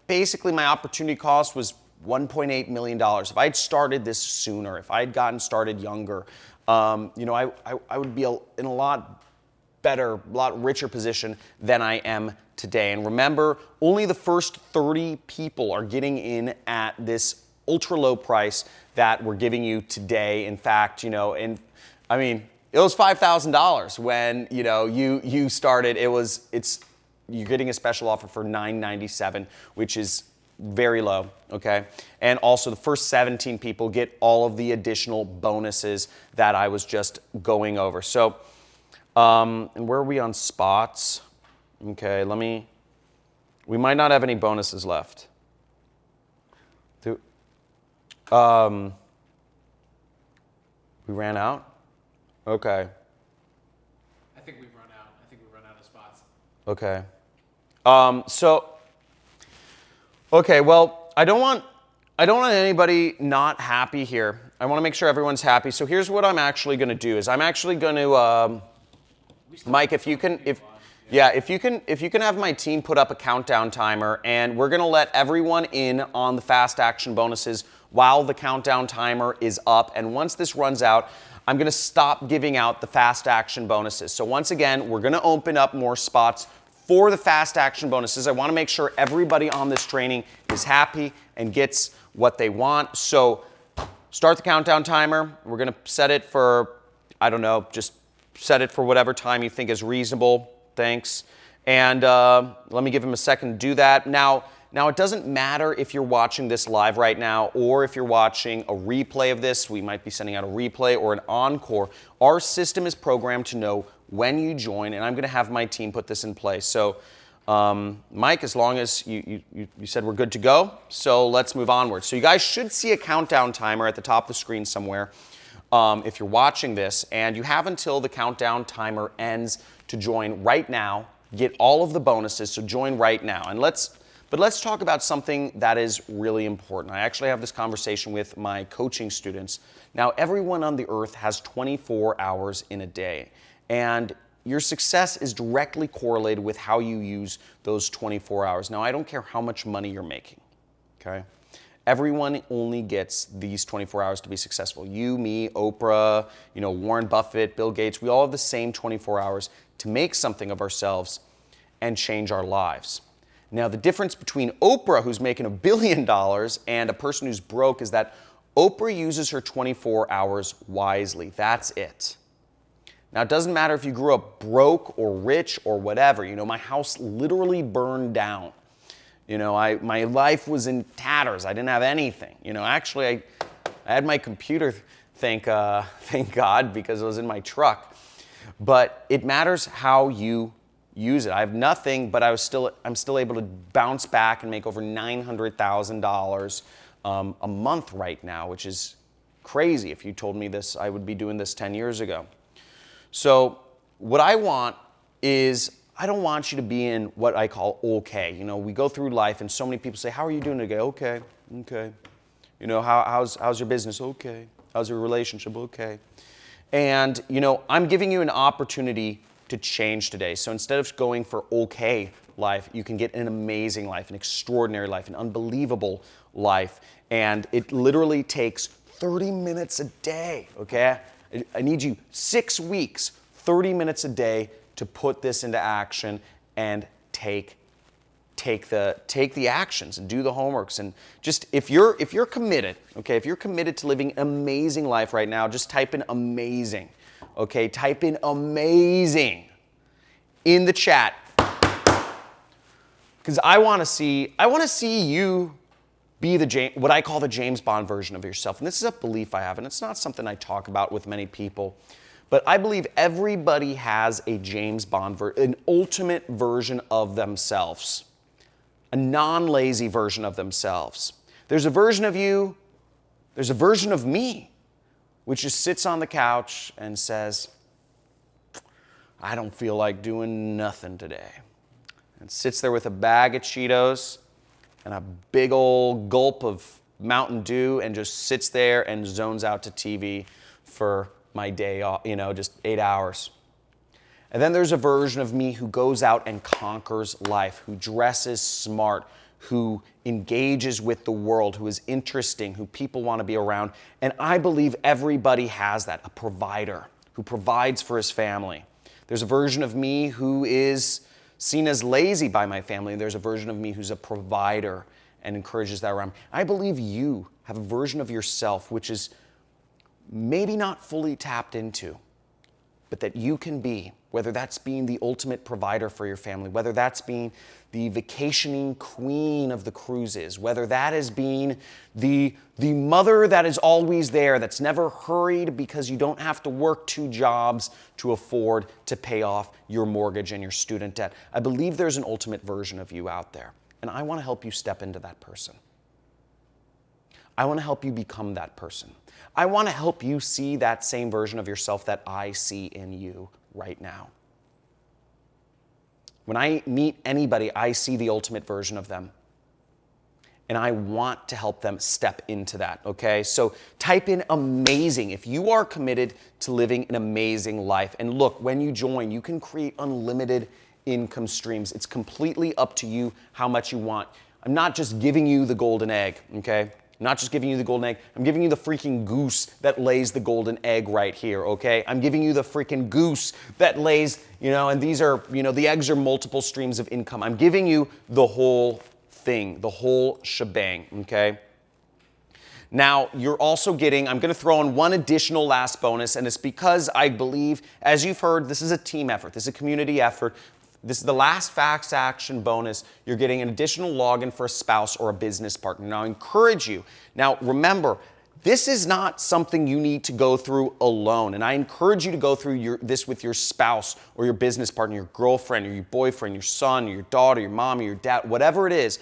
basically my opportunity cost was $1.8 million. If I'd started this sooner, if I'd gotten started younger, I would be in a lot better, a lot richer position than I am today. And remember, only the first 30 people are getting in at this ultra low price that we're giving you today. In fact, it was $5,000 when you started. You're getting a special offer for $997, which is very low, okay? And also the first 17 people get all of the additional bonuses that I was just going over. So, and where are we on spots? Okay, we might not have any bonuses left. We ran out? Okay. I think we've run out. I think we've run out of spots. Okay. Well, I don't want anybody not happy here. I want to make sure everyone's happy. So here's what I'm actually going to do is I'm actually going to, Mike, if you can have my team put up a countdown timer, and we're going to let everyone in on the fast action bonuses while the countdown timer is up. And once this runs out, I'm going to stop giving out the fast action bonuses. So once again, we're going to open up more spots for the fast action bonuses. I want to make sure everybody on this training is happy and gets what they want. So start the countdown timer. We're going to set it for, just set it for whatever time you think is reasonable. Thanks. And let me give him a second to do that. Now, it doesn't matter if you're watching this live right now or if you're watching a replay of this. We might be sending out a replay or an encore. Our system is programmed to know when you join, and I'm going to have my team put this in place. So, Mike, as long as you said we're good to go, so let's move onward. So you guys should see a countdown timer at the top of the screen somewhere if you're watching this, and you have until the countdown timer ends to join right now, get all of the bonuses, so join right now. But let's talk about something that is really important. I actually have this conversation with my coaching students. Now, everyone on the earth has 24 hours in a day, and your success is directly correlated with how you use those 24 hours. Now, I don't care how much money you're making, okay? Everyone only gets these 24 hours to be successful. You, me, Oprah, Warren Buffett, Bill Gates, we all have the same 24 hours to make something of ourselves and change our lives. Now, the difference between Oprah, who's making $1 billion, and a person who's broke is that Oprah uses her 24 hours wisely. That's it. Now, it doesn't matter if you grew up broke or rich or whatever. My house literally burned down. My life was in tatters. I didn't have anything. Actually, I had my computer, thank God, because it was in my truck. But it matters how you use it. I have nothing, but I'm still able to bounce back and make over $900,000 a month right now, which is crazy. If you told me this, I would be doing this 10 years ago. So what I want is, I don't want you to be in what I call okay. We go through life and so many people say, how are you doing today? Okay. How's your business? Okay. How's your relationship? Okay. And, I'm giving you an opportunity to change today. So instead of going for okay life, you can get an amazing life, an extraordinary life, an unbelievable life. And it literally takes 30 minutes a day, okay? I need you 6 weeks, 30 minutes a day to put this into action and take the actions and do the homeworks. And just if you're committed, okay, if you're committed to living an amazing life right now, just type in amazing. Okay, type in amazing in the chat. Because I want to see you be what I call the James Bond version of yourself. And this is a belief I have, and it's not something I talk about with many people. But I believe everybody has a James Bond an ultimate version of themselves, a non-lazy version of themselves. There's a version of you, there's a version of me, which just sits on the couch and says, I don't feel like doing nothing today. And sits there with a bag of Cheetos and a big old gulp of Mountain Dew and just sits there and zones out to TV for my day off, just 8 hours. And then there's a version of me who goes out and conquers life, who dresses smart, who engages with the world, who is interesting, who people want to be around. And I believe everybody has that, a provider who provides for his family. There's a version of me who is seen as lazy by my family. There's a version of me who's a provider and encourages that around. I believe you have a version of yourself which is maybe not fully tapped into, but that you can be, whether that's being the ultimate provider for your family, whether that's being the vacationing queen of the cruises, whether that is being the mother that is always there, that's never hurried because you don't have to work 2 jobs to afford to pay off your mortgage and your student debt. I believe there's an ultimate version of you out there, and I want to help you step into that person. I want to help you become that person. I want to help you see that same version of yourself that I see in you right now. When I meet anybody, I see the ultimate version of them. And I want to help them step into that, okay? So type in amazing if you are committed to living an amazing life. And look, when you join, you can create unlimited income streams. It's completely up to you how much you want. I'm not just giving you the golden egg, okay? I'm not just giving you the golden egg. I'm giving you the freaking goose that lays the golden egg right here, okay? I'm giving you the freaking goose that lays, and these are, the eggs are multiple streams of income. I'm giving you the whole thing, the whole shebang, okay? Now, you're also getting, I'm going to throw in one additional last bonus, and it's because I believe, as you've heard, this is a team effort. This is a community effort. This is the last Fast Action bonus. You're getting an additional login for a spouse or a business partner. Now, I encourage you. Now, remember, this is not something you need to go through alone. And I encourage you to go through this with your spouse or your business partner, your girlfriend or your boyfriend, your son, or your daughter, your mom, or your dad, whatever it is,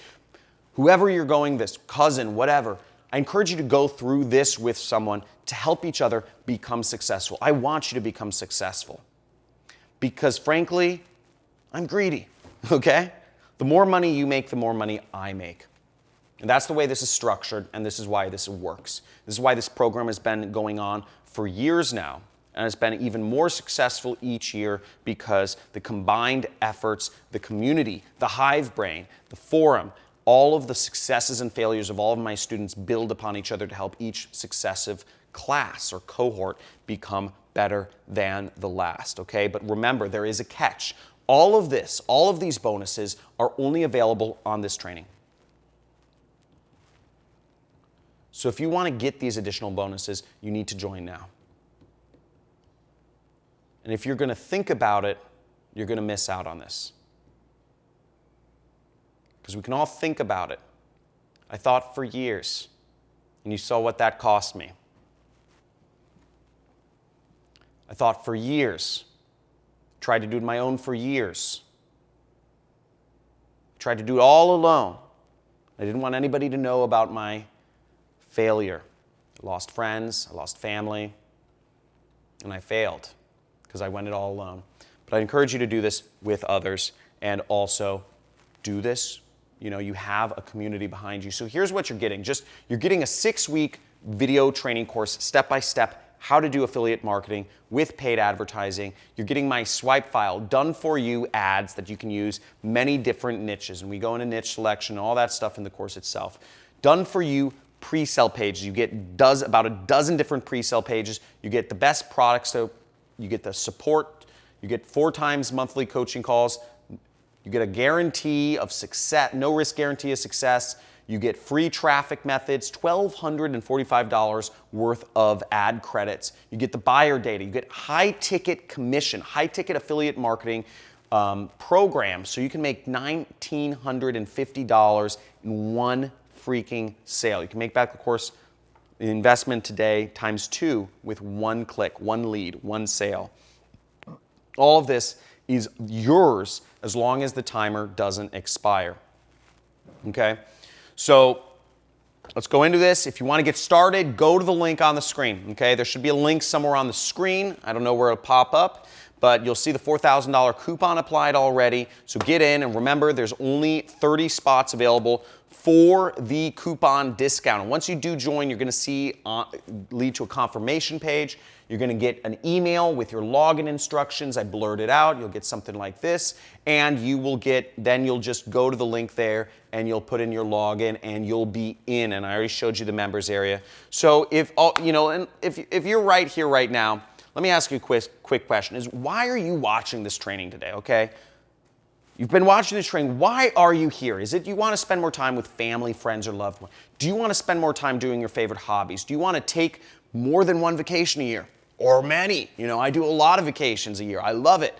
whoever you're going this, cousin, whatever. I encourage you to go through this with someone to help each other become successful. I want you to become successful because, frankly, I'm greedy, okay? The more money you make, the more money I make. And that's the way this is structured, and this is why this works. This is why this program has been going on for years now, and it's been even more successful each year because the combined efforts, the community, the hive brain, the forum, all of the successes and failures of all of my students build upon each other to help each successive class or cohort become better than the last, okay? But remember, there is a catch. All of this, all of these bonuses are only available on this training. So if you want to get these additional bonuses, you need to join now. And if you're going to think about it, you're going to miss out on this. Because we can all think about it. I thought for years, and you saw what that cost me. I thought for years. Tried to do it my own for years. Tried to do it all alone. I didn't want anybody to know about my failure. I lost friends, I lost family, and I failed because I went it all alone. But I encourage you to do this with others and also do this. You have a community behind you. So here's what you're getting. You're getting a 6-week video training course, step-by-step, how to do affiliate marketing with paid advertising. You're getting my swipe file, done for you ads that you can use many different niches. And we go into niche selection, all that stuff in the course itself. Done for you pre-sale pages. You get about a dozen different pre-sale pages. You get the best products, so you get the support. You get 4 times monthly coaching calls. You get a guarantee of success, no risk guarantee of success. You get free traffic methods, $1,245 worth of ad credits. You get the buyer data. You get high-ticket commission, high-ticket affiliate marketing program. So you can make $1,950 in one freaking sale. You can make back, of course, the investment today times 2 with 1 click, 1 lead, 1 sale. All of this is yours as long as the timer doesn't expire. Okay? So let's go into this. If you want to get started, go to the link on the screen. Okay, there should be a link somewhere on the screen. I don't know where it'll pop up, but you'll see the $4,000 coupon applied already. So get in, and remember, there's only 30 spots available for the coupon discount. And once you do join, you're going to see lead to a confirmation page. You're going to get an email with your login instructions. I blurred it out. You'll get something like this, and you will get, then you'll just go to the link there and you'll put in your login and you'll be in. And I already showed you the members area. So if you're right here right now, let me ask you a quick question: is why are you watching this training today? Okay. You've been watching this training. Why are you here? Is it you want to spend more time with family, friends, or loved ones? Do you want to spend more time doing your favorite hobbies? Do you want to take more than one vacation a year? Or many? I do a lot of vacations a year. I love it,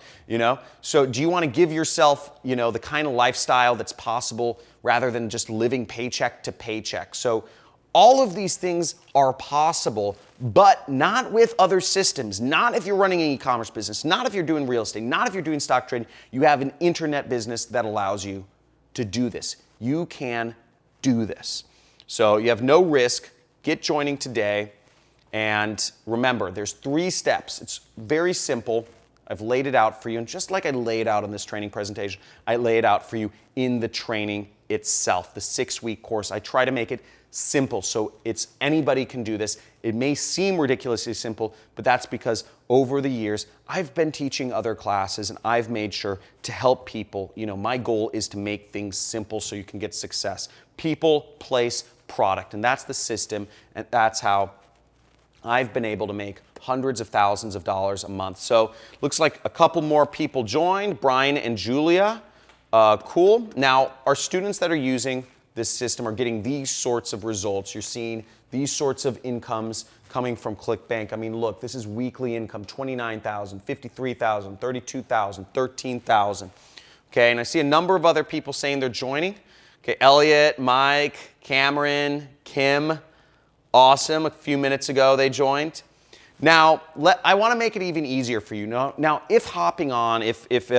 So do you want to give yourself, the kind of lifestyle that's possible rather than just living paycheck to paycheck? So all of these things are possible, but not with other systems. Not if you're running an e-commerce business, not if you're doing real estate, not if you're doing stock trading. You have an internet business that allows you to do this. You can do this. So you have no risk. Get joining today. And remember, there's 3 steps. It's very simple. I've laid it out for you. And just like I lay it out in this training presentation, I lay it out for you in the training itself, the 6-week course. I try to make it simple so anybody can do this. It may seem ridiculously simple, but that's because over the years, I've been teaching other classes and I've made sure to help people. My goal is to make things simple so you can get success. People, place, product. And that's the system, and that's how I've been able to make hundreds of thousands of dollars a month. So looks like a couple more people joined, Brian and Julia. Cool. Now, our students that are using this system are getting these sorts of results. You're seeing these sorts of incomes coming from ClickBank. I mean, look, this is weekly income, $29,000, $53,000, $32,000, $13,000. Okay, and I see a number of other people saying they're joining. Okay, Elliot, Mike, Cameron, Kim. Awesome. A few minutes ago they joined. Now, I want to make it even easier for you. Now, if hopping on, if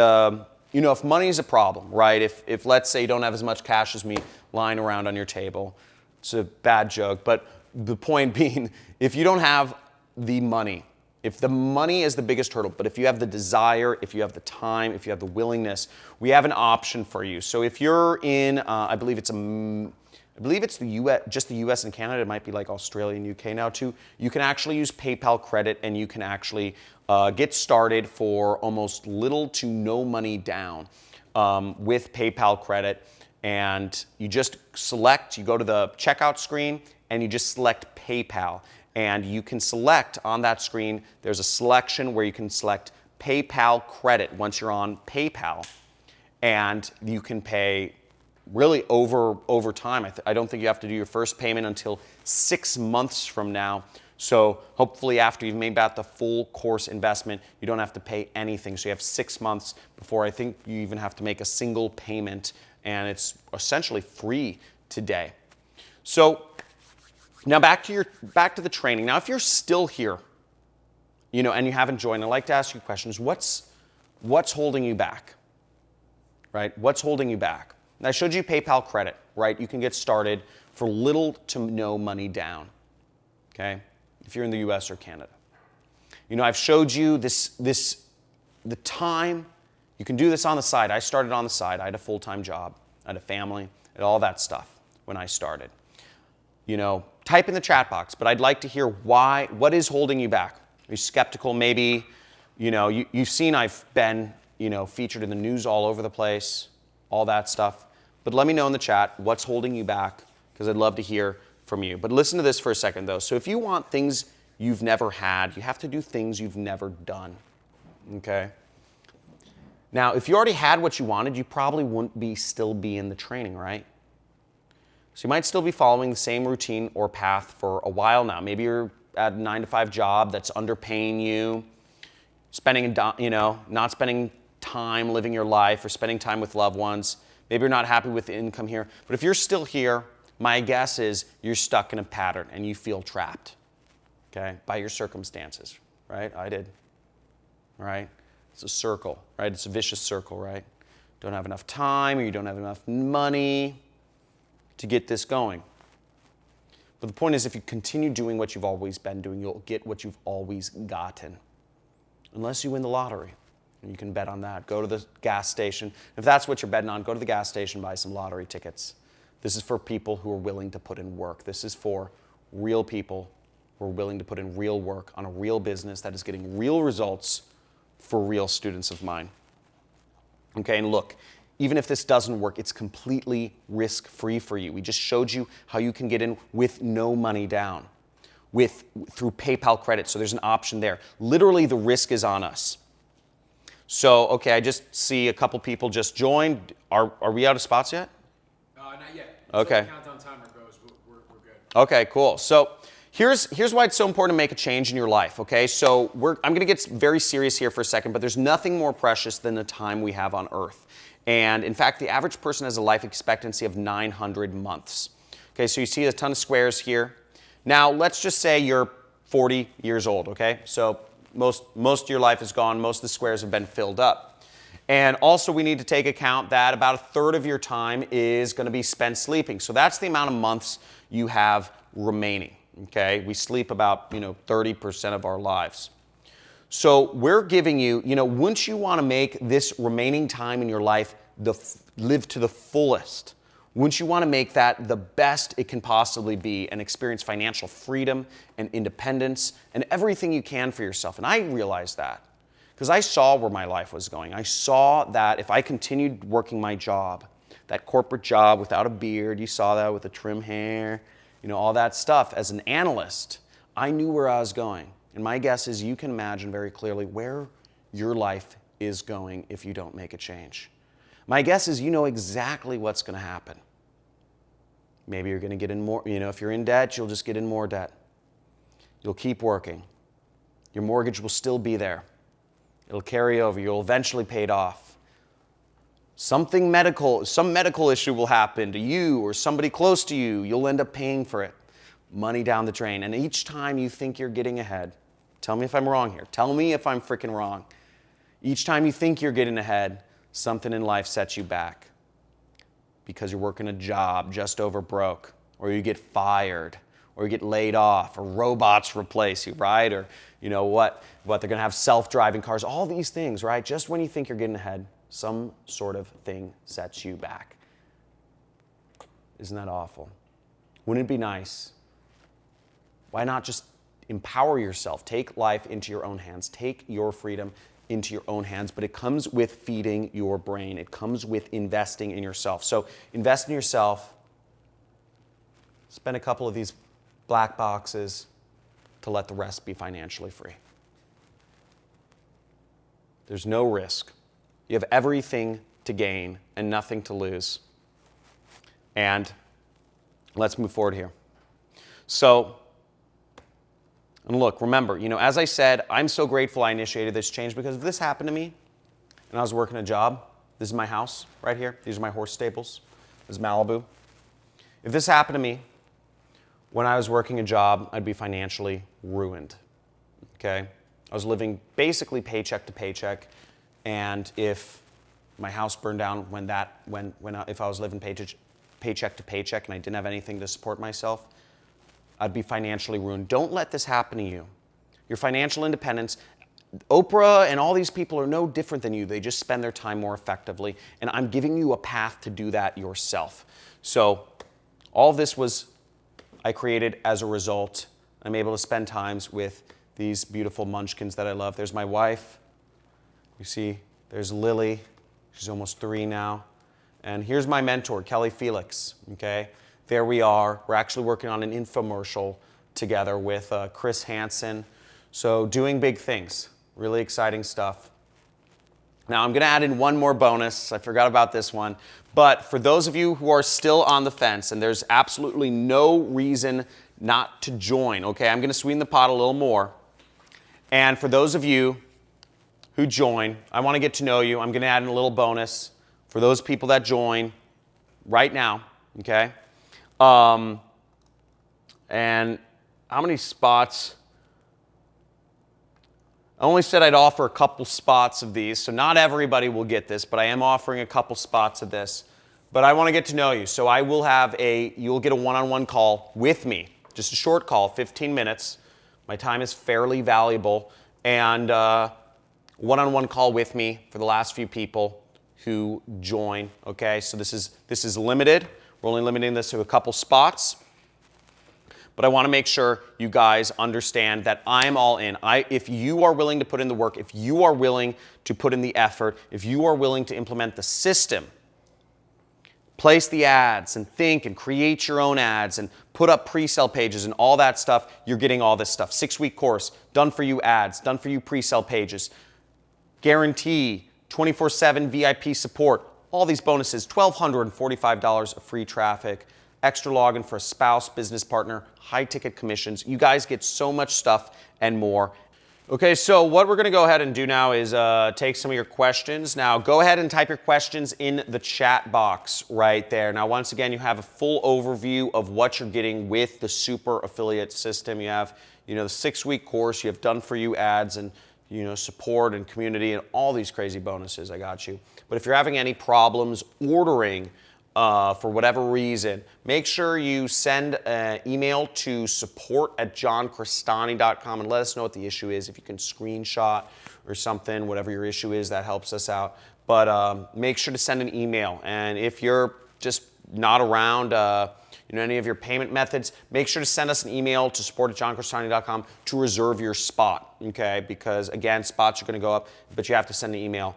money is a problem, right? If let's say you don't have as much cash as me lying around on your table, it's a bad joke, but the point being, if you don't have the money, if the money is the biggest hurdle, but if you have the desire, if you have the time, if you have the willingness, we have an option for you. So if you're in, I believe it's the US, just the US and Canada. It might be like Australia and UK now too. You can actually use PayPal credit, and you can actually get started for almost little to no money down with PayPal credit. And you just select, you go to the checkout screen and you just select PayPal. And you can select on that screen, there's a selection where you can select PayPal credit once you're on PayPal. And you can pay really over time. I don't think you have to do your first payment until 6 months from now. So hopefully after you've made back the full course investment, you don't have to pay anything. So you have 6 months before I think you even have to make a single payment, and it's essentially free today. So now back to the training. Now if you're still here, and you haven't joined, I'd like to ask you questions. What's holding you back? Right? What's holding you back? And I showed you PayPal credit, right? You can get started for little to no money down, okay? If you're in the US or Canada. I've showed you the time. You can do this on the side. I started on the side. I had a full-time job. I had a family. I had all that stuff when I started. Type in the chat box, but I'd like to hear what is holding you back? Are you skeptical? Maybe, you've seen I've been, featured in the news all over the place, all that stuff. But let me know in the chat what's holding you back, because I'd love to hear from you. But listen to this for a second, though. So if you want things you've never had, you have to do things you've never done, okay? Now, if you already had what you wanted, you probably wouldn't still be in the training, right? So you might still be following the same routine or path for a while now. Maybe you're at a 9-to-5 job that's underpaying you, not spending time living your life or spending time with loved ones. Maybe you're not happy with the income here. But if you're still here, my guess is you're stuck in a pattern and you feel trapped, okay, by your circumstances, right? I did, all right? It's a circle, right? It's a vicious circle, right? Don't have enough time, or you don't have enough money to get this going. But the point is, if you continue doing what you've always been doing, you'll get what you've always gotten. Unless you win the lottery. And you can bet on that. Go to the gas station. If that's what you're betting on, go to the gas station, buy some lottery tickets. This is for people who are willing to put in work. This is for real people who are willing to put in real work on a real business that is getting real results for real students of mine. Okay, and look, even if this doesn't work, it's completely risk-free for you. We just showed you how you can get in with no money down, through PayPal credit, so there's an option there. Literally, the risk is on us. So, okay, I just see a couple people just joined. Are we out of spots yet? Not yet. Okay. Until the countdown timer goes, we're good. Okay, cool. So here's why it's so important to make a change in your life, okay? So I'm gonna get very serious here for a second, but there's nothing more precious than the time we have on Earth. And in fact, the average person has a life expectancy of 900 months. Okay, so you see a ton of squares here. Now, let's just say you're 40 years old, okay? So most of your life is gone, most of the squares have been filled up. And also we need to take account that about a third of your time is gonna be spent sleeping. So that's the amount of months you have remaining, okay? We sleep about, 30% of our lives. So we're giving you, wouldn't you wanna make this remaining time in your life live to the fullest? Wouldn't you wanna make that the best it can possibly be and experience financial freedom and independence and everything you can for yourself? And I realized that because I saw where my life was going. I saw that if I continued working my job, that corporate job without a beard, you saw that with the trim hair, all that stuff, as an analyst, I knew where I was going. And my guess is you can imagine very clearly where your life is going if you don't make a change. My guess is you know exactly what's going to happen. Maybe you're going to get in more, if you're in debt, you'll just get in more debt. You'll keep working. Your mortgage will still be there. It'll carry over. You'll eventually pay it off. Some medical issue will happen to you or somebody close to you. You'll end up paying for it. Money down the drain. And each time you think you're getting ahead, tell me if I'm wrong here. Tell me if I'm freaking wrong. Each time you think you're getting ahead, something in life sets you back because you're working a job just over broke, or you get fired, or you get laid off, or robots replace you, right? Or what they're gonna have self-driving cars, all these things, right? Just when you think you're getting ahead, some sort of thing sets you back. Isn't that awful? Wouldn't it be nice? Why not just empower yourself? Take life into your own hands. Take your freedom into your own hands, but it comes with feeding your brain. It comes with investing in yourself. So invest in yourself. Spend a couple of these black boxes to let the rest be financially free. There's no risk. You have everything to gain and nothing to lose. And let's move forward here. So, and look, remember, as I said, I'm so grateful I initiated this change because if this happened to me and I was working a job, this is my house right here. These are my horse stables. This is Malibu. If this happened to me when I was working a job, I'd be financially ruined, okay? I was living basically paycheck to paycheck, and if my house burned down if I was living paycheck to paycheck and I didn't have anything to support myself, I'd be financially ruined. Don't let this happen to you. Your financial independence, Oprah and all these people are no different than you. They just spend their time more effectively. And I'm giving you a path to do that yourself. So all of this I created as a result. I'm able to spend times with these beautiful munchkins that I love. There's my wife. You see, there's Lily. She's almost 3 now. And here's my mentor, Kelly Felix, okay? There we are. We're actually working on an infomercial together with Chris Hansen. So doing big things, really exciting stuff. Now I'm gonna add in one more bonus. I forgot about this one. But for those of you who are still on the fence, and there's absolutely no reason not to join, okay? I'm gonna sweeten the pot a little more. And for those of you who join, I wanna get to know you. I'm gonna add in a little bonus for those people that join right now, okay? And how many spots? I only said I'd offer a couple spots of these, so not everybody will get this, but I am offering a couple spots of this. But I want to get to know you, so I will you'll get a one-on-one call with me, just a short call, 15 minutes. My time is fairly valuable, and one-on-one call with me for the last few people who join, okay? So this is limited. We're only limiting this to a couple spots. But I want to make sure you guys understand that I'm all in. If you are willing to put in the work, if you are willing to put in the effort, if you are willing to implement the system, place the ads and think and create your own ads and put up pre-sale pages and all that stuff, you're getting all this stuff. 6-week course, done for you ads, done for you pre-sale pages, guarantee 24/7 VIP support, all these bonuses, $1,245 of free traffic, extra login for a spouse, business partner, high ticket commissions. You guys get so much stuff and more. Okay, so what we're gonna go ahead and do now is take some of your questions. Now go ahead and type your questions in the chat box right there. Now once again, you have a full overview of what you're getting with the super affiliate system. You have, the 6-week course, you have done for you ads and support and community and all these crazy bonuses. I got you. But if you're having any problems ordering for whatever reason, make sure you send an email to support@johncristani.com and let us know what the issue is. If you can screenshot or something, whatever your issue is, that helps us out. But make sure to send an email. And if you're just not around any of your payment methods, make sure to send us an email to support@johncristani.com to reserve your spot, okay? Because again, spots are gonna go up, but you have to send an email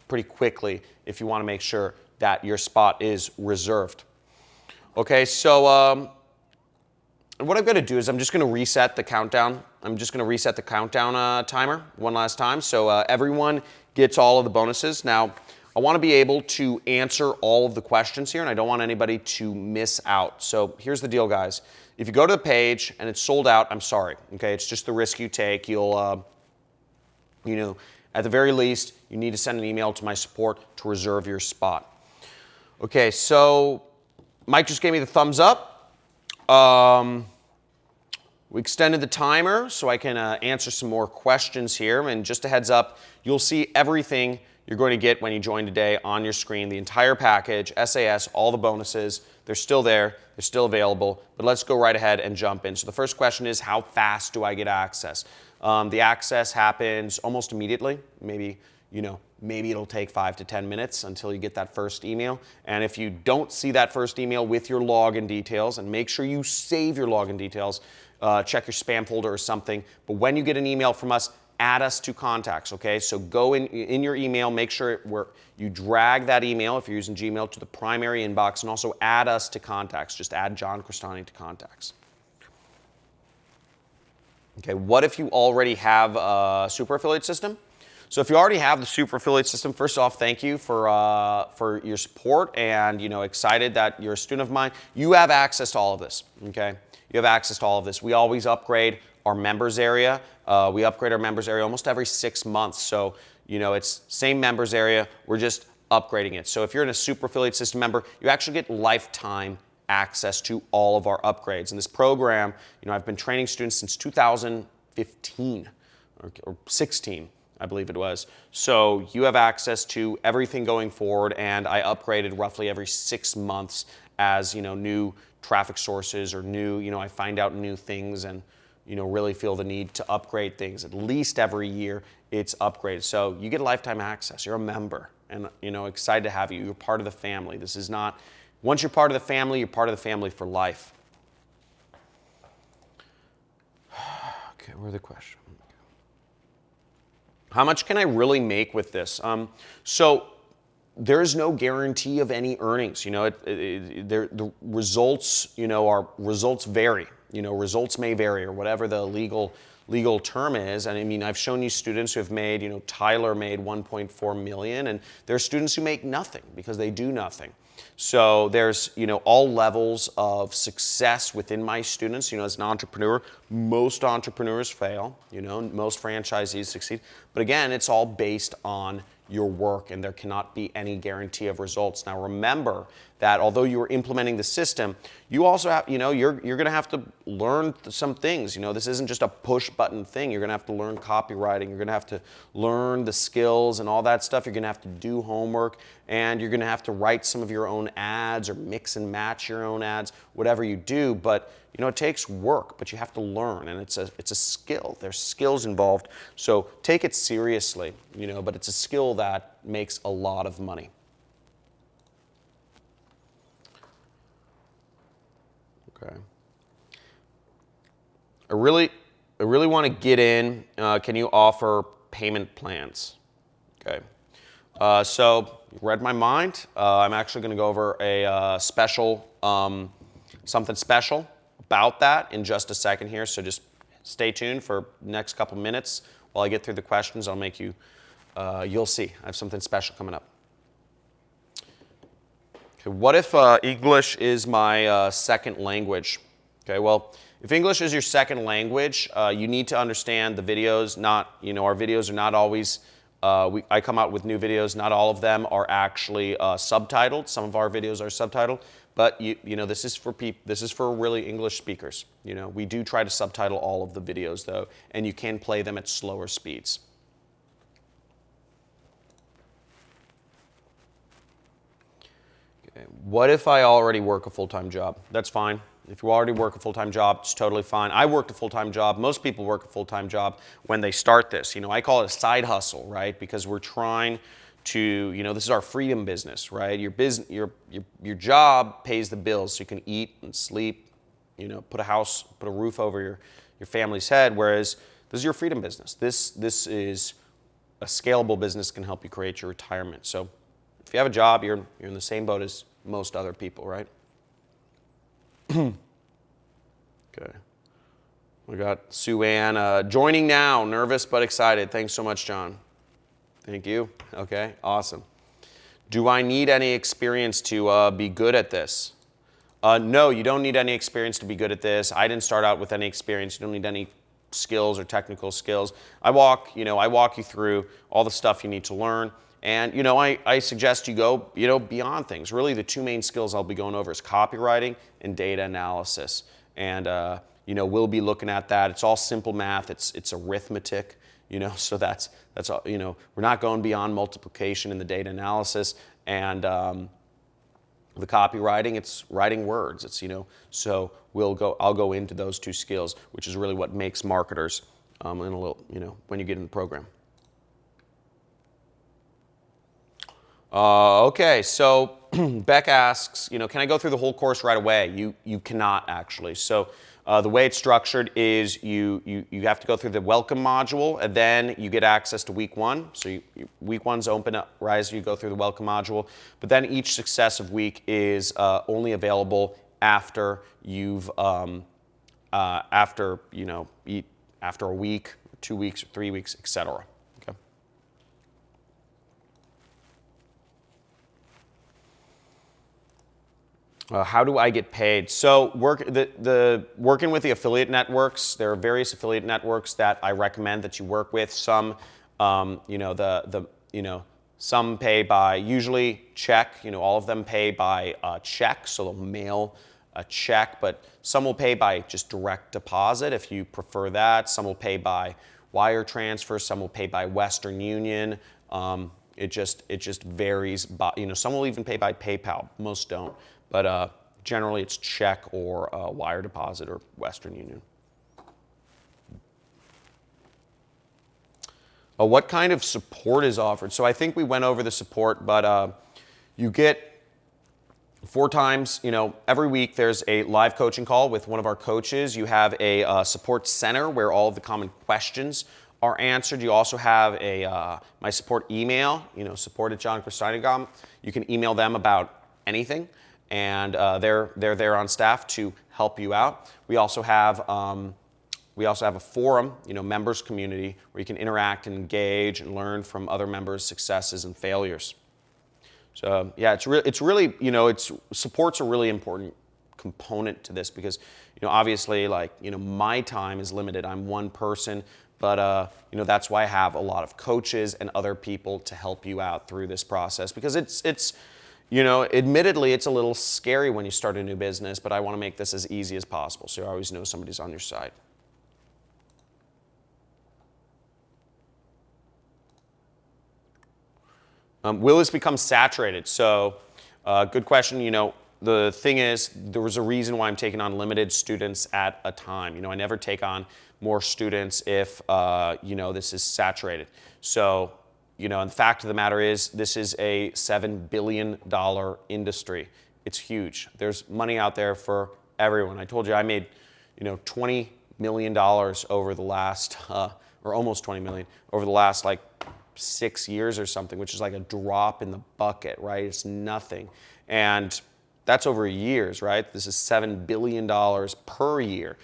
pretty quickly if you wanna make sure that your spot is reserved. Okay, so what I'm gonna do is I'm just gonna reset the countdown. I'm just gonna reset the countdown timer one last time so everyone gets all of the bonuses. Now, I wanna be able to answer all of the questions here and I don't want anybody to miss out. So here's the deal, guys. If you go to the page and it's sold out, I'm sorry, okay? It's just the risk you take. You'll, at the very least, you need to send an email to my support to reserve your spot. Okay, so Mike just gave me the thumbs up. We extended the timer so I can answer some more questions here. And just a heads up, you'll see everything you're going to get when you join today on your screen. The entire package, SAS, all the bonuses, they're still there, they're still available. But let's go right ahead and jump in. So the first question is, how fast do I get access? The access happens almost immediately, maybe it'll take 5 to 10 minutes until you get that first email. And if you don't see that first email with your login details, and make sure you save your login details, check your spam folder or something. But when you get an email from us, add us to contacts, okay? So go in your email, make sure you drag that email, if you're using Gmail, to the primary inbox, and also add us to contacts. Just add John Cristani to contacts. Okay, what if you already have a super affiliate system? So if you already have the super affiliate system, first off, thank you for your support and excited that you're a student of mine. You have access to all of this, okay? You have access to all of this. We always upgrade our members area. We upgrade our members area almost every 6 months. So, it's same members area, we're just upgrading it. So if you're in a super affiliate system member, you actually get lifetime access to all of our upgrades. And this program, I've been training students since 2015 or 16. I believe it was. So you have access to everything going forward, and I upgraded roughly every 6 months as new traffic sources or new, I find out new things and really feel the need to upgrade things. At least every year it's upgraded. So you get lifetime access. You're a member, and excited to have you. You're part of the family. This is not, once you're part of the family, you're part of the family for life. Okay, where's the question? How much can I really make with this? So there's no guarantee of any earnings. The results, results vary. Results may vary, or whatever the legal term is. And I mean, I've shown you students who have made, Tyler made 1.4 million, and there are students who make nothing because they do nothing. So there's, all levels of success within my students. As an entrepreneur, most entrepreneurs fail, most franchisees succeed. But again, it's all based on your work, and there cannot be any guarantee of results. Now remember that although you are implementing the system, you also have, you're gonna have to learn some things. This isn't just a push button thing. You're gonna have to learn copywriting. You're gonna have to learn the skills and all that stuff. You're gonna have to do homework, and you're gonna have to write some of your own ads or mix and match your own ads, whatever you do. But it takes work, but you have to learn, and it's a skill. There's skills involved, so take it seriously, but it's a skill that makes a lot of money. Okay. I really want to get in. Can you offer payment plans? Okay. So you read my mind. I'm actually going to go over a special, something special about that in just a second here. So just stay tuned for the next couple minutes while I get through the questions. I'll make you, you'll see. I have something special coming up. Okay, what if English is my second language? Okay, well, if English is your second language, you need to understand the videos. Our videos are not always, I come out with new videos. Not all of them are actually subtitled. Some of our videos are subtitled, but this is for this is for really English speakers. We do try to subtitle all of the videos though, and you can play them at slower speeds. Okay. What if I already work a full-time job? That's fine. If you already work a full-time job, it's totally fine. I worked a full-time job. Most people work a full-time job when they start this. I call it a side hustle, right? Because we're trying to, this is our freedom business, right? Your job pays the bills so you can eat and sleep, put a roof over your family's head, whereas this is your freedom business. This is a scalable business, can help you create your retirement. So if you have a job, you're in the same boat as most other people, right? Okay. We got Sue Ann joining now, nervous but excited. Thanks so much, John. Thank you. Okay, awesome. Do I need any experience to be good at this? No, you don't need any experience to be good at this. I didn't start out with any experience. You don't need any skills or technical skills. I walk you through all the stuff you need to learn. And, I suggest you go, beyond things. Really, the two main skills I'll be going over is copywriting and data analysis. And, we'll be looking at that. It's all simple math. It's arithmetic, so that's all, we're not going beyond multiplication in the data analysis. And the copywriting, it's writing words. It's, so I'll go into those two skills, which is really what makes marketers in a little, when you get in the program. Okay, so Beck asks, can I go through the whole course right away? You cannot actually. So the way it's structured is you have to go through the welcome module, and then you get access to week one. So week one's open up, right? You go through the welcome module, but then each successive week is only available after you've after a week, 2 weeks, or 3 weeks, etc. How do I get paid? So working with the affiliate networks, there are various affiliate networks that I recommend that you work with. Some, some pay by usually check. All of them pay by check, so they'll mail a check. But some will pay by just direct deposit if you prefer that. Some will pay by wire transfer. Some will pay by Western Union. It just varies. Some will even pay by PayPal. Most don't. But generally it's check or wire deposit or Western Union. What kind of support is offered? So I think we went over the support, but you get 4 times, every week there's a live coaching call with one of our coaches. You have a support center where all of the common questions are answered. You also have my support email, support@johncristani.com. You can email them about anything. And they're there on staff to help you out. We also have a forum, members community, where you can interact and engage and learn from other members' successes and failures. So yeah, support's a really important component to this because obviously my time is limited. I'm one person, but that's why I have a lot of coaches and other people to help you out through this process because it's admittedly, it's a little scary when you start a new business, but I want to make this as easy as possible, so you always know somebody's on your side. Will this become saturated? So, good question. The thing is, there was a reason why I'm taking on limited students at a time. I never take on more students if, this is saturated. So, and the fact of the matter is, this is a $7 billion industry. It's huge. There's money out there for everyone. I told you I made, $20 million over the last, or almost 20 million over the last like 6 years or something, which is like a drop in the bucket, right? It's nothing. And that's over years, right? This is $7 billion per year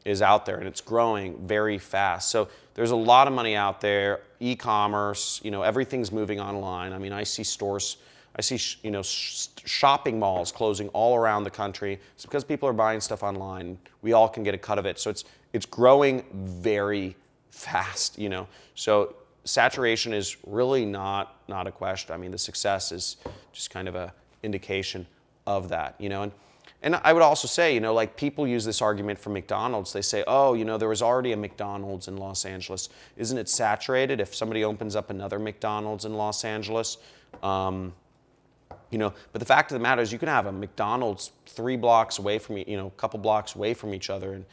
is out there, and it's growing very fast. So there's a lot of money out there. E-commerce, everything's moving online. I mean, I see stores, shopping malls closing all around the country. It's because people are buying stuff online. We all can get a cut of it. So it's growing very fast, So saturation is really not a question. I mean, the success is just kind of a indication of that, And I would also say, like people use this argument from McDonald's. They say, oh, there was already a McDonald's in Los Angeles. Isn't it saturated if somebody opens up another McDonald's in Los Angeles? But the fact of the matter is you can have a McDonald's 3 blocks away from a couple blocks away from each other, and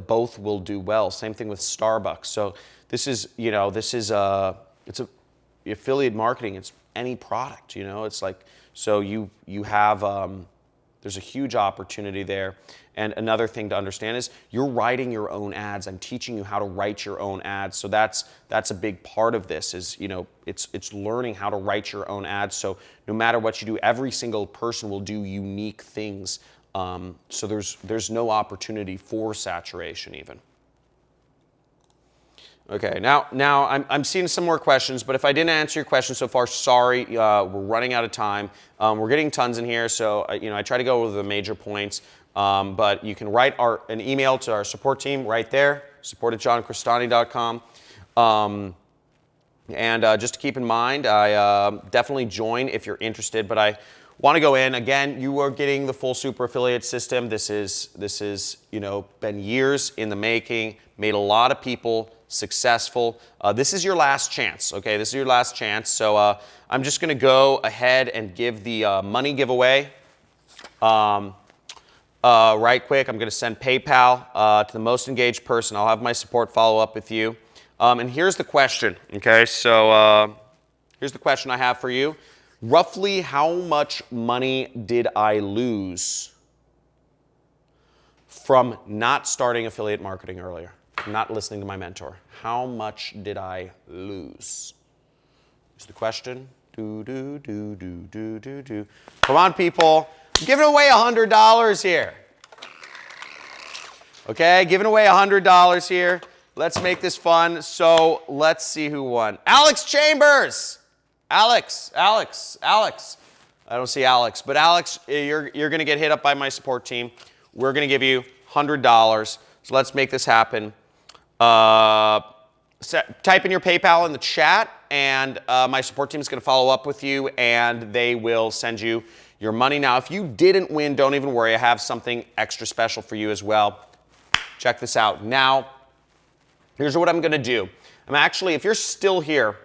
both will do well. Same thing with Starbucks. So this is it's affiliate marketing. It's any product, It's like, so you have there's a huge opportunity there. And another thing to understand is you're writing your own ads. I'm teaching you how to write your own ads. So that's a big part of this is, it's learning how to write your own ads. So no matter what you do, every single person will do unique things. So there's no opportunity for saturation even. Okay, now I'm seeing some more questions, but if I didn't answer your question so far, sorry, we're running out of time. We're getting tons in here, so I try to go over the major points, but you can write an email to our support team right there, support@johncristani.com. And just to keep in mind, I definitely join if you're interested, but I want to go in. Again, you are getting the full super affiliate system. This is been years in the making, made a lot of people successful. This is your last chance, okay? This is your last chance. So I'm just going to go ahead and give the money giveaway right quick. I'm going to send PayPal to the most engaged person. I'll have my support follow up with you. And here's the question, okay? So here's the question I have for you. Roughly how much money did I lose from not starting affiliate marketing earlier? Not listening to my mentor. How much did I lose? Is the question. Come on, people. I'm giving away $100 here. Okay, giving away $100 here. Let's make this fun. So let's see who won. Alex Chambers. Alex. I don't see Alex, but Alex, you're going to get hit up by my support team. We're going to give you $100. So let's make this happen. Type in your PayPal in the chat, and my support team is going to follow up with you, and they will send you your money. Now, if you didn't win, don't even worry. I have something extra special for you as well. Check this out. Now, here's what I'm going to do. If you're still here,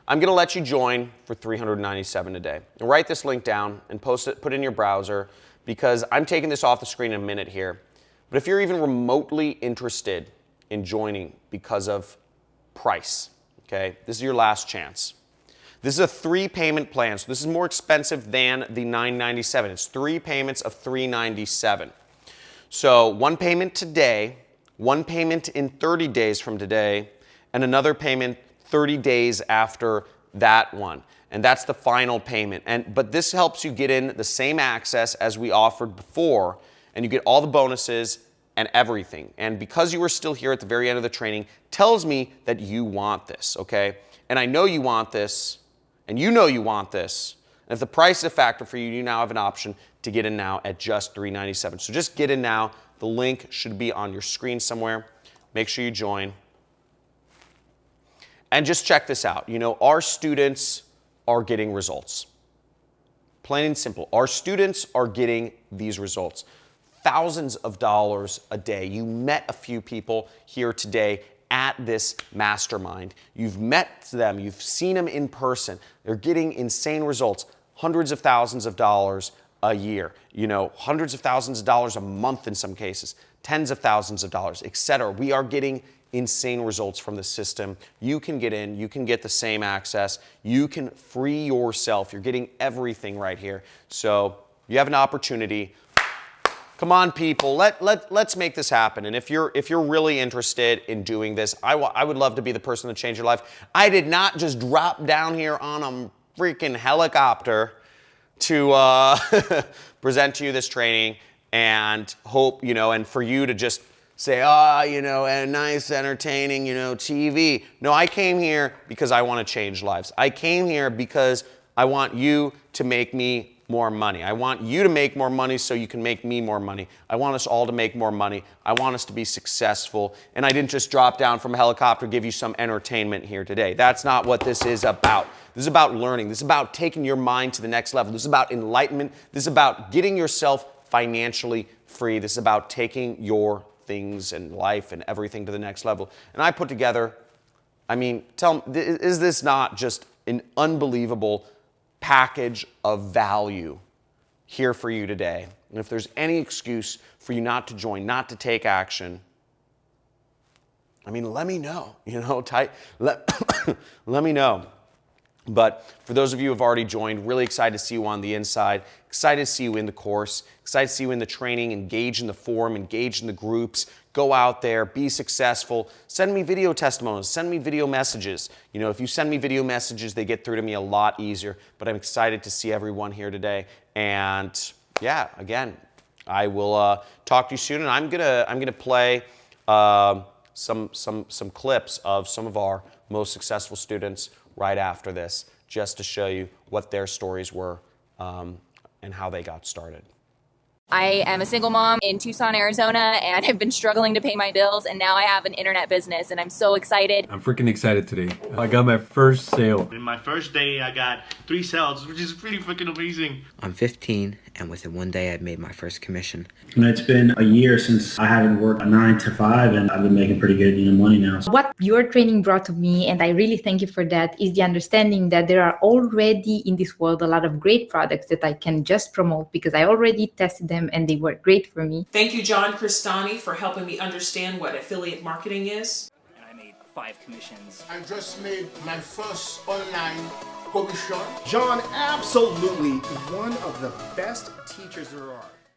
I'm going to let you join for $397 a day. And write this link down and post it, put it in your browser, because I'm taking this off the screen in a minute here. But if you're even remotely interested in joining because of price, okay, this is your last chance. This is a 3-payment plan, so this is more expensive than the $997. It's 3 payments of $397. So 1 payment today, 1 payment in 30 days from today, and another payment 30 days after that one. And that's the final payment. But this helps you get in the same access as we offered before, and you get all the bonuses and everything. And because you are still here at the very end of the training, tells me that you want this, okay? And I know you want this, and you know you want this. And if the price is a factor for you, you now have an option to get in now at just $397. So just get in now. The link should be on your screen somewhere. Make sure you join. And just check this out. Our students are getting results. Plain and simple. Our students are getting these results. Thousands of dollars a day. You met a few people here today at this mastermind. You've met them. You've seen them in person. They're getting insane results. Hundreds of thousands of dollars a year. Hundreds of thousands of dollars a month in some cases. Tens of thousands of dollars, etc. We are getting insane results from the system. You can get in, you can get the same access, you can free yourself. You're getting everything right here. So you have an opportunity. Come on, people, let's make this happen. And if you're really interested in doing this, I would love to be the person to change your life. I did not just drop down here on a freaking helicopter to present to you this training and hope, and for you to just say, and nice, entertaining, TV. No, I came here because I want to change lives. I came here because I want you to make me more money. I want you to make more money so you can make me more money. I want us all to make more money. I want us to be successful. And I didn't just drop down from a helicopter, give you some entertainment here today. That's not what this is about. This is about learning. This is about taking your mind to the next level. This is about enlightenment. This is about getting yourself financially free. This is about taking your things and life and everything to the next level. And I put together, tell me, is this not just an unbelievable package of value here for you today? And if there's any excuse for you not to join, not to take action, let me know, let me know. But for those of you who have already joined, really excited to see you on the inside, excited to see you in the course, excited to see you in the training, engage in the forum, engage in the groups, go out there, be successful, send me video testimonials, send me video messages. If you send me video messages, they get through to me a lot easier, but I'm excited to see everyone here today. And yeah, again, I will talk to you soon, and I'm gonna play some clips of some of our most successful students right after this, just to show you what their stories were and how they got started. I am a single mom in Tucson, Arizona, and have been struggling to pay my bills, and now I have an internet business, and I'm so excited. I'm freaking excited today. I got my first sale. In my first day, I got 3 sales, which is pretty fucking amazing. I'm 15, and within one day, I made my first commission. It's been a year since I haven't worked a 9 to 5, and I've been making pretty good, money now. What your training brought to me, and I really thank you for that, is the understanding that there are already in this world a lot of great products that I can just promote because I already tested them and they work great for me. Thank you, John Cristani, for helping me understand what affiliate marketing is. And I made 5 commissions. I just made my first online commission. John, absolutely one of the best teachers there are.